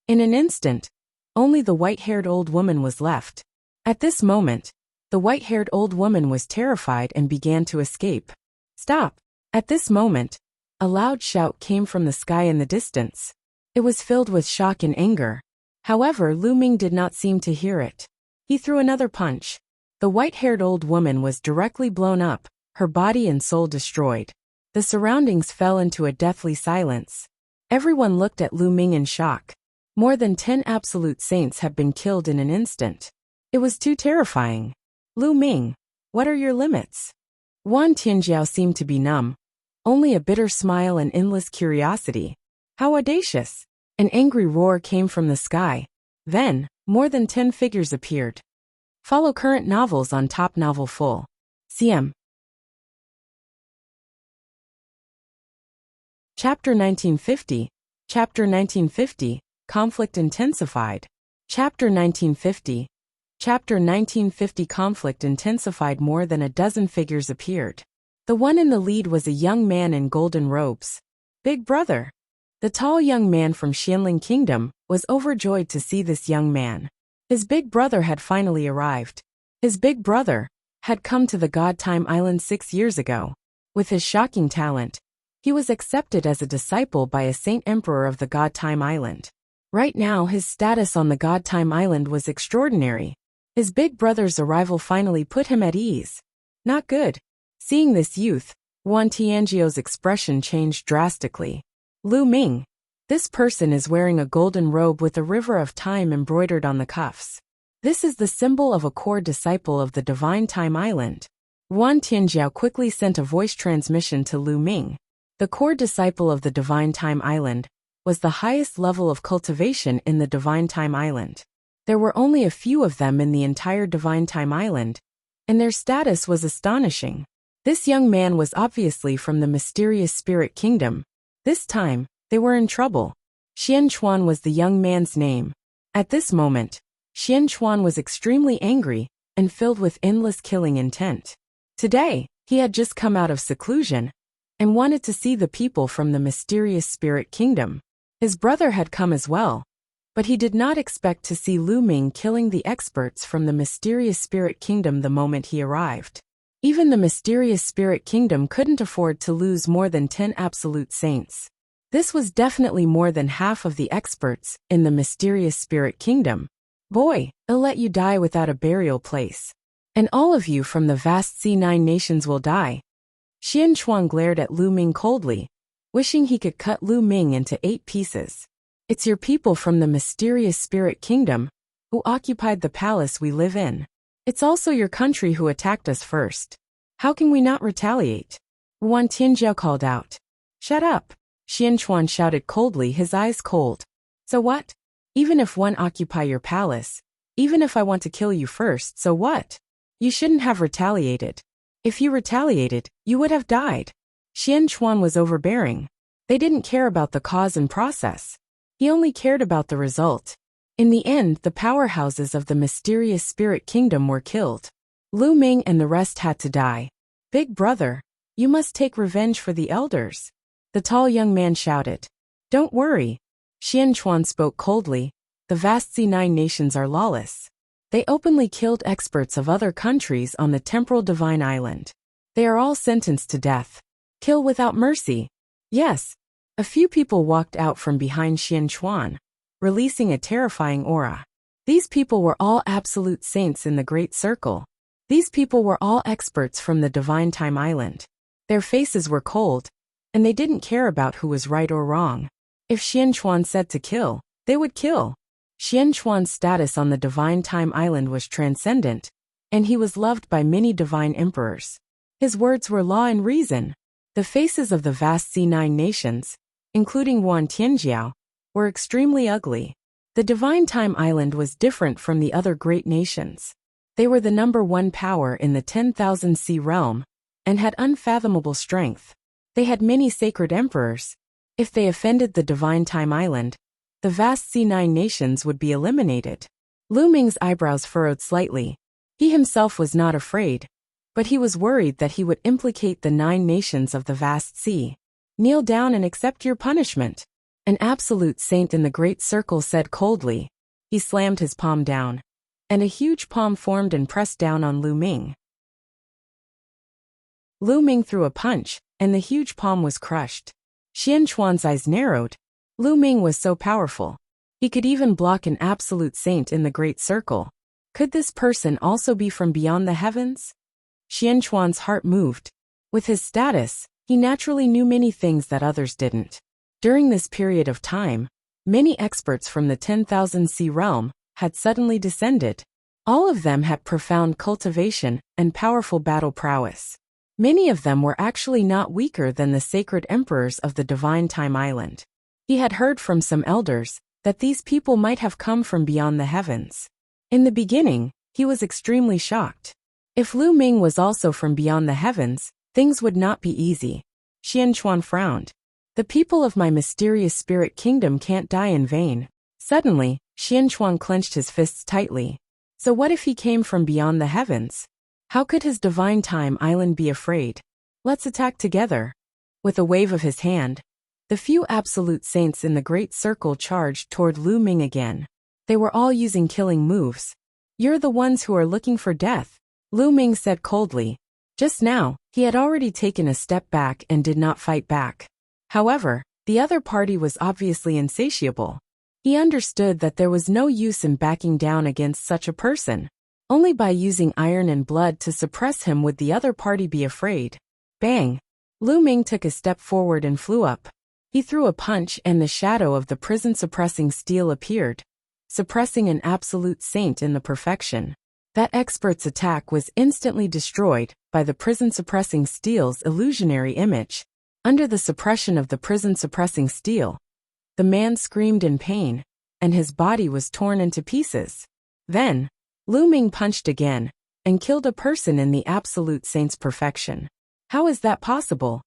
In an instant, only the white-haired old woman was left. At this moment, the white-haired old woman was terrified and began to escape. Stop! At this moment, a loud shout came from the sky in the distance. It was filled with shock and anger. However, Lu Ming did not seem to hear it. He threw another punch. The white-haired old woman was directly blown up, her body and soul destroyed. The surroundings fell into a deathly silence. Everyone looked at Lu Ming in shock. More than 10 absolute saints had been killed in an instant. It was too terrifying. Lu Ming, what are your limits? Wan Tianjiao seemed to be numb. Only a bitter smile and endless curiosity. How audacious! An angry roar came from the sky. Then, more than 10 figures appeared. Follow current novels on Top Novel Full. CM. Chapter 1950. Chapter 1950. Conflict intensified. Chapter 1950. Chapter 1950. Conflict intensified. More than a dozen figures appeared. The one in the lead was a young man in golden robes. Big brother. The tall young man from Xianling Kingdom was overjoyed to see this young man. His big brother had finally arrived. His big brother had come to the God Time Island 6 years ago. With his shocking talent, he was accepted as a disciple by a Saint Emperor of the God Time Island. Right now, his status on the God Time Island was extraordinary. His big brother's arrival finally put him at ease. Not good. Seeing this youth, Wan Tianjiao's expression changed drastically. Lu Ming. This person is wearing a golden robe with a river of time embroidered on the cuffs. This is the symbol of a core disciple of the Divine Time Island. Wan Tianjiao quickly sent a voice transmission to Lu Ming. The core disciple of the Divine Time Island was the highest level of cultivation in the Divine Time Island. There were only a few of them in the entire Divine Time Island, and their status was astonishing. This young man was obviously from the mysterious spirit kingdom. This time, they were in trouble. Xian Chuan was the young man's name. At this moment, Xian Chuan was extremely angry and filled with endless killing intent. Today, he had just come out of seclusion and wanted to see the people from the mysterious spirit kingdom. His brother had come as well, but he did not expect to see Lu Ming killing the experts from the mysterious spirit kingdom the moment he arrived. Even the mysterious spirit kingdom couldn't afford to lose more than 10 absolute saints. This was definitely more than half of the experts in the mysterious spirit kingdom. Boy, I'll let you die without a burial place. And all of you from the vast C9 nations will die. Xian Chuan glared at Lu Ming coldly, wishing he could cut Lu Ming into 8 pieces. It's your people from the mysterious spirit kingdom who occupied the palace we live in. It's also your country who attacked us first. How can we not retaliate? Wan Tianjiao called out. Shut up, Xian Chuan shouted coldly, his eyes cold. So what? Even if one occupy your palace, Even if I want to kill you first, so what? You shouldn't have retaliated. If you retaliated, you would have died. Xian Chuan was overbearing. They didn't care about the cause and process. He only cared about the result. In the end, the powerhouses of the mysterious spirit kingdom were killed. Lu Ming and the rest had to die. Big brother, you must take revenge for the elders. The tall young man shouted. Don't worry. Xian Chuan spoke coldly. The vast C9 nations are lawless. They openly killed experts of other countries on the temporal divine island. They are all sentenced to death. Kill without mercy. Yes. A few people walked out from behind Xian Chuan, releasing a terrifying aura. These people were all absolute saints in the Great Circle. These people were all experts from the Divine Time Island. Their faces were cold, and they didn't care about who was right or wrong. If Xian Chuan said to kill, they would kill. Xian Chuan's status on the Divine Time Island was transcendent, and he was loved by many divine emperors. His words were law and reason. The faces of the vast C9 nations, including Wan Tianjiao, were extremely ugly. The Divine Time Island was different from the other great nations. They were the #1 power in the 10,000 sea realm, and had unfathomable strength. They had many sacred emperors. If they offended the Divine Time Island, the vast C9 nations would be eliminated. Lu Ming's eyebrows furrowed slightly. He himself was not afraid, but he was worried that he would implicate the 9 nations of the vast sea. Kneel down and accept your punishment. An absolute saint in the Great Circle said coldly. He slammed his palm down, and a huge palm formed and pressed down on Lu Ming. Lu Ming threw a punch, and the huge palm was crushed. Xian Chuan's eyes narrowed. Lu Ming was so powerful. He could even block an absolute saint in the Great Circle. Could this person also be from beyond the heavens? Xian Chuan's heart moved. With his status, he naturally knew many things that others didn't. During this period of time, many experts from the 10,000 sea realm had suddenly descended. All of them had profound cultivation and powerful battle prowess. Many of them were actually not weaker than the sacred emperors of the Divine Time Island. He had heard from some elders that these people might have come from beyond the heavens. In the beginning, he was extremely shocked. If Lu Ming was also from beyond the heavens, things would not be easy. Xian Chuan frowned. The people of my mysterious spirit kingdom can't die in vain. Suddenly, Xian Chuan clenched his fists tightly. So what if he came from beyond the heavens? How could his Divine Time Island be afraid? Let's attack together. With a wave of his hand, the few absolute saints in the Great Circle charged toward Lu Ming again. They were all using killing moves. You're the ones who are looking for death, Lu Ming said coldly. Just now, he had already taken a step back and did not fight back. However, the other party was obviously insatiable. He understood that there was no use in backing down against such a person. Only by using iron and blood to suppress him would the other party be afraid. Bang! Lu Ming took a step forward and flew up. He threw a punch and the shadow of the prison-suppressing steel appeared, suppressing an absolute saint in the perfection. That expert's attack was instantly destroyed by the prison-suppressing steel's illusionary image. Under the suppression of the prison-suppressing steel, the man screamed in pain, and his body was torn into pieces. Then, Lu Ming punched again, and killed a person in the absolute saint's perfection. How is that possible?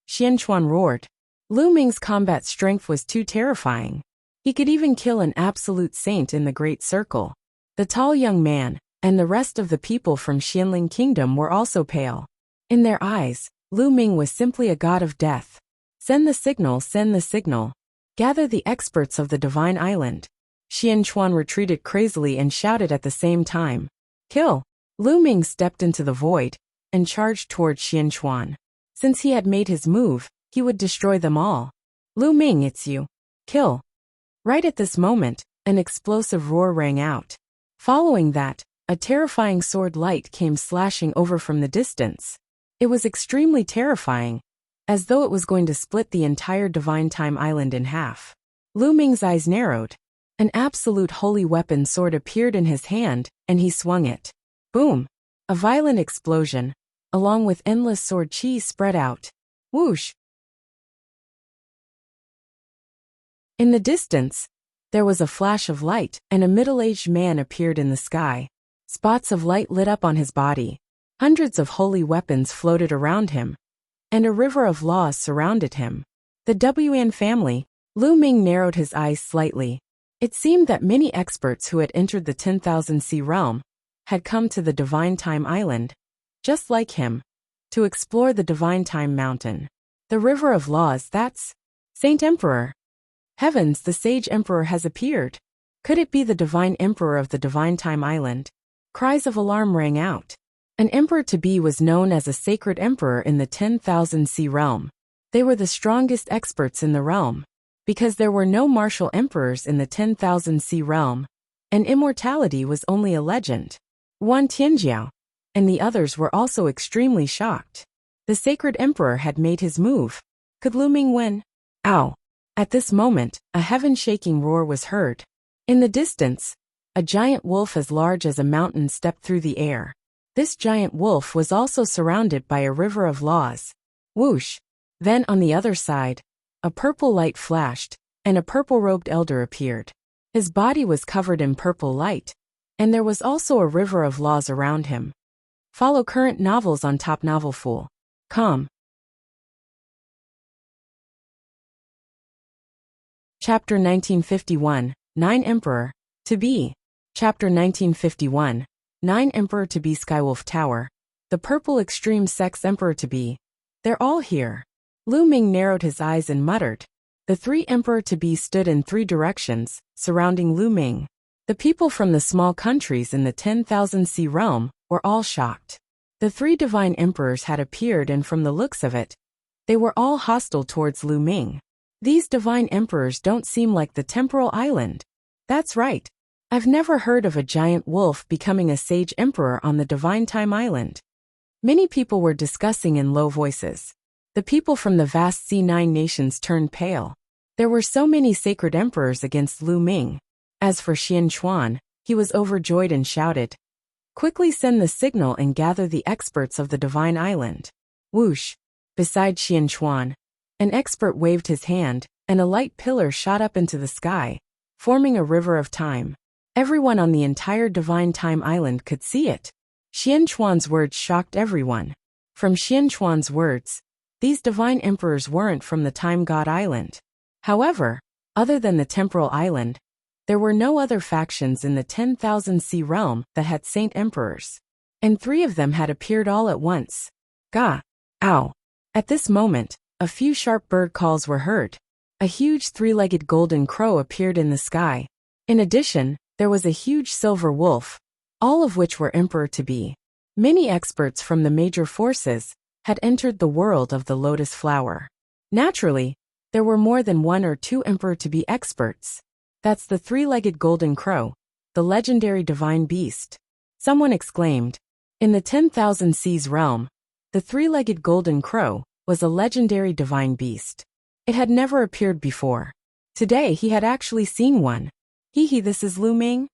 Xian Chuan roared. Lu Ming's combat strength was too terrifying. He could even kill an absolute saint in the Great Circle. The tall young man, and the rest of the people from Xianling Kingdom were also pale. In their eyes, Lu Ming was simply a god of death. Send the signal, send the signal. Gather the experts of the Divine Island. Xian Chuan retreated crazily and shouted at the same time. Kill! Lu Ming stepped into the void, and charged toward Xian Chuan. Since he had made his move, he would destroy them all. Lu Ming, it's you. Kill! Right at this moment, an explosive roar rang out. Following that, a terrifying sword light came slashing over from the distance. It was extremely terrifying, as though it was going to split the entire Divine Time Island in half. Lu Ming's eyes narrowed. An absolute holy weapon sword appeared in his hand, and he swung it. Boom! A violent explosion, along with endless sword chi spread out. Whoosh! In the distance, There was a flash of light, and a middle-aged man appeared in the sky. Spots of light lit up on his body. Hundreds of holy weapons floated around him, and a river of laws surrounded him. The Wan family. Lu Ming narrowed his eyes slightly. It seemed that many experts who had entered the 10,000 Sea realm had come to the Divine Time Island, just like him, to explore the Divine Time Mountain. The River of Laws, that's Saint Emperor. Heavens, the Sage Emperor has appeared. Could it be the Divine Emperor of the Divine Time Island? Cries of alarm rang out. An emperor-to-be was known as a sacred emperor in the 10,000 Sea realm. They were the strongest experts in the realm. Because there were no martial emperors in the 10,000 Sea realm, and immortality was only a legend. Wan Tianjiao and the others were also extremely shocked. The sacred emperor had made his move. Could Lu Ming win? Ow! At this moment, a heaven-shaking roar was heard. In the distance, a giant wolf as large as a mountain stepped through the air. This giant wolf was also surrounded by a river of laws. Whoosh! Then on the other side, a purple light flashed, and a purple-robed elder appeared. His body was covered in purple light, and there was also a river of laws around him. Follow current novels on topnovelfool.com. Chapter 1951, 9 Emperor, to be. Chapter 1951, 9 Emperor to be Skywolf Tower. The Purple Extreme Sex Emperor to be. They're all here. Lu Ming narrowed his eyes and muttered. The 3 Emperor to be stood in 3 directions, surrounding Lu Ming. The people from the small countries in the 10,000 Sea realm were all shocked. The 3 divine emperors had appeared, and from the looks of it, they were all hostile towards Lu Ming. These divine emperors don't seem like the temporal island. That's right. I've never heard of a giant wolf becoming a sage emperor on the Divine Time Island. Many people were discussing in low voices. The people from the vast C9 nations turned pale. There were so many sacred emperors against Lu Ming. As for Xian Chuan, he was overjoyed and shouted, "Quickly send the signal and gather the experts of the Divine Island." Whoosh! Beside Xian Chuan, an expert waved his hand, and a light pillar shot up into the sky, forming a river of time. Everyone on the entire Divine Time Island could see it. Xian Chuan's words shocked everyone. From Xian Chuan's words, these divine emperors weren't from the Time God Island. However, other than the Temporal Island, there were no other factions in the 10,000 Sea realm that had saint emperors. And 3 of them had appeared all at once. Gah! Ow! At this moment, a few sharp bird calls were heard. A huge 3-legged golden crow appeared in the sky. In addition, there was a huge silver wolf, all of which were emperor-to-be. Many experts from the major forces had entered the world of the lotus flower. Naturally, there were more than 1 or 2 emperor-to-be experts. That's the 3-legged golden crow, the legendary divine beast. Someone exclaimed. In the 10,000 Seas realm, the 3-legged golden crow was a legendary divine beast. It had never appeared before. Today he had actually seen one. Hee, this is Lu Ming?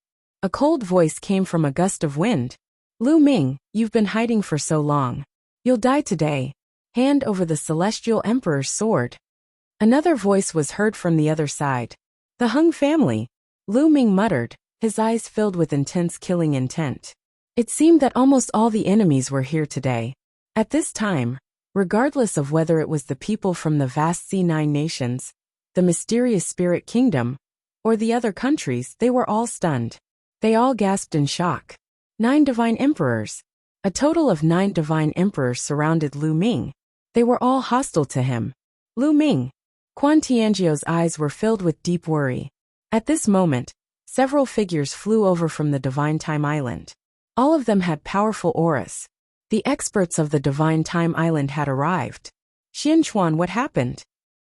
A cold voice came from a gust of wind. Lu Ming, you've been hiding for so long. You'll die today. Hand over the Celestial Emperor's sword. Another voice was heard from the other side. The Hung family. Lu Ming muttered, his eyes filled with intense killing intent. It seemed that almost all the enemies were here today. At this time, regardless of whether it was the people from the vast C9 nations, the mysterious spirit kingdom, or the other countries, they were all stunned. They all gasped in shock. 9 divine emperors. A total of 9 divine emperors surrounded Lu Ming. They were all hostile to him. Lu Ming. Quan Tianjiao's eyes were filled with deep worry. At this moment, several figures flew over from the Divine Time Island. All of them had powerful auras. The experts of the Divine Time Island had arrived. Xian Chuan, what happened?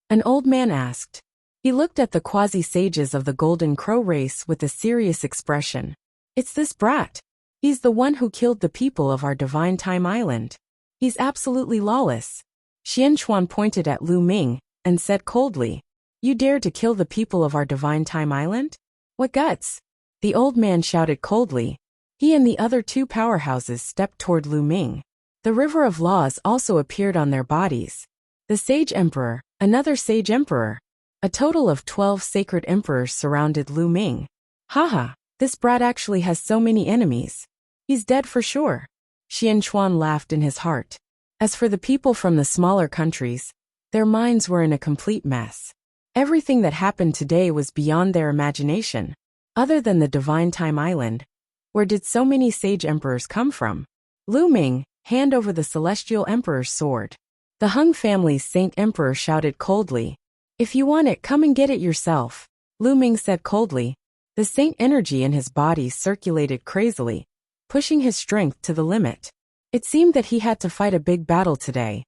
An old man asked. He looked at the quasi-sages of the Golden Crow race with a serious expression. It's this brat. He's the one who killed the people of our Divine Time Island. He's absolutely lawless. Xian Chuan pointed at Lu Ming and said coldly, You dare to kill the people of our Divine Time Island? What guts? The old man shouted coldly. He and the other 2 powerhouses stepped toward Lu Ming. The river of laws also appeared on their bodies. The Sage Emperor, another Sage Emperor. A total of 12 sacred emperors surrounded Lu Ming. Haha, this brat actually has so many enemies. He's dead for sure. Xian Chuan laughed in his heart. As for the people from the smaller countries, their minds were in a complete mess. Everything that happened today was beyond their imagination. Other than the Divine Time Island, where did so many sage emperors come from? Lu Ming, hand over the celestial emperor's sword. The Hung family's saint emperor shouted coldly. If you want it, come and get it yourself. Lu Ming said coldly. The saint energy in his body circulated crazily, pushing his strength to the limit. It seemed that he had to fight a big battle today.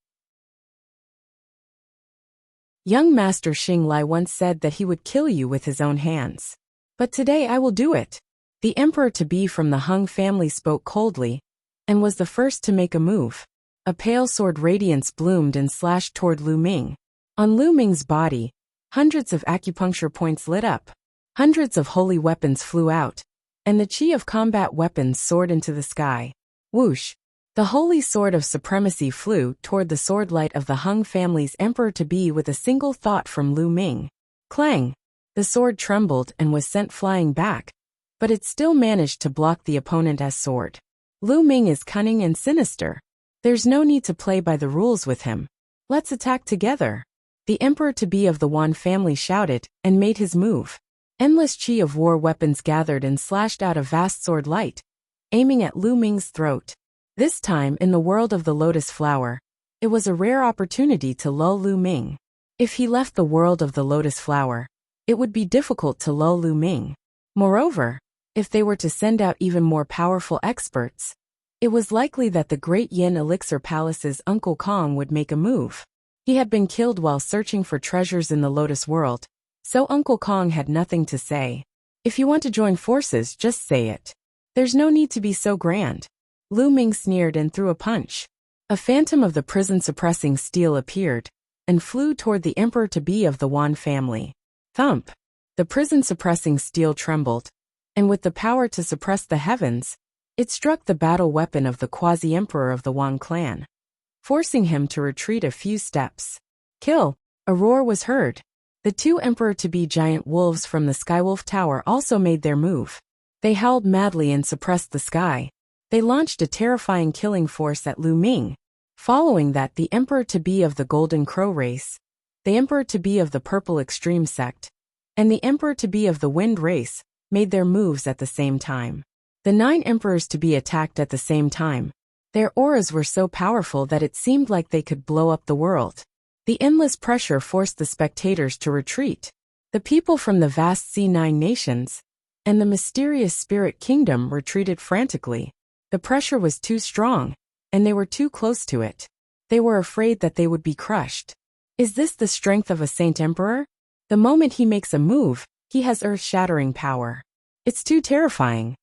Young Master Xing Lai once said that he would kill you with his own hands. But today I will do it. The emperor-to-be from the Hung family spoke coldly, and was the first to make a move. A pale sword radiance bloomed and slashed toward Lu Ming. On Lu Ming's body, hundreds of acupuncture points lit up. Hundreds of holy weapons flew out, and the chi of combat weapons soared into the sky. Whoosh! The holy sword of supremacy flew toward the sword light of the Hung family's emperor-to-be with a single thought from Lu Ming. Clang! The sword trembled and was sent flying back, but it still managed to block the opponent's sword. Lu Ming is cunning and sinister. There's no need to play by the rules with him. Let's attack together. The emperor-to-be of the Wan family shouted and made his move. Endless chi of war weapons gathered and slashed out a vast sword light, aiming at Lu Ming's throat. This time, in the world of the lotus flower, it was a rare opportunity to lull Lu Ming. If he left the world of the lotus flower, it would be difficult to lull Lu Ming. Moreover, if they were to send out even more powerful experts, it was likely that the Great Yin Elixir Palace's Uncle Kong would make a move. He had been killed while searching for treasures in the lotus world, so Uncle Kong had nothing to say. If you want to join forces, just say it. There's no need to be so grand. Lu Ming sneered and threw a punch. A phantom of the prison-suppressing steel appeared, and flew toward the emperor-to-be of the Wan family. Thump! The prison-suppressing steel trembled, and with the power to suppress the heavens, it struck the battle weapon of the quasi-emperor of the Wan clan, forcing him to retreat a few steps. Kill! A roar was heard. The two emperor-to-be giant wolves from the Skywolf Tower also made their move. They howled madly and suppressed the sky. They launched a terrifying killing force at Lu Ming. Following that, the emperor-to-be of the Golden Crow race, the emperor-to-be of the Purple Extreme sect, and the emperor-to-be of the Wind race made their moves at the same time. The 9 emperors-to-be attacked at the same time. Their auras were so powerful that it seemed like they could blow up the world. The endless pressure forced the spectators to retreat. The people from the vast C9 nations and the mysterious spirit kingdom retreated frantically. The pressure was too strong, and they were too close to it. They were afraid that they would be crushed. Is this the strength of a saint emperor? The moment he makes a move, he has earth-shattering power. It's too terrifying.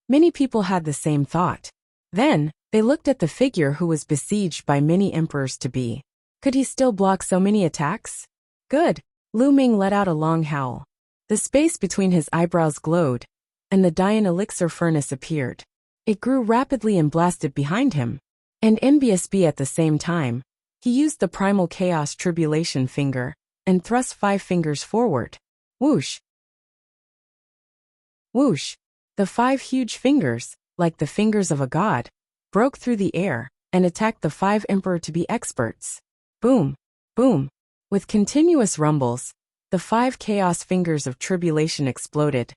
Many people had the same thought. Then, they looked at the figure who was besieged by many emperors-to-be. Could he still block so many attacks? Good. Lu Ming let out a long howl. The space between his eyebrows glowed, and the Dian elixir furnace appeared. It grew rapidly and blasted behind him. And NBSB at the same time, he used the primal chaos tribulation finger, and thrust 5 fingers forward. Whoosh! Whoosh! The 5 huge fingers, like the fingers of a god, broke through the air, and attacked the 5 emperor-to-be experts. Boom! Boom! With continuous rumbles, the 5 chaos fingers of tribulation exploded,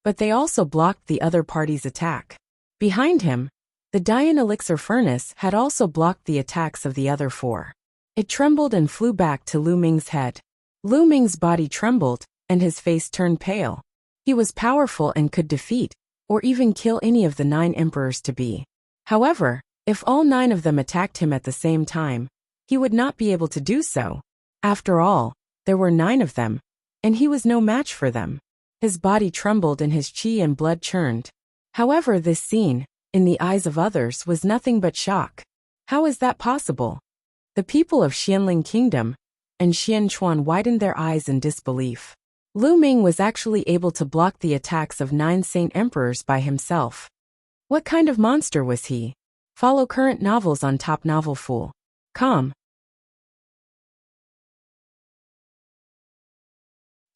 but they also blocked the other party's attack. Behind him, the Dian elixir furnace had also blocked the attacks of the other 4. It trembled and flew back to Lu Ming's head. Lu Ming's body trembled, and his face turned pale. He was powerful and could defeat, or even kill any of the 9 emperors-to-be. However, if all 9 of them attacked him at the same time, he would not be able to do so. After all, there were 9 of them, and he was no match for them. His body trembled and his chi and blood churned. However, this scene, in the eyes of others, was nothing but shock. How is that possible? The people of Xianling Kingdom and Xianchuan widened their eyes in disbelief. Lu Ming was actually able to block the attacks of 9 saint emperors by himself. What kind of monster was he? Follow current novels on Top Novel Fool.com.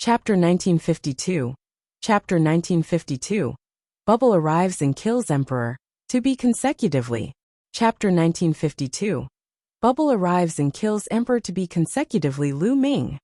Chapter 1952. Chapter 1952. Bubble arrives and kills Emperor, to be consecutively. Chapter 1952. Bubble arrives and kills Emperor to be consecutively Lu Ming.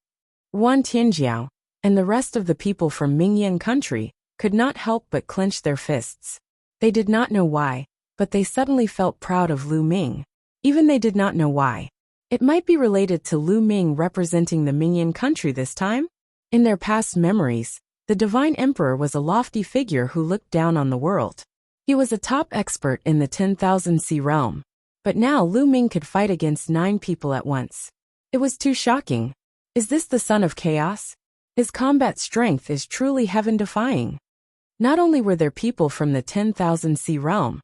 Wan Tianjiao, and the rest of the people from Mingyan country, could not help but clench their fists. They did not know why, but they suddenly felt proud of Lu Ming. Even they did not know why. It might be related to Lu Ming representing the Mingyan country this time? In their past memories, the divine emperor was a lofty figure who looked down on the world. He was a top expert in the 10,000 sea realm. But now Lu Ming could fight against 9 people at once. It was too shocking. Is this the son of chaos? His combat strength is truly heaven-defying. Not only were there people from the 10,000 sea realm,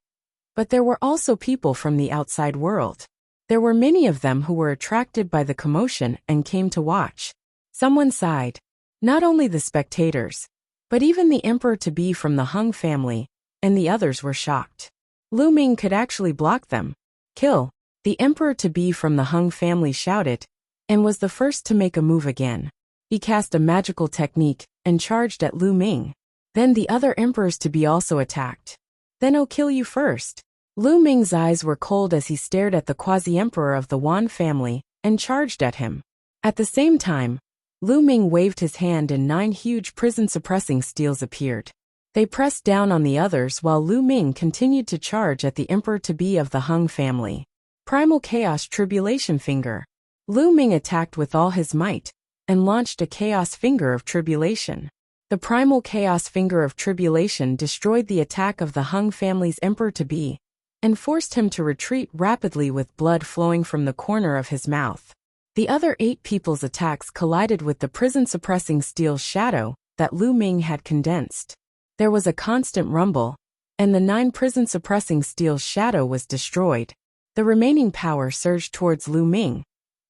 but there were also people from the outside world. There were many of them who were attracted by the commotion and came to watch. Someone sighed. Not only the spectators, but even the emperor-to-be from the Hung family, and the others were shocked. Lu Ming could actually block them. Kill, the emperor-to-be from the Hung family shouted, and was the first to make a move again. He cast a magical technique and charged at Lu Ming. Then the other emperors-to-be also attacked. Then I'll kill you first. Lu Ming's eyes were cold as he stared at the quasi-emperor of the Wan family and charged at him. At the same time, Lu Ming waved his hand and 9 huge prison-suppressing steels appeared. They pressed down on the others while Lu Ming continued to charge at the emperor-to-be of the Hung family. Primal Chaos Tribulation Finger. Lu Ming attacked with all his might and launched a Chaos Finger of Tribulation. The Primal Chaos Finger of Tribulation destroyed the attack of the Hung family's emperor-to-be and forced him to retreat rapidly with blood flowing from the corner of his mouth. The other 8 people's attacks collided with the prison-suppressing steel shadow that Lu Ming had condensed. There was a constant rumble, and the 9 prison-suppressing steel shadow was destroyed. The remaining power surged towards Lu Ming,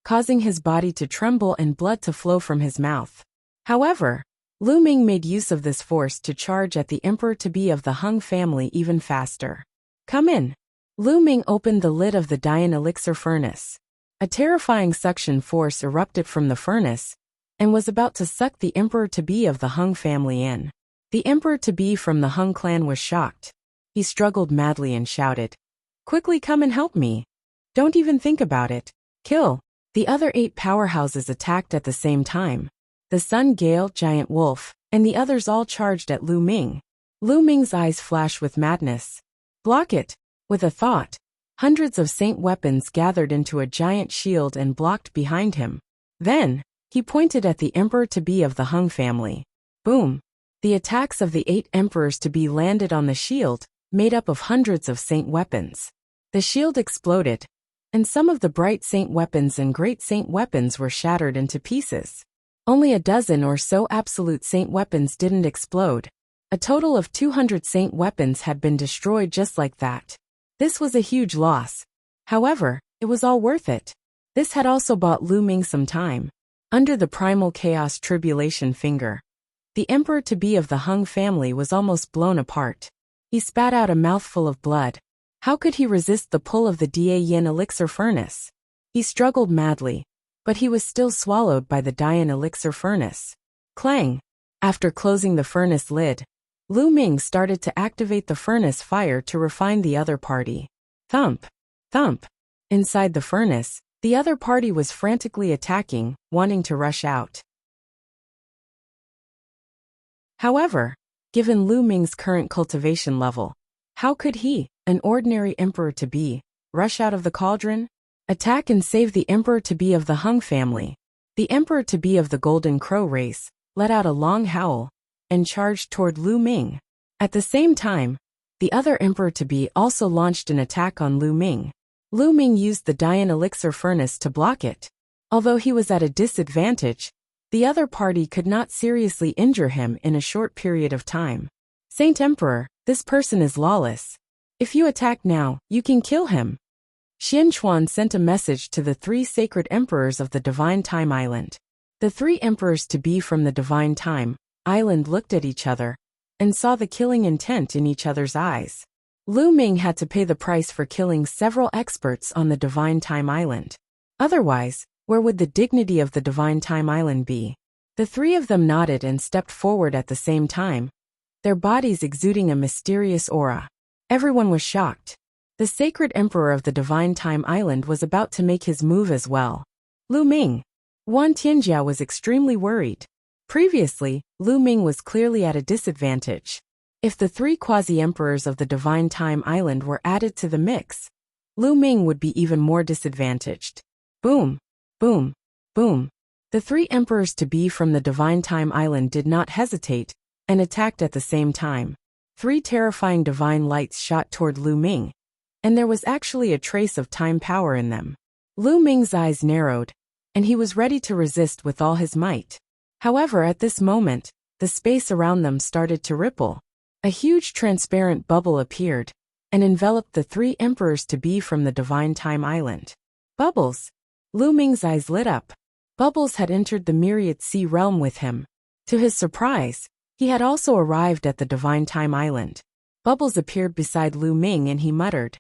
causing his body to tremble and blood to flow from his mouth. However, Lu Ming made use of this force to charge at the emperor-to-be of the Hung family even faster. Come in. Lu Ming opened the lid of the Dian elixir furnace. A terrifying suction force erupted from the furnace and was about to suck the emperor-to-be of the Hung family in. The emperor-to-be from the Hung clan was shocked. He struggled madly and shouted, "Quickly come and help me. Don't even think about it. Kill." The other 8 powerhouses attacked at the same time. The Sun Gale, Giant Wolf, and the others all charged at Lu Ming. Lu Ming's eyes flashed with madness. Block it. With a thought, hundreds of saint weapons gathered into a giant shield and blocked behind him. Then, he pointed at the emperor-to-be of the Hung family. Boom! The attacks of the 8 emperors-to-be landed on the shield, made up of hundreds of saint weapons. The shield exploded, and some of the bright saint weapons and great saint weapons were shattered into pieces. Only a dozen or so absolute saint weapons didn't explode. A total of 200 saint weapons had been destroyed just like that. This was a huge loss. However, it was all worth it. This had also bought Lu Ming some time. Under the Primal Chaos Tribulation Finger, the emperor-to-be of the Hung family was almost blown apart. He spat out a mouthful of blood. How could he resist the pull of the Dian elixir furnace? He struggled madly, but he was still swallowed by the Dian elixir furnace. Clang! After closing the furnace lid, Lu Ming started to activate the furnace fire to refine the other party. Thump! Thump! Inside the furnace, the other party was frantically attacking, wanting to rush out. However, given Lu Ming's current cultivation level, how could he, an ordinary emperor-to-be, rush out of the cauldron? Attack and save the emperor-to-be of the Hung family. The emperor-to-be of the Golden Crow race let out a long howl and charged toward Lu Ming. At the same time, the other emperor-to-be also launched an attack on Lu Ming. Lu Ming used the Dian elixir furnace to block it. Although he was at a disadvantage, the other party could not seriously injure him in a short period of time. Saint Emperor, this person is lawless. If you attack now, you can kill him. Xianchuan sent a message to the 3 sacred emperors of the Divine Time Island. The 3 emperors-to-be from the Divine Time Island looked at each other and saw the killing intent in each other's eyes. Lu Ming had to pay the price for killing several experts on the Divine Time Island. Otherwise, where would the dignity of the Divine Time Island be? The three of them nodded and stepped forward at the same time, their bodies exuding a mysterious aura. Everyone was shocked. The sacred emperor of the Divine Time Island was about to make his move as well. Lu Ming. Wan Tianjiao was extremely worried. Previously, Lu Ming was clearly at a disadvantage. If the three quasi-emperors of the Divine Time Island were added to the mix, Lu Ming would be even more disadvantaged. Boom, boom, boom. The three emperors-to-be from the Divine Time Island did not hesitate, and attacked at the same time. Three terrifying divine lights shot toward Lu Ming, and there was actually a trace of time power in them. Lu Ming's eyes narrowed, and he was ready to resist with all his might. However, at this moment, the space around them started to ripple. A huge transparent bubble appeared, and enveloped the three emperors-to-be from the Divine Time Island. Bubbles! Lu Ming's eyes lit up. Bubbles had entered the Myriad Sea realm with him. To his surprise, he had also arrived at the Divine Time Island. Bubbles appeared beside Lu Ming and he muttered,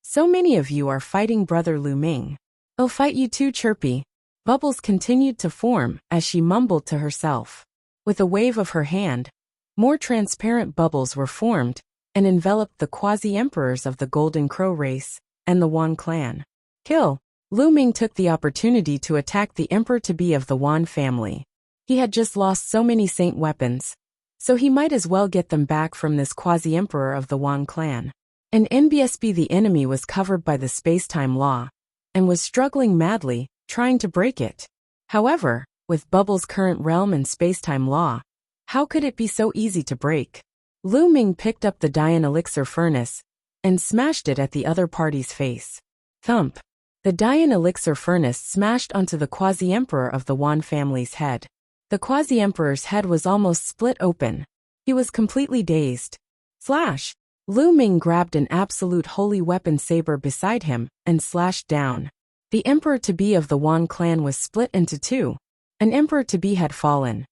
"So many of you are fighting brother Lu Ming. I'll fight you too, Chirpy." Bubbles continued to form as she mumbled to herself. With a wave of her hand, more transparent bubbles were formed and enveloped the quasi-emperors of the Golden Crow race and the Wan clan. Kill! Lu Ming took the opportunity to attack the emperor-to-be of the Wan family. He had just lost so many saint weapons, so he might as well get them back from this quasi-emperor of the Wan clan. And NBSB, the enemy, was covered by the space-time law, and was struggling madly, trying to break it. However, with Bubbles' current realm and space-time law, how could it be so easy to break? Lu Ming picked up the Dian Elixir furnace, and smashed it at the other party's face. Thump! The Dian Elixir furnace smashed onto the quasi-emperor of the Wan family's head. The quasi-emperor's head was almost split open. He was completely dazed. Slash! Lu Ming grabbed an absolute holy weapon saber beside him, and slashed down. The emperor-to-be of the Wan clan was split into two. An emperor-to-be had fallen.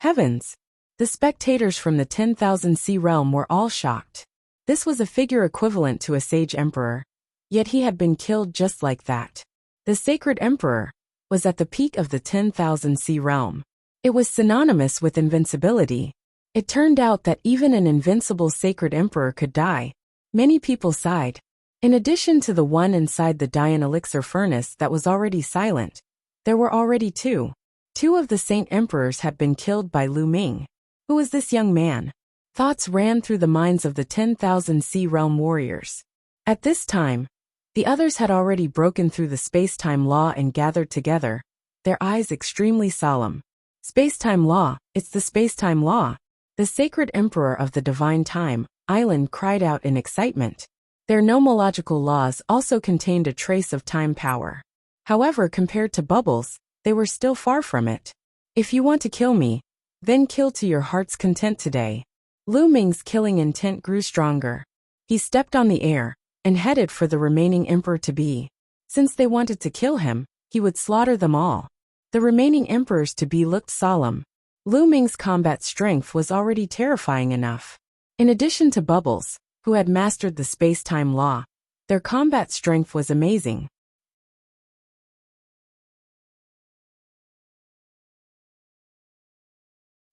Heavens! The spectators from the 10,000 Sea realm were all shocked. This was a figure equivalent to a sage emperor, yet he had been killed just like that. The sacred emperor was at the peak of the 10,000 Sea realm. It was synonymous with invincibility. It turned out that even an invincible sacred emperor could die. Many people sighed. In addition to the one inside the Dian Elixir furnace that was already silent, there were already two. Two of the saint emperors had been killed by Lu Ming. Who was this young man? Thoughts ran through the minds of the 10,000 Sea realm warriors. At this time, the others had already broken through the space-time law and gathered together, their eyes extremely solemn. Space-time law, it's the space-time law. The sacred emperor of the Divine Time Island cried out in excitement. Their nomological laws also contained a trace of time power. However, compared to Bubbles, they were still far from it. If you want to kill me, then kill to your heart's content today. Lu Ming's killing intent grew stronger. He stepped on the air and headed for the remaining emperor-to-be. Since they wanted to kill him, he would slaughter them all. The remaining emperors-to-be looked solemn. Lu Ming's combat strength was already terrifying enough. In addition to Bubbles, who had mastered the space-time law, their combat strength was amazing.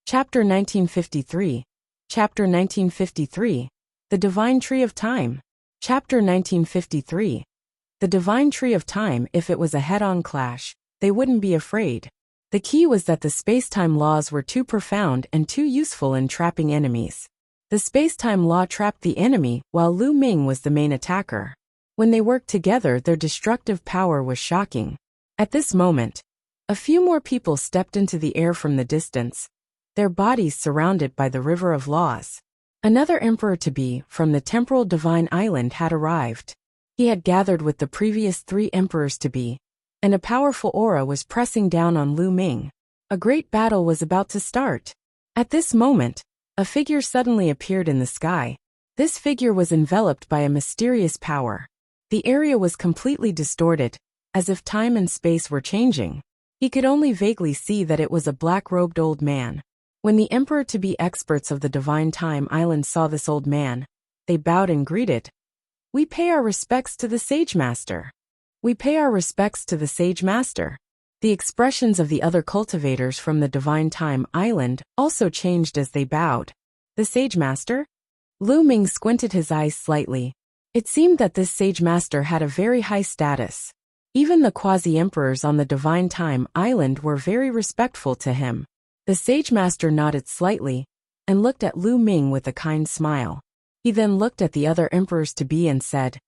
Chapter 1953. Chapter 1953. The Divine Tree of Time. Chapter 1953. The Divine Tree of Time. If it was a head-on clash, they wouldn't be afraid. The key was that the space-time laws were too profound and too useful in trapping enemies. The space-time law trapped the enemy, while Lu Ming was the main attacker. When they worked together, their destructive power was shocking. At this moment, a few more people stepped into the air from the distance, their bodies surrounded by the river of laws. Another emperor-to-be from the temporal Divine Island had arrived. He had gathered with the previous three emperors-to-be, and a powerful aura was pressing down on Lu Ming. A great battle was about to start. At this moment, a figure suddenly appeared in the sky. This figure was enveloped by a mysterious power. The area was completely distorted, as if time and space were changing. He could only vaguely see that it was a black-robed old man. When the emperor-to-be experts of the Divine Time Island saw this old man, they bowed and greeted. "We pay our respects to the Sage Master. We pay our respects to the Sage Master." The expressions of the other cultivators from the Divine Time Island also changed as they bowed. The Sage Master? Lu Ming squinted his eyes slightly. It seemed that this Sage Master had a very high status. Even the quasi-emperors on the Divine Time Island were very respectful to him. The Sage Master nodded slightly and looked at Lu Ming with a kind smile. He then looked at the other emperors-to-be and said,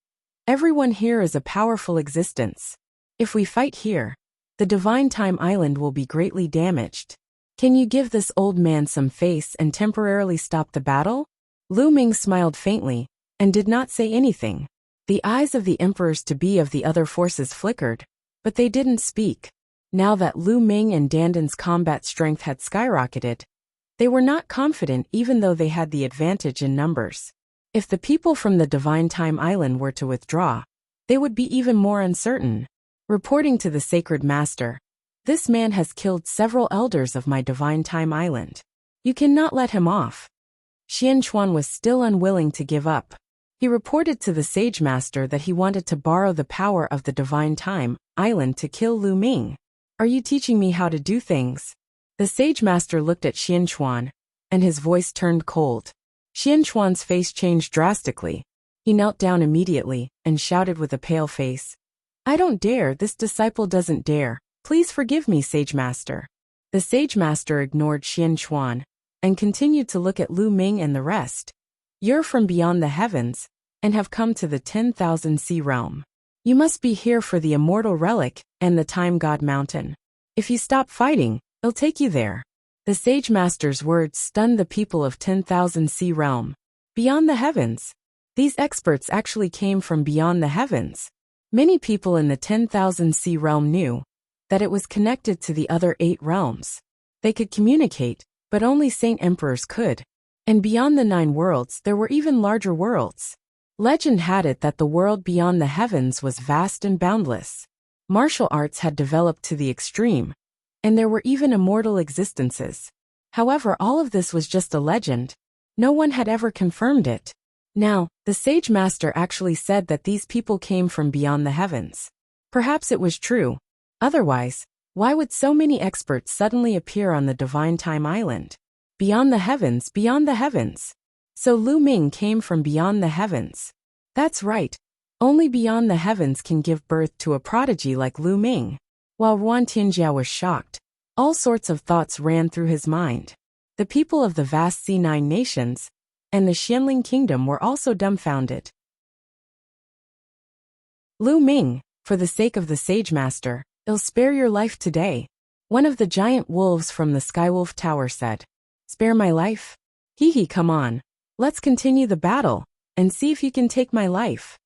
"Everyone here is a powerful existence. If we fight here, the Divine Time Island will be greatly damaged. Can you give this old man some face and temporarily stop the battle?" Lu Ming smiled faintly and did not say anything. The eyes of the emperors-to-be of the other forces flickered, but they didn't speak. Now that Lu Ming and Dandan's combat strength had skyrocketed, they were not confident even though they had the advantage in numbers. If the people from the Divine Time Island were to withdraw, they would be even more uncertain. Reporting to the Sacred Master, "This man has killed several elders of my Divine Time Island. You cannot let him off." Xian Chuan was still unwilling to give up. He reported to the Sage Master that he wanted to borrow the power of the Divine Time Island to kill Lu Ming. "Are you teaching me how to do things?" The Sage Master looked at Xian Chuan, and his voice turned cold. Xian Chuan's face changed drastically. He knelt down immediately and shouted with a pale face, "I don't dare, this disciple doesn't dare. Please forgive me, Sage Master." The Sage Master ignored Xian Chuan and continued to look at Lu Ming and the rest. "You're from beyond the heavens and have come to the 10,000 Sea realm. You must be here for the immortal relic and the Time God Mountain. If you stop fighting, it'll take you there." The Sage Master's words stunned the people of 10,000 Sea realm. Beyond the heavens? These experts actually came from beyond the heavens. Many people in the 10,000 Sea realm knew that it was connected to the other 8 realms. They could communicate, but only Saint Emperors could. And beyond the 9 worlds there were even larger worlds. Legend had it that the world beyond the heavens was vast and boundless. Martial arts had developed to the extreme, and there were even immortal existences. However, all of this was just a legend. No one had ever confirmed it. Now, the Sage Master actually said that these people came from beyond the heavens. Perhaps it was true. Otherwise, why would so many experts suddenly appear on the Divine Time Island? Beyond the heavens, beyond the heavens. So Lu Ming came from beyond the heavens. That's right. Only beyond the heavens can give birth to a prodigy like Lu Ming. While Ruan Tianjiao was shocked, all sorts of thoughts ran through his mind. The people of the vast C9 nations and the Xianling Kingdom were also dumbfounded. "Lu Ming, for the sake of the Sage Master, I'll spare your life today," one of the giant wolves from the Skywolf Tower said. "Spare my life? Hee, come on. Let's continue the battle and see if you can take my life."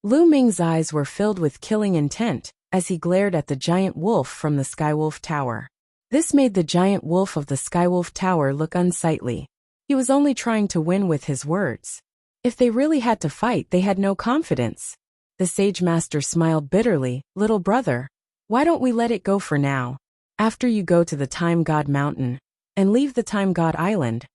Lu Ming's eyes were filled with killing intent as he glared at the giant wolf from the Skywolf Tower. This made the giant wolf of the Skywolf Tower look unsightly. He was only trying to win with his words. If they really had to fight, they had no confidence. The Sage Master smiled bitterly. "Little brother, why don't we let it go for now? After you go to the Time God Mountain and leave the Time God Island,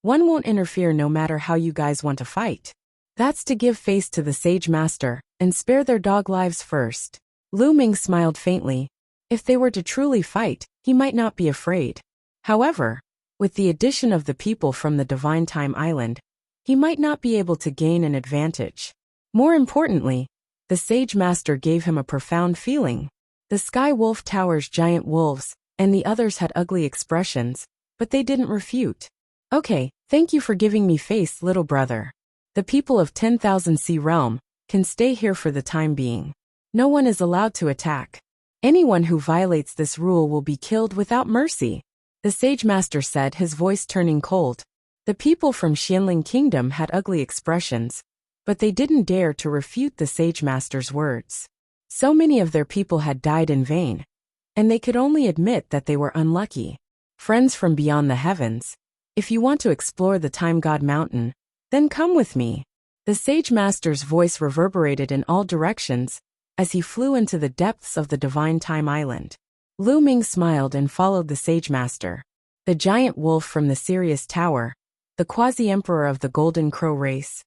one won't interfere no matter how you guys want to fight." That's to give face to the Sage Master and spare their dog lives first. Lu Ming smiled faintly. If they were to truly fight, he might not be afraid. However, with the addition of the people from the Divine Time Island, he might not be able to gain an advantage. More importantly, the Sage Master gave him a profound feeling. The Sky Wolf Tower's giant wolves and the others had ugly expressions, but they didn't refute. "Okay, thank you for giving me face, little brother. The people of 10,000 Sea realm can stay here for the time being. No one is allowed to attack. Anyone who violates this rule will be killed without mercy," the Sage Master said, his voice turning cold. The people from Xianling Kingdom had ugly expressions, but they didn't dare to refute the Sage Master's words. So many of their people had died in vain, and they could only admit that they were unlucky. "Friends from beyond the heavens, if you want to explore the Time God Mountain, then come with me." The Sage Master's voice reverberated in all directions as he flew into the depths of the Divine Time Island. Lu Ming smiled and followed the Sage Master. The giant wolf from the Sirius Tower, the quasi-emperor of the Golden Crow race,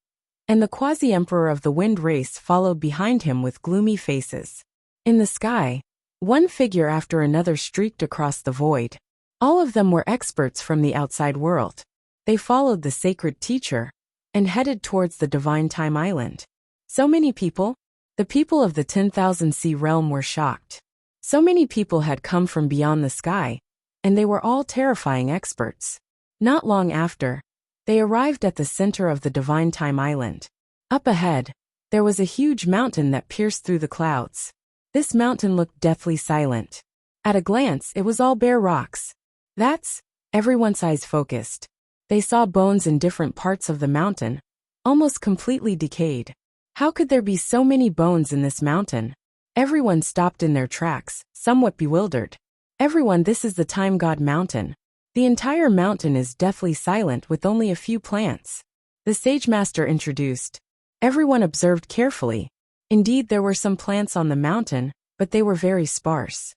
and the quasi-emperor of the Wind race followed behind him with gloomy faces. In the sky, One figure after another streaked across the void. All of them were experts from the outside world. They followed the sacred teacher and headed towards the divine time island. So many people? The people of the 10,000 sea realm were shocked. So many people had come from beyond the sky, and they were all terrifying experts. Not long after, they arrived at the center of the divine time island. Up ahead, there was a huge mountain that pierced through the clouds. This mountain looked deathly silent. At a glance, it was all bare rocks. That's, everyone's eyes focused. They saw bones in different parts of the mountain, almost completely decayed. How could there be so many bones in this mountain? Everyone stopped in their tracks, somewhat bewildered. Everyone, this is the Time God Mountain. The entire mountain is deathly silent with only a few plants. The Sage Master introduced. Everyone observed carefully. Indeed, there were some plants on the mountain, but they were very sparse.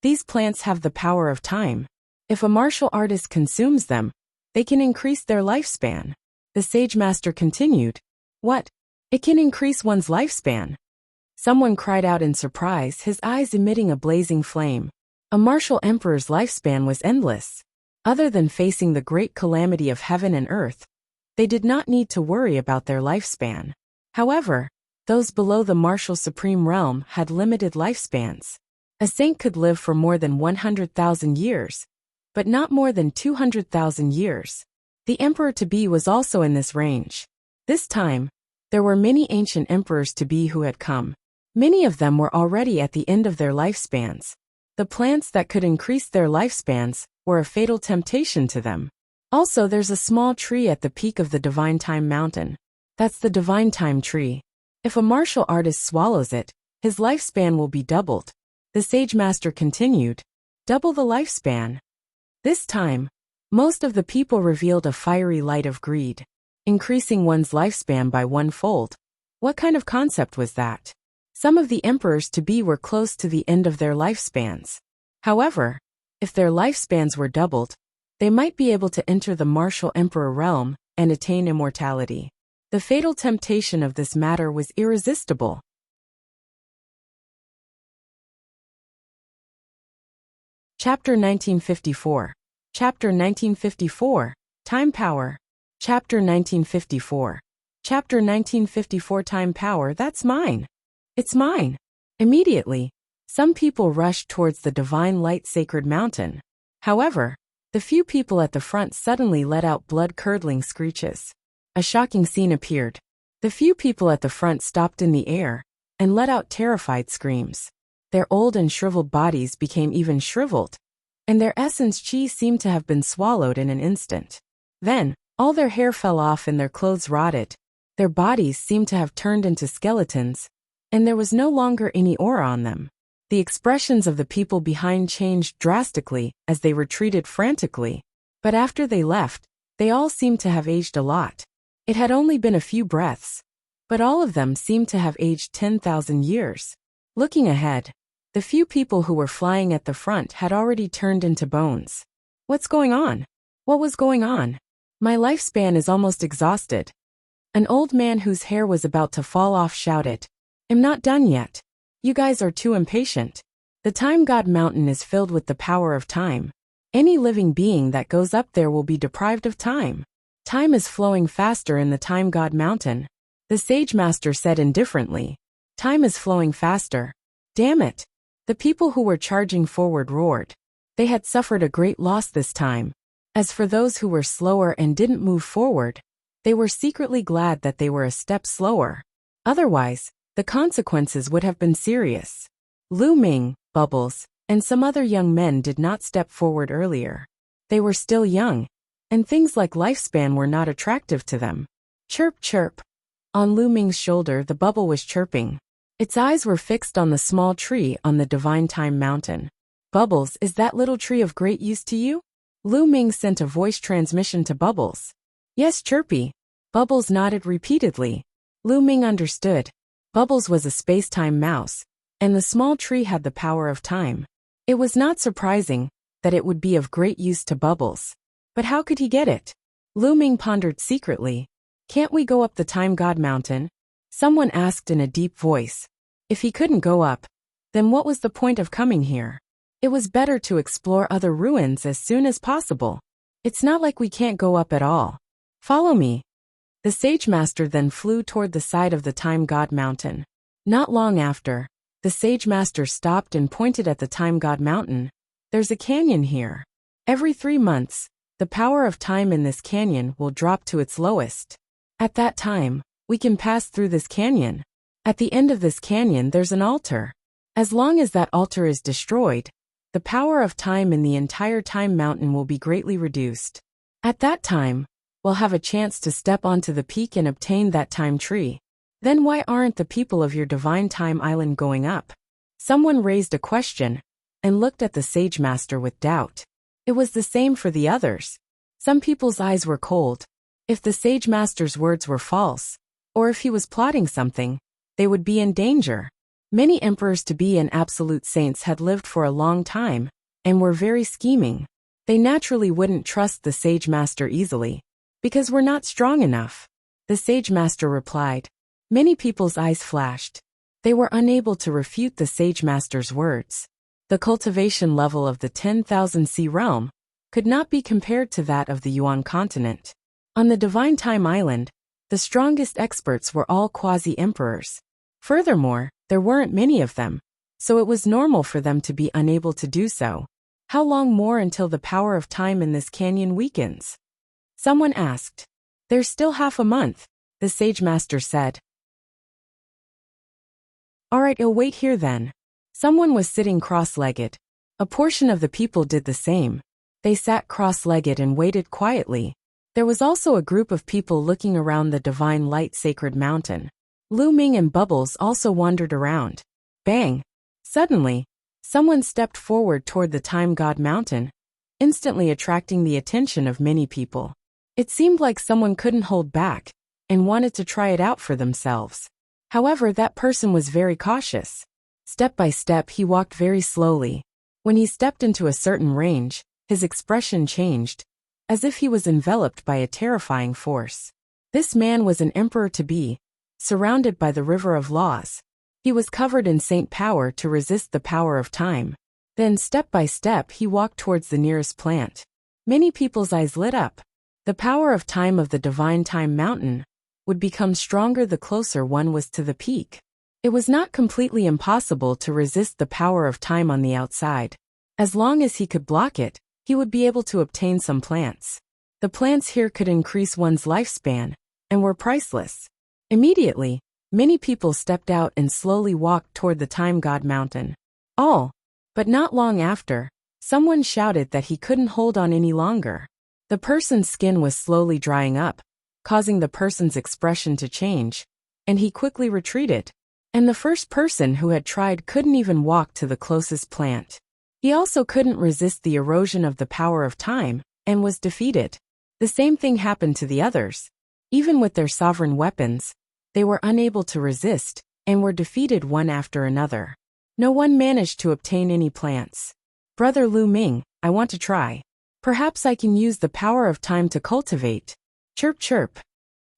These plants have the power of time. If a martial artist consumes them, they can increase their lifespan. The Sage Master continued. What? It can increase one's lifespan? Someone cried out in surprise, his eyes emitting a blazing flame. A martial emperor's lifespan was endless. Other than facing the great calamity of heaven and earth, they did not need to worry about their lifespan. However, those below the martial supreme realm had limited lifespans. A saint could live for more than 100,000 years, but not more than 200,000 years. The emperor-to-be was also in this range. This time, there were many ancient emperors-to-be who had come. Many of them were already at the end of their lifespans. The plants that could increase their lifespans were a fatal temptation to them. Also, there's a small tree at the peak of the Divine Time Mountain. That's the Divine Time Tree. If a martial artist swallows it, his lifespan will be doubled. The Sage Master continued. Double the lifespan. This time, most of the people revealed a fiery light of greed. Increasing one's lifespan by 1-fold. What kind of concept was that? Some of the emperors-to-be were close to the end of their lifespans. However, if their lifespans were doubled, they might be able to enter the martial emperor realm and attain immortality. The fatal temptation of this matter was irresistible. Chapter 1954. Chapter 1954. Time Power. Chapter 1954. Chapter 1954. Time Power. That's mine. It's mine. Immediately, some people rushed towards the divine light sacred mountain. However, the few people at the front suddenly let out blood-curdling screeches. A shocking scene appeared. The few people at the front stopped in the air and let out terrified screams. Their old and shriveled bodies became even shriveled, and their essence chi seemed to have been swallowed in an instant. Then, all their hair fell off and their clothes rotted. Their bodies seemed to have turned into skeletons, and there was no longer any aura on them. The expressions of the people behind changed drastically as they retreated frantically, but after they left, they all seemed to have aged a lot. It had only been a few breaths, but all of them seemed to have aged 10,000 years. Looking ahead, the few people who were flying at the front had already turned into bones. What's going on? What was going on? My lifespan is almost exhausted. An old man whose hair was about to fall off shouted, I'm not done yet. You guys are too impatient. The Time God Mountain is filled with the power of time. Any living being that goes up there will be deprived of time. Time is flowing faster in the Time God Mountain. The Sage Master said indifferently. Time is flowing faster. Damn it. The people who were charging forward roared. They had suffered a great loss this time. As for those who were slower and didn't move forward, they were secretly glad that they were a step slower. Otherwise, the consequences would have been serious. Lu Ming, Bubbles, and some other young men did not step forward earlier. They were still young, and things like lifespan were not attractive to them. Chirp, chirp. On Lu Ming's shoulder, the bubble was chirping. Its eyes were fixed on the small tree on the Divine Time Mountain. Bubbles, is that little tree of great use to you? Lu Ming sent a voice transmission to Bubbles. Yes, Chirpy. Bubbles nodded repeatedly. Lu Ming understood. Bubbles was a space-time mouse, and the small tree had the power of time. It was not surprising that it would be of great use to Bubbles. But how could he get it? Lu Ming pondered secretly. Can't we go up the Time God Mountain? Someone asked in a deep voice. If he couldn't go up, then what was the point of coming here? It was better to explore other ruins as soon as possible. It's not like we can't go up at all. Follow me. The Sage Master then flew toward the side of the Time God Mountain. Not long after, the Sage Master stopped and pointed at the Time God Mountain. There's a canyon here. Every 3 months, the power of time in this canyon will drop to its lowest. At that time, we can pass through this canyon. At the end of this canyon there's an altar. As long as that altar is destroyed, the power of time in the entire Time Mountain will be greatly reduced. At that time, we'll have a chance to step onto the peak and obtain that time tree. Then why aren't the people of your divine time island going up? Someone raised a question and looked at the Sage Master with doubt. It was the same for the others. Some people's eyes were cold. If the Sage Master's words were false, or if he was plotting something, they would be in danger. Many emperors to be and absolute saints had lived for a long time, and were very scheming. They naturally wouldn't trust the Sage Master easily, because we're not strong enough. The Sage Master replied. Many people's eyes flashed. They were unable to refute the Sage Master's words. The cultivation level of the 10,000 Sea realm could not be compared to that of the Yuan continent. On the Divine Time Island, the strongest experts were all quasi-emperors. Furthermore, there weren't many of them, so it was normal for them to be unable to do so. How long more until the power of time in this canyon weakens? Someone asked. There's still half a month, the Sage Master said. Alright, I'll wait here then. Someone was sitting cross-legged. A portion of the people did the same. They sat cross-legged and waited quietly. There was also a group of people looking around the divine light sacred mountain. Lu Ming and Bubbles also wandered around. Bang! Suddenly, someone stepped forward toward the Time God Mountain, instantly attracting the attention of many people. It seemed like someone couldn't hold back and wanted to try it out for themselves. However, that person was very cautious. Step by step, he walked very slowly. When he stepped into a certain range, his expression changed, as if he was enveloped by a terrifying force. This man was an emperor-to-be, surrounded by the river of laws. He was covered in saint power to resist the power of time. Then, step by step, he walked towards the nearest plant. Many people's eyes lit up. The power of time of the Divine Time Mountain would become stronger the closer one was to the peak. It was not completely impossible to resist the power of time on the outside. As long as he could block it, he would be able to obtain some plants. The plants here could increase one's lifespan, and were priceless. Immediately, many people stepped out and slowly walked toward the Time God Mountain. All, but not long after, someone shouted that he couldn't hold on any longer. The person's skin was slowly drying up, causing the person's expression to change, and he quickly retreated. And the first person who had tried couldn't even walk to the closest plant. He also couldn't resist the erosion of the power of time, and was defeated. The same thing happened to the others. Even with their sovereign weapons, they were unable to resist, and were defeated one after another. No one managed to obtain any plants. Brother Lu Ming, I want to try. Perhaps I can use the power of time to cultivate. Chirp chirp.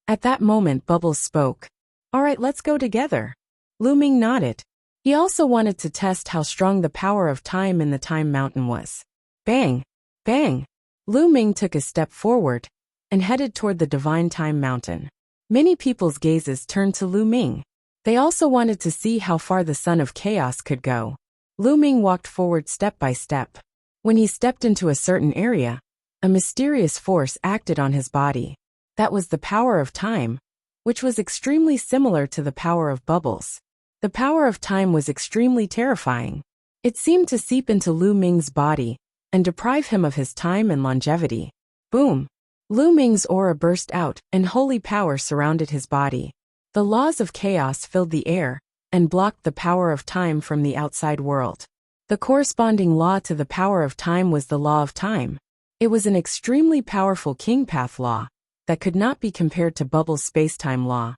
At that moment Bubbles spoke. Alright, let's go together. Lu Ming nodded. He also wanted to test how strong the power of time in the Time Mountain was. Bang! Bang! Lu Ming took a step forward and headed toward the Divine Time Mountain. Many people's gazes turned to Lu Ming. They also wanted to see how far the Son of Chaos could go. Lu Ming walked forward step by step. When he stepped into a certain area, a mysterious force acted on his body. That was the power of time, which was extremely similar to the power of Bubbles. The power of time was extremely terrifying. It seemed to seep into Lu Ming's body and deprive him of his time and longevity. Boom! Lu Ming's aura burst out, and holy power surrounded his body. The laws of chaos filled the air and blocked the power of time from the outside world. The corresponding law to the power of time was the law of time. It was an extremely powerful king path law that could not be compared to Bubbles' space-time law.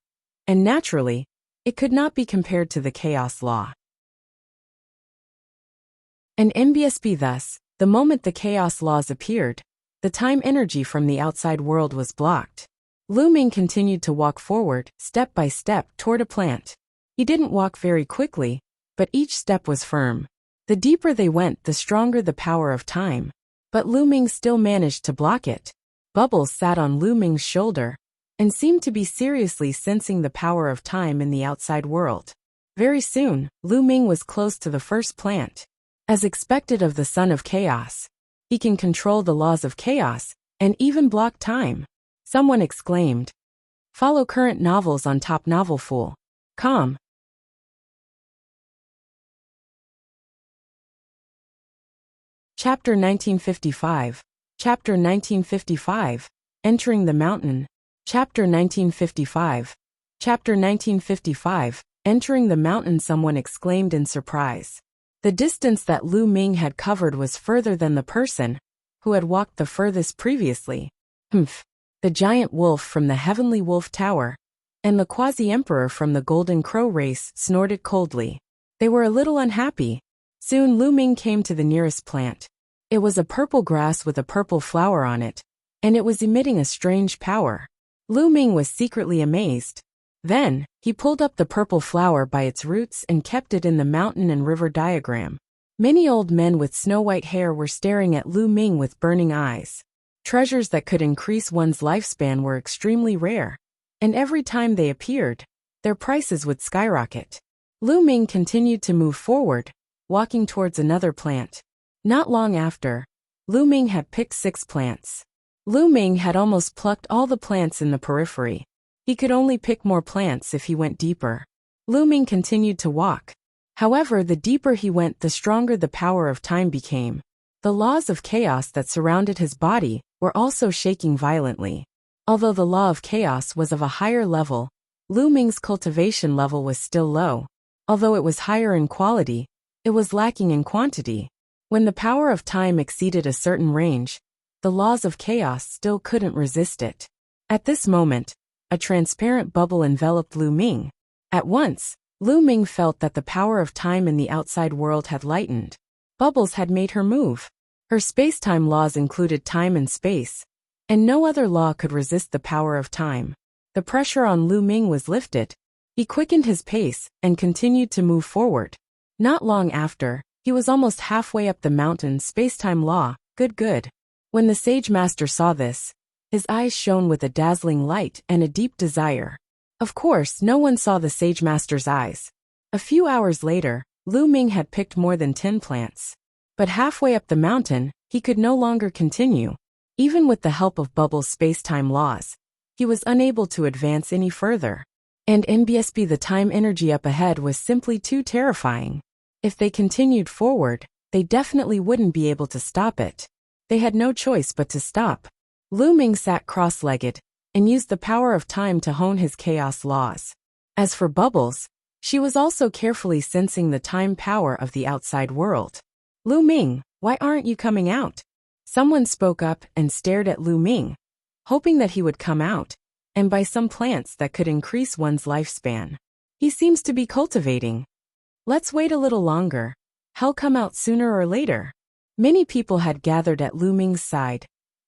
And naturally, it could not be compared to the chaos law. And NBSB thus, the moment the chaos laws appeared, the time energy from the outside world was blocked. Lu Ming continued to walk forward, step by step, toward a plant. He didn't walk very quickly, but each step was firm. The deeper they went, the stronger the power of time. But Lu Ming still managed to block it. Bubbles sat on Lu Ming's shoulder and seemed to be seriously sensing the power of time in the outside world. Very soon, Lu Ming was close to the first plant. As expected of the Son of Chaos, he can control the laws of chaos and even block time. Someone exclaimed. Follow current novels on Top Novel.com. Chapter 1955. Chapter 1955. Entering the Mountain. Chapter 1955. Chapter 1955. Entering the mountain, someone exclaimed in surprise. The distance that Lu Ming had covered was further than the person who had walked the furthest previously. Humph. The giant wolf from the Heavenly Wolf Tower and the quasi-emperor from the Golden Crow race snorted coldly. They were a little unhappy. Soon Lu Ming came to the nearest plant. It was a purple grass with a purple flower on it, and it was emitting a strange power. Lu Ming was secretly amazed. Then, he pulled up the purple flower by its roots and kept it in the mountain and river diagram. Many old men with snow-white hair were staring at Lu Ming with burning eyes. Treasures that could increase one's lifespan were extremely rare, and every time they appeared, their prices would skyrocket. Lu Ming continued to move forward, walking towards another plant. Not long after, Lu Ming had picked 6 plants. Lu Ming had almost plucked all the plants in the periphery. He could only pick more plants if he went deeper. Lu Ming continued to walk. However, the deeper he went, the stronger the power of time became. The laws of chaos that surrounded his body were also shaking violently. Although the law of chaos was of a higher level, Lu Ming's cultivation level was still low. Although it was higher in quality, it was lacking in quantity. When the power of time exceeded a certain range, the laws of chaos still couldn't resist it. At this moment, a transparent bubble enveloped Lu Ming. At once, Lu Ming felt that the power of time in the outside world had lightened. Bubbles had made her move. Her space-time laws included time and space, and no other law could resist the power of time. The pressure on Lu Ming was lifted. He quickened his pace and continued to move forward. Not long after, he was almost halfway up the mountain. Space-time law, good. When the Sage Master saw this, his eyes shone with a dazzling light and a deep desire. Of course, no one saw the Sage Master's eyes. A few hours later, Lu Ming had picked more than 10 plants. But halfway up the mountain, he could no longer continue. Even with the help of Bubble's space-time laws, he was unable to advance any further. And NBSB, the time energy up ahead was simply too terrifying. If they continued forward, they definitely wouldn't be able to stop it. They had no choice but to stop. Lu Ming sat cross-legged and used the power of time to hone his chaos laws. As for Bubbles, she was also carefully sensing the time power of the outside world. Lu Ming, why aren't you coming out? Someone spoke up and stared at Lu Ming, hoping that he would come out and buy some plants that could increase one's lifespan. He seems to be cultivating. Let's wait a little longer. He'll come out sooner or later. Many people had gathered at Lu Ming's side,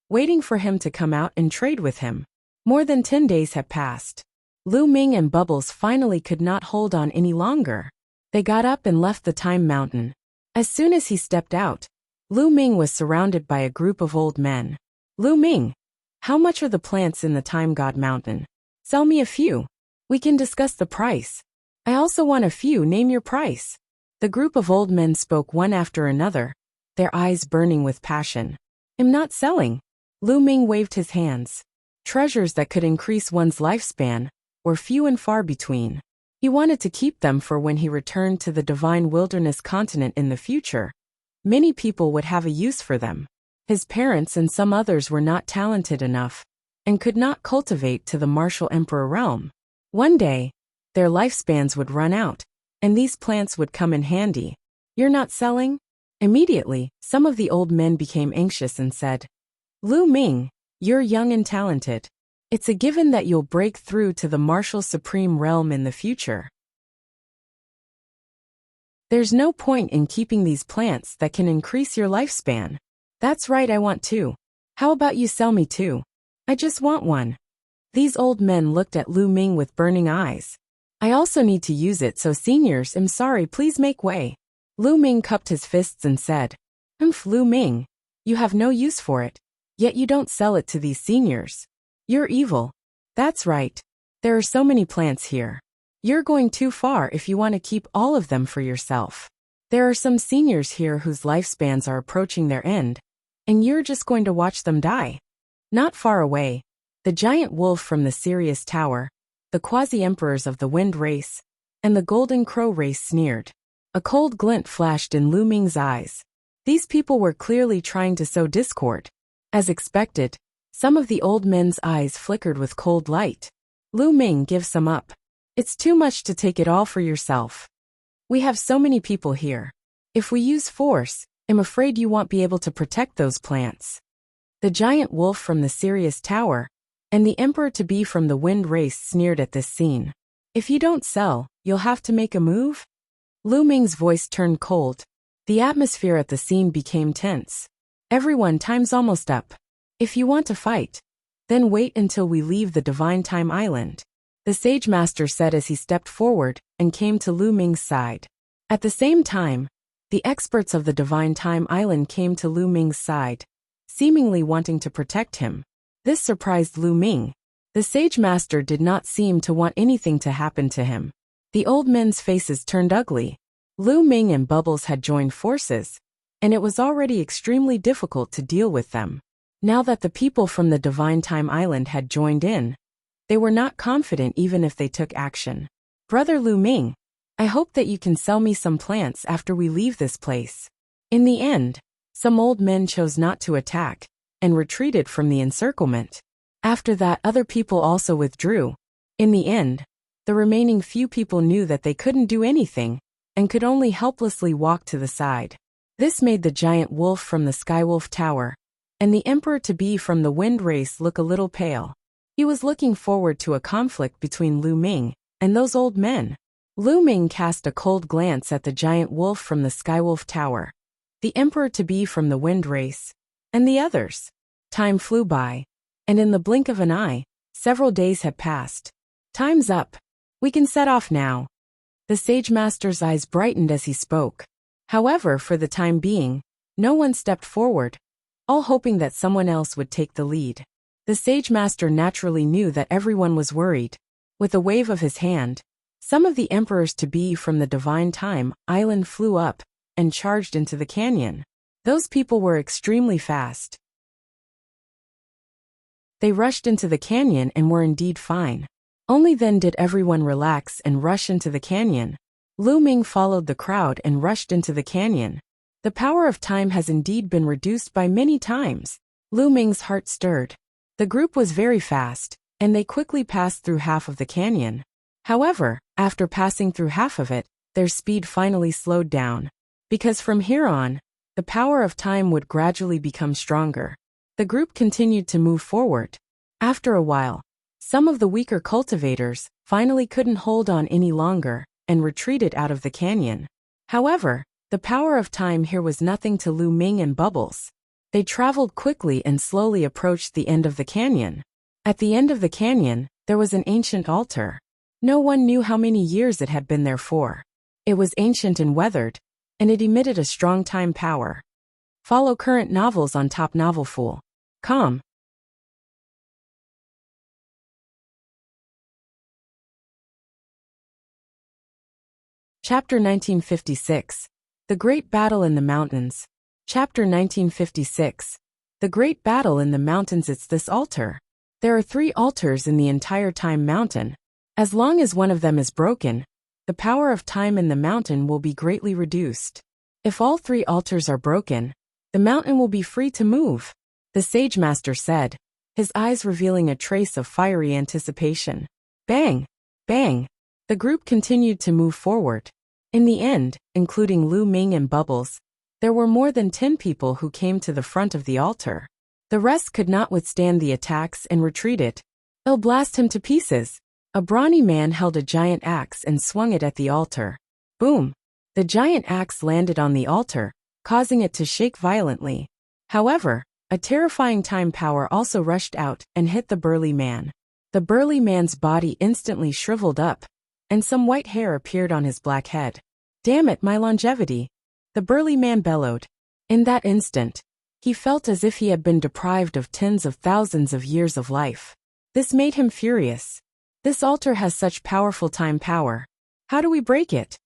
waiting for him to come out and trade with him. More than 10 days had passed. Lu Ming and Bubbles finally could not hold on any longer. They got up and left the Time Mountain. As soon as he stepped out, Lu Ming was surrounded by a group of old men. Lu Ming, how much are the plants in the Time God Mountain? Sell me a few. We can discuss the price. I also want a few. Name your price. The group of old men spoke one after another, their eyes burning with passion. I'm not selling. Lu Ming waved his hands. Treasures that could increase one's lifespan were few and far between. He wanted to keep them for when he returned to the Divine Wilderness continent in the future. Many people would have a use for them. His parents and some others were not talented enough and could not cultivate to the martial emperor realm. One day, their lifespans would run out, and these plants would come in handy. You're not selling? Immediately, some of the old men became anxious and said, Lu Ming, you're young and talented. It's a given that you'll break through to the martial supreme realm in the future. There's no point in keeping these plants that can increase your lifespan. That's right, I want two. How about you sell me two? I just want one. These old men looked at Lu Ming with burning eyes. I also need to use it, so seniors, I'm sorry, please make way. Lu Ming cupped his fists and said, Lu Ming, you have no use for it, yet you don't sell it to these seniors. You're evil. That's right. There are so many plants here. You're going too far if you want to keep all of them for yourself. There are some seniors here whose lifespans are approaching their end, and you're just going to watch them die. Not far away, the giant wolf from the Sirius Tower, the quasi-emperors of the Wind Race, and the Golden Crow race sneered. A cold glint flashed in Lu Ming's eyes. These people were clearly trying to sow discord. As expected, some of the old men's eyes flickered with cold light. Lu Ming, give some up. It's too much to take it all for yourself. We have so many people here. If we use force, I'm afraid you won't be able to protect those plants. The giant wolf from the Sirius Tower and the emperor-to-be from the Wind Race sneered at this scene. If you don't sell, you'll have to make a move? Lu Ming's voice turned cold. The atmosphere at the scene became tense. Everyone, time's almost up. If you want to fight, then wait until we leave the Divine Time Island, the Sage Master said as he stepped forward and came to Lu Ming's side. At the same time, the experts of the Divine Time Island came to Lu Ming's side, seemingly wanting to protect him. This surprised Lu Ming. The Sage Master did not seem to want anything to happen to him. The old men's faces turned ugly. Lu Ming and Bubbles had joined forces, and it was already extremely difficult to deal with them. Now that the people from the Divine Time Island had joined in, they were not confident even if they took action. Brother Lu Ming, I hope that you can sell me some plants after we leave this place. In the end, some old men chose not to attack and retreated from the encirclement. After that, other people also withdrew. In the end, the remaining few people knew that they couldn't do anything and could only helplessly walk to the side. This made the giant wolf from the Skywolf Tower and the emperor-to-be from the Wind Race look a little pale. He was looking forward to a conflict between Lu Ming and those old men. Lu Ming cast a cold glance at the giant wolf from the Skywolf Tower, the emperor-to-be from the Wind Race, and the others. Time flew by, and in the blink of an eye, several days had passed. Time's up. We can set off now. The Sage Master's eyes brightened as he spoke. However, for the time being, no one stepped forward, all hoping that someone else would take the lead. The Sage Master naturally knew that everyone was worried. With a wave of his hand, some of the emperors-to-be from the Divine Time Island flew up and charged into the canyon. Those people were extremely fast. They rushed into the canyon and were indeed fine. Only then did everyone relax and rush into the canyon. Lu Ming followed the crowd and rushed into the canyon. The power of time has indeed been reduced by many times. Lu Ming's heart stirred. The group was very fast, and they quickly passed through half of the canyon. However, after passing through half of it, their speed finally slowed down. Because from here on, the power of time would gradually become stronger. The group continued to move forward. After a while, some of the weaker cultivators finally couldn't hold on any longer and retreated out of the canyon. However, the power of time here was nothing to Lu Ming and Bubbles. They traveled quickly and slowly approached the end of the canyon. At the end of the canyon, there was an ancient altar. No one knew how many years it had been there for. It was ancient and weathered, and it emitted a strong time power. Follow current novels on topnovelfool.com. Chapter 1956. The Great Battle in the Mountains. Chapter 1956. The Great Battle in the Mountains. It's this altar. There are 3 altars in the entire Time Mountain. As long as one of them is broken, the power of time in the mountain will be greatly reduced. If all 3 altars are broken, the mountain will be free to move, the Sage Master said, his eyes revealing a trace of fiery anticipation. Bang! Bang! The group continued to move forward. In the end, including Lu Ming and Bubbles, there were more than 10 people who came to the front of the altar. The rest could not withstand the attacks and retreated. I'll blast him to pieces. A brawny man held a giant axe and swung it at the altar. Boom! The giant axe landed on the altar, causing it to shake violently. However, a terrifying time power also rushed out and hit the burly man. The burly man's body instantly shriveled up, and some white hair appeared on his black head. "Damn it, my longevity!" the burly man bellowed. In that instant, he felt as if he had been deprived of tens of thousands of years of life. This made him furious. This altar has such powerful time power. How do we break it?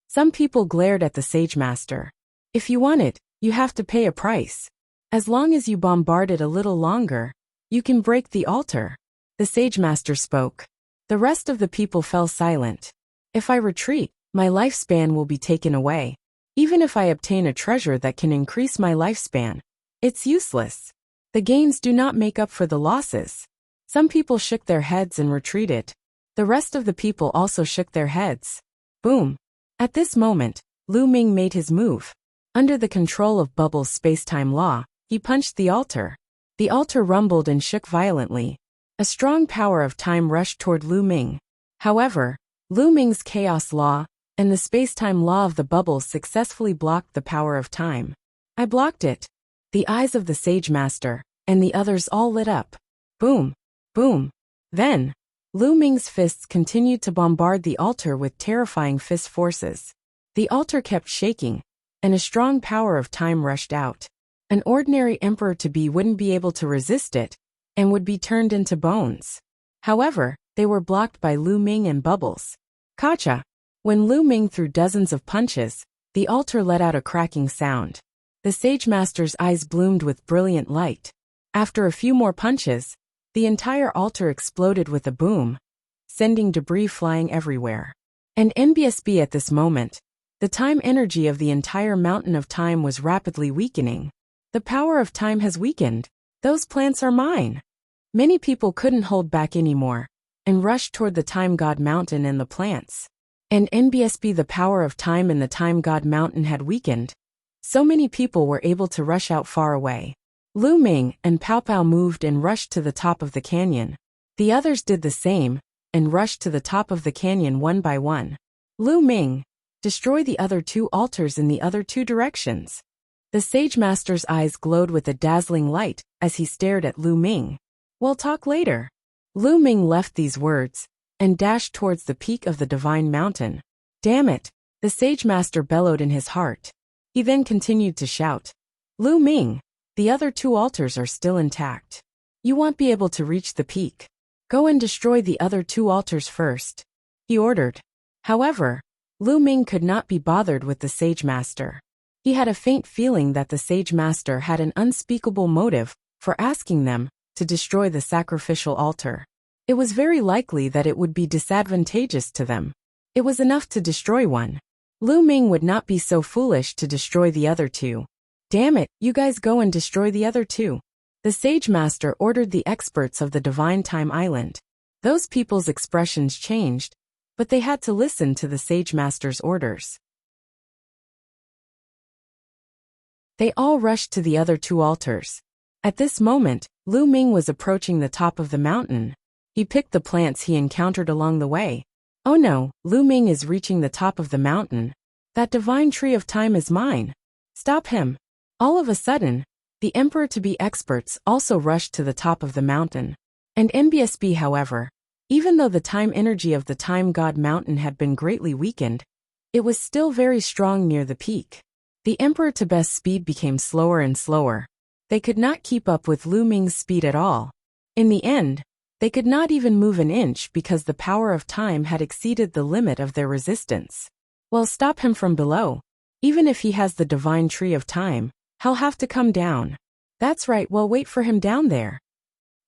Some people glared at the Sage Master. If you want it, you have to pay a price. As long as you bombard it a little longer, you can break the altar. The Sage Master spoke. The rest of the people fell silent. If I retreat, my lifespan will be taken away. Even if I obtain a treasure that can increase my lifespan, it's useless. The gains do not make up for the losses. Some people shook their heads and retreated. The rest of the people also shook their heads. Boom. At this moment, Lu Ming made his move. Under the control of Bubble's space-time law, he punched the altar. The altar rumbled and shook violently. A strong power of time rushed toward Lu Ming. However, Lu Ming's chaos law and the space-time law of the bubbles successfully blocked the power of time. I blocked it. The eyes of the Sage Master and the others all lit up. Boom. Boom. Then, Lu Ming's fists continued to bombard the altar with terrifying fist forces. The altar kept shaking, and a strong power of time rushed out. An ordinary emperor-to-be wouldn't be able to resist it, and would be turned into bones. However, they were blocked by Lu Ming and Bubbles. Kacha! When Lu Ming threw dozens of punches, the altar let out a cracking sound. The Sage Master's eyes bloomed with brilliant light. After a few more punches, the entire altar exploded with a boom, sending debris flying everywhere. And NBSB at this moment, the time energy of the entire mountain of time was rapidly weakening. The power of time has weakened. Those plants are mine. Many people couldn't hold back anymore, and rushed toward the Time God Mountain and the plants. And NBSB, the power of time in the Time God Mountain had weakened. So many people were able to rush out far away. Lu Ming and Pow Pow moved and rushed to the top of the canyon. The others did the same, and rushed to the top of the canyon one by one. Lu Ming, destroy the other two altars in the other two directions. The Sage Master's eyes glowed with a dazzling light as he stared at Lu Ming. We'll talk later. Lu Ming left these words and dashed towards the peak of the Divine Mountain. Damn it, the Sage Master bellowed in his heart. He then continued to shout. Lu Ming, the other two altars are still intact. You won't be able to reach the peak. Go and destroy the other two altars first, he ordered. However, Lu Ming could not be bothered with the Sage Master. He had a faint feeling that the Sage Master had an unspeakable motive for asking them to destroy the sacrificial altar. It was very likely that it would be disadvantageous to them. It was enough to destroy one. Lu Ming would not be so foolish to destroy the other two. Damn it, you guys go and destroy the other two. The Sage Master ordered the experts of the Divine Time Island. Those people's expressions changed, but they had to listen to the Sage Master's orders. They all rushed to the other two altars. At this moment, Lu Ming was approaching the top of the mountain. He picked the plants he encountered along the way. Oh no, Lu Ming is reaching the top of the mountain. That divine tree of time is mine. Stop him. All of a sudden, the emperor-to-be experts also rushed to the top of the mountain. And NBSB, however, even though the time energy of the Time God Mountain had been greatly weakened, it was still very strong near the peak. The emperor-to-be's speed became slower and slower. They could not keep up with Lu Ming's speed at all. In the end, they could not even move an inch because the power of time had exceeded the limit of their resistance. Well, stop him from below. Even if he has the divine tree of time, he'll have to come down. That's right, well, wait for him down there.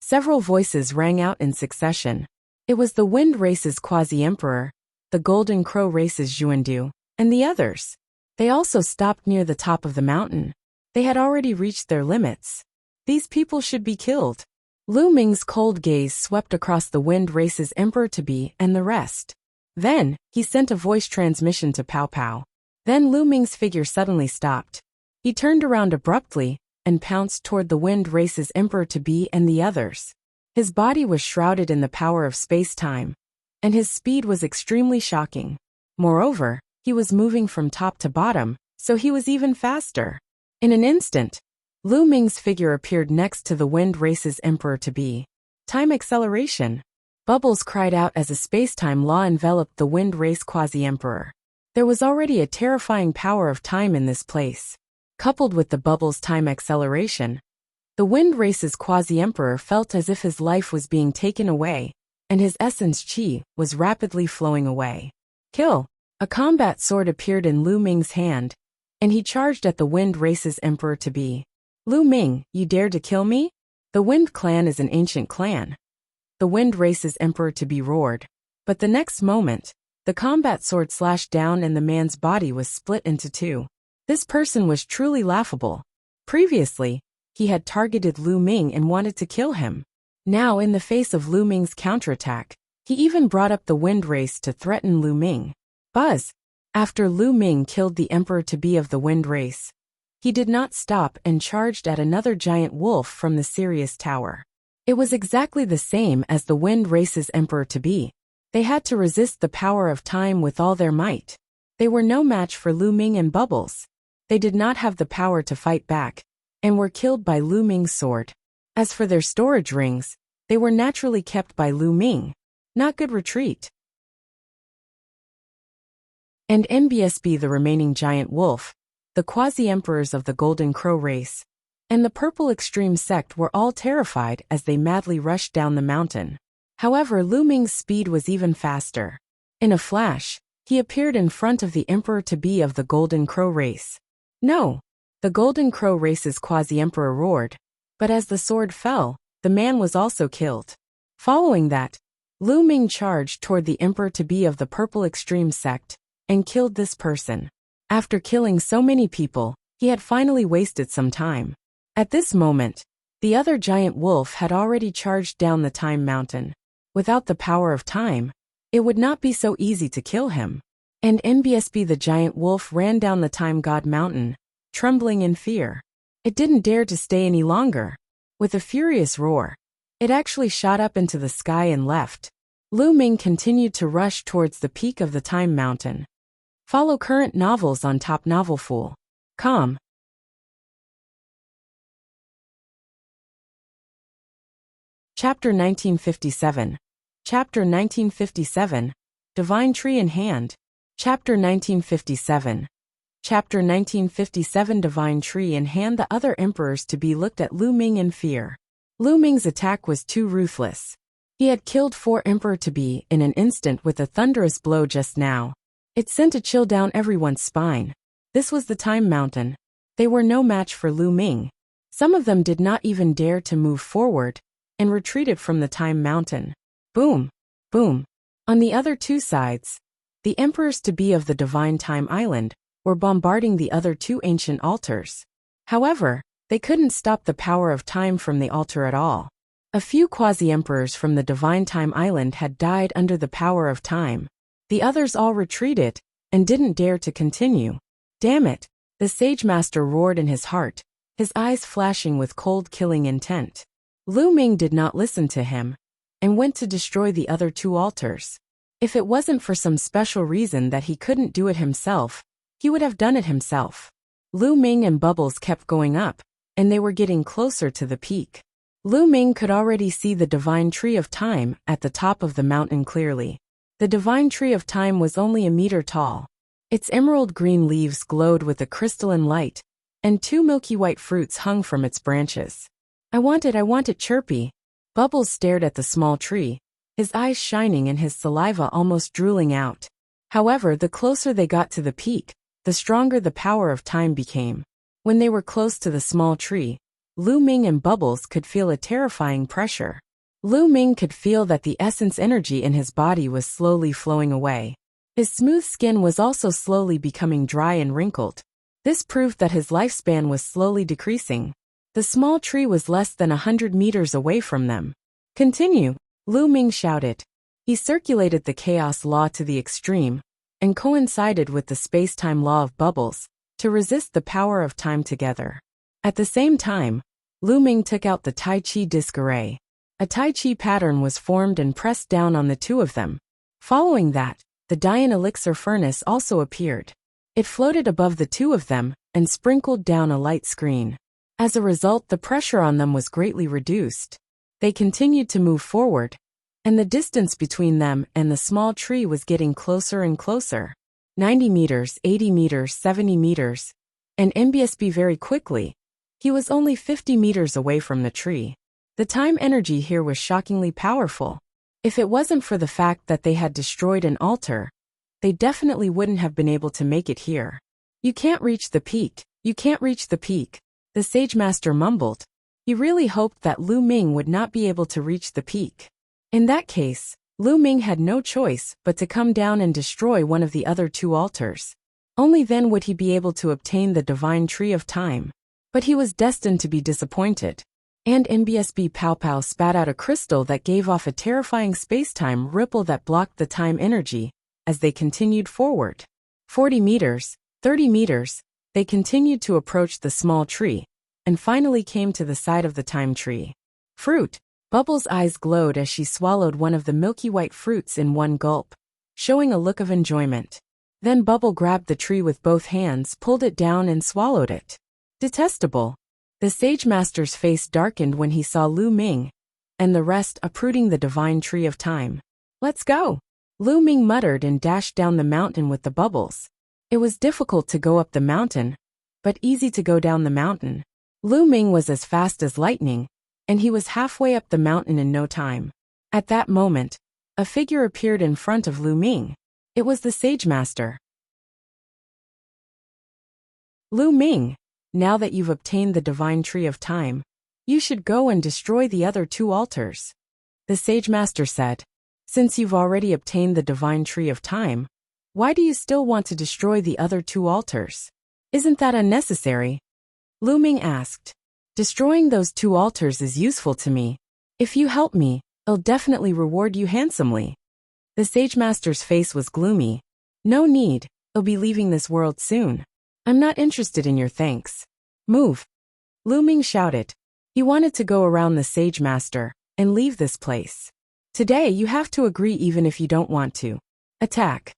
Several voices rang out in succession. It was the Wind Race's Quasi-Emperor, the Golden Crow Race's Xuandu, and the others. They also stopped near the top of the mountain. They had already reached their limits. These people should be killed. Lu Ming's cold gaze swept across the Wind Race's Emperor-to-be and the rest. Then, he sent a voice transmission to Pow Pow. Then Lu Ming's figure suddenly stopped. He turned around abruptly and pounced toward the Wind Race's Emperor-to-be and the others. His body was shrouded in the power of space-time, and his speed was extremely shocking. Moreover, he was moving from top to bottom, so he was even faster. In an instant, Lu Ming's figure appeared next to the Wind Race's Emperor-to-be. Time acceleration. Bubbles cried out as a space-time law enveloped the wind race quasi-emperor. There was already a terrifying power of time in this place. Coupled with the Bubbles' time acceleration, the wind race's quasi-emperor felt as if his life was being taken away, and his essence chi was rapidly flowing away. Kill! A combat sword appeared in Lu Ming's hand, and he charged at the wind race's emperor-to-be. Lu Ming, you dare to kill me? The Wind Clan is an ancient clan. The wind race's emperor-to-be roared, but the next moment, the combat sword slashed down and the man's body was split into two. This person was truly laughable. Previously, he had targeted Lu Ming and wanted to kill him. Now, in the face of Lu Ming's counterattack, he even brought up the wind race to threaten Lu Ming. Buzz! After Lu Ming killed the emperor-to-be of the wind race, he did not stop and charged at another giant wolf from the Sirius Tower. It was exactly the same as the wind race's emperor-to-be. They had to resist the power of time with all their might. They were no match for Lu Ming and Bubbles. They did not have the power to fight back, and were killed by Lu Ming's sword. As for their storage rings, they were naturally kept by Lu Ming. Not good retreat. And NBSB, the remaining giant wolf, the quasi-emperors of the Golden Crow race, and the Purple Extreme sect were all terrified as they madly rushed down the mountain. However, Lu Ming's speed was even faster. In a flash, he appeared in front of the emperor-to-be of the Golden Crow race. No! The Golden Crow race's quasi-emperor roared, but as the sword fell, the man was also killed. Following that, Lu Ming charged toward the emperor-to-be of the Purple Extreme sect, and killed this person. After killing so many people, he had finally wasted some time. At this moment, the other giant wolf had already charged down the time mountain. Without the power of time, it would not be so easy to kill him. And NBSB, the giant wolf, ran down the time god mountain, trembling in fear. It didn't dare to stay any longer. With a furious roar, it actually shot up into the sky and left. Lu Ming continued to rush towards the peak of the time mountain. Follow current novels on Top Novelfool.com. Chapter 1957. Chapter 1957. Divine Tree in Hand. Chapter 1957. Chapter 1957. Divine Tree in Hand. The other emperors-to-be looked at Lu Ming in fear. Lu Ming's attack was too ruthless. He had killed 4 emperor-to-be in an instant with a thunderous blow just now. It sent a chill down everyone's spine. This was the Time Mountain. They were no match for Lu Ming. Some of them did not even dare to move forward, and retreated from the Time Mountain. Boom! Boom! On the other two sides, the emperors-to-be of the Divine Time Island were bombarding the other 2 ancient altars. However, they couldn't stop the power of time from the altar at all. A few quasi-emperors from the Divine Time Island had died under the power of time. The others all retreated, and didn't dare to continue. Damn it! The Sage Master roared in his heart, his eyes flashing with cold killing intent. Lu Ming did not listen to him, and went to destroy the other 2 altars. If it wasn't for some special reason that he couldn't do it himself, he would have done it himself. Lu Ming and Bubbles kept going up, and they were getting closer to the peak. Lu Ming could already see the Divine Tree of Time at the top of the mountain clearly. The Divine Tree of Time was only a meter tall. Its emerald green leaves glowed with a crystalline light, and 2 milky white fruits hung from its branches. I want it, Chirpy. Bubbles stared at the small tree, his eyes shining and his saliva almost drooling out. However, the closer they got to the peak, the stronger the power of time became. When they were close to the small tree, Lu Ming and Bubbles could feel a terrifying pressure. Lu Ming could feel that the essence energy in his body was slowly flowing away. His smooth skin was also slowly becoming dry and wrinkled. This proved that his lifespan was slowly decreasing. The small tree was less than 100 meters away from them. Continue, Lu Ming shouted. He circulated the chaos law to the extreme, and coincided with the space-time law of Bubbles, to resist the power of time together. At the same time, Lu Ming took out the Tai Chi disc array. A Tai Chi pattern was formed and pressed down on the 2 of them. Following that, the Dian Elixir furnace also appeared. It floated above the 2 of them, and sprinkled down a light screen. As a result, the pressure on them was greatly reduced. They continued to move forward, and the distance between them and the small tree was getting closer and closer. 90 meters, 80 meters, 70 meters. And MBSB very quickly. He was only 50 meters away from the tree. The time energy here was shockingly powerful. If it wasn't for the fact that they had destroyed an altar, they definitely wouldn't have been able to make it here. You can't reach the peak. You can't reach the peak. The Sage Master mumbled. He really hoped that Lu Ming would not be able to reach the peak. In that case, Lu Ming had no choice but to come down and destroy one of the other two altars. Only then would he be able to obtain the divine tree of time. But he was destined to be disappointed. And NBSB Pow Pow spat out a crystal that gave off a terrifying space-time ripple that blocked the time energy as they continued forward. 40 meters, 30 meters, they continued to approach the small tree, and finally came to the side of the time tree. Fruit. Bubble's eyes glowed as she swallowed one of the milky white fruits in one gulp, showing a look of enjoyment. Then Bubble grabbed the tree with both hands, pulled it down and swallowed it. Detestable. The Sage Master's face darkened when he saw Lu Ming, and the rest uprooting the divine tree of time. Let's go. Lu Ming muttered and dashed down the mountain with the bubbles. It was difficult to go up the mountain, but easy to go down the mountain. Lu Ming was as fast as lightning, and he was halfway up the mountain in no time. At that moment, a figure appeared in front of Lu Ming. It was the Sage Master. Lu Ming, now that you've obtained the divine tree of time, you should go and destroy the other two altars. The Sage Master said, since you've already obtained the divine tree of time, why do you still want to destroy the other two altars? Isn't that unnecessary? Lu Ming asked. Destroying those two altars is useful to me. If you help me, I'll definitely reward you handsomely. The Sage Master's face was gloomy. No need, I'll be leaving this world soon. I'm not interested in your thanks. Move. Lu Ming shouted. He wanted to go around the Sage Master and leave this place. Today you have to agree even if you don't want to. Attack.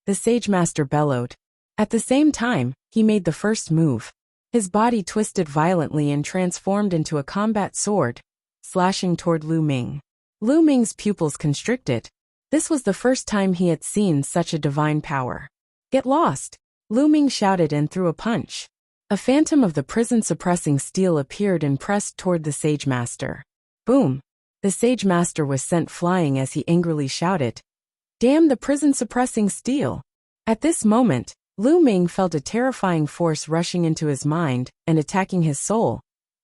The Sage Master bellowed. At the same time, he made the first move. His body twisted violently and transformed into a combat sword, slashing toward Lu Ming. Lu Ming's pupils constricted. This was the first time he had seen such a divine power. Get lost! Lu Ming shouted and threw a punch. A phantom of the prison-suppressing steel appeared and pressed toward the Sage Master. Boom! The Sage Master was sent flying as he angrily shouted, "Damn the prison-suppressing steel!" At this moment, Lu Ming felt a terrifying force rushing into his mind and attacking his soul,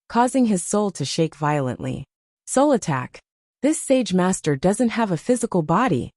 causing his soul to shake violently. Soul attack. This Sage Master doesn't have a physical body.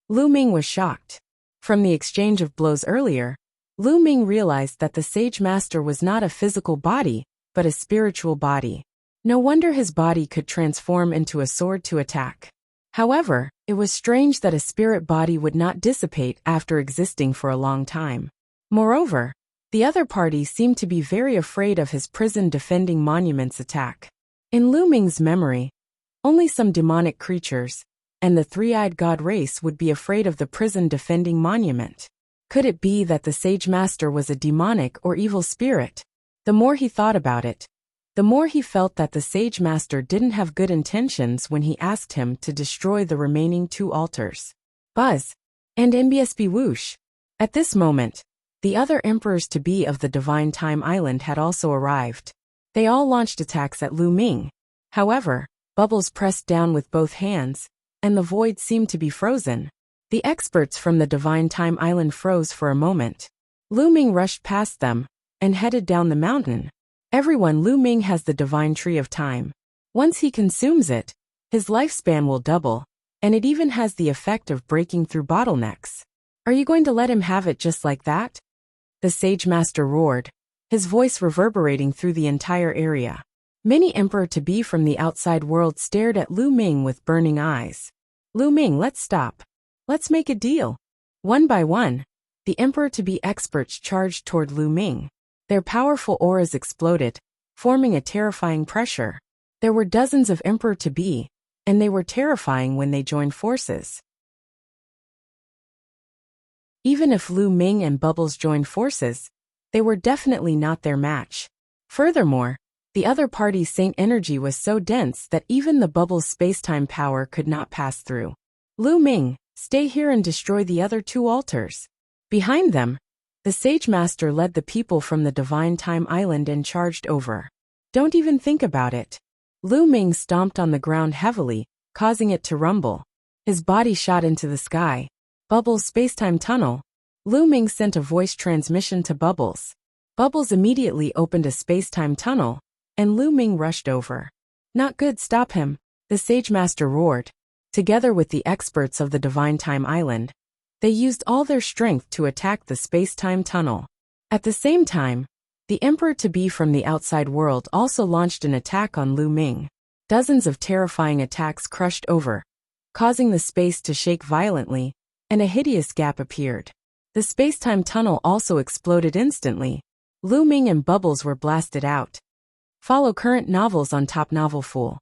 Lu Ming was shocked. From the exchange of blows earlier, Lu Ming realized that the Sage Master was not a physical body, but a spiritual body. No wonder his body could transform into a sword to attack. However, it was strange that a spirit body would not dissipate after existing for a long time. Moreover, the other party seemed to be very afraid of his prison-defending monument's attack. In Lu Ming's memory, only some demonic creatures and the three-eyed god race would be afraid of the prison-defending monument. Could it be that the Sage Master was a demonic or evil spirit? The more he thought about it, the more he felt that the Sage Master didn't have good intentions when he asked him to destroy the remaining two altars. Buzz! And NBSB whoosh! At this moment, the other emperors-to-be of the Divine Time Island had also arrived. They all launched attacks at Lu Ming. However, Bubbles pressed down with both hands, and the void seemed to be frozen. The experts from the Divine Time Island froze for a moment. Lu Ming rushed past them and headed down the mountain. Everyone, Lu Ming has the divine tree of time. Once he consumes it, his lifespan will double, and it even has the effect of breaking through bottlenecks. Are you going to let him have it just like that? The Sage Master roared, his voice reverberating through the entire area. Many emperor-to-be from the outside world stared at Lu Ming with burning eyes. Lu Ming, let's stop. Let's make a deal. One by one, the emperor-to-be experts charged toward Lu Ming. Their powerful auras exploded, forming a terrifying pressure. There were dozens of emperor-to-be, and they were terrifying when they joined forces. Even if Lu Ming and Bubbles joined forces, they were definitely not their match. Furthermore, The other party's Saint energy was so dense that even the bubble's spacetime power could not pass through. Lu Ming, stay here and destroy the other two altars. Behind them, the Sage Master led the people from the Divine Time Island and charged over. Don't even think about it. Lu Ming stomped on the ground heavily, causing it to rumble. His body shot into the sky. Bubbles' spacetime tunnel. Lu Ming sent a voice transmission to Bubbles. Bubbles immediately opened a spacetime tunnel, and Lu Ming rushed over. Not good, stop him, the Sage Master roared. Together with the experts of the Divine Time Island, they used all their strength to attack the space-time tunnel. At the same time, the Emperor-to-be from the outside world also launched an attack on Lu Ming. Dozens of terrifying attacks crushed over, causing the space to shake violently, and a hideous gap appeared. The space-time tunnel also exploded instantly. Lu Ming and Bubbles were blasted out. Follow current novels on Top Novel Fool.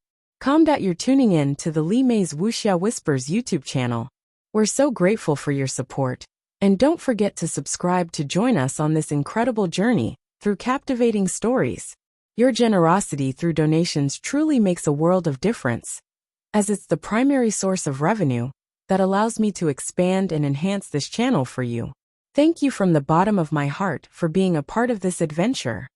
You're tuning in to the Li Mei's Wuxia Whispers YouTube channel. We're so grateful for your support, and don't forget to subscribe to join us on this incredible journey through captivating stories. Your generosity through donations truly makes a world of difference, as it's the primary source of revenue that allows me to expand and enhance this channel for you. Thank you from the bottom of my heart for being a part of this adventure.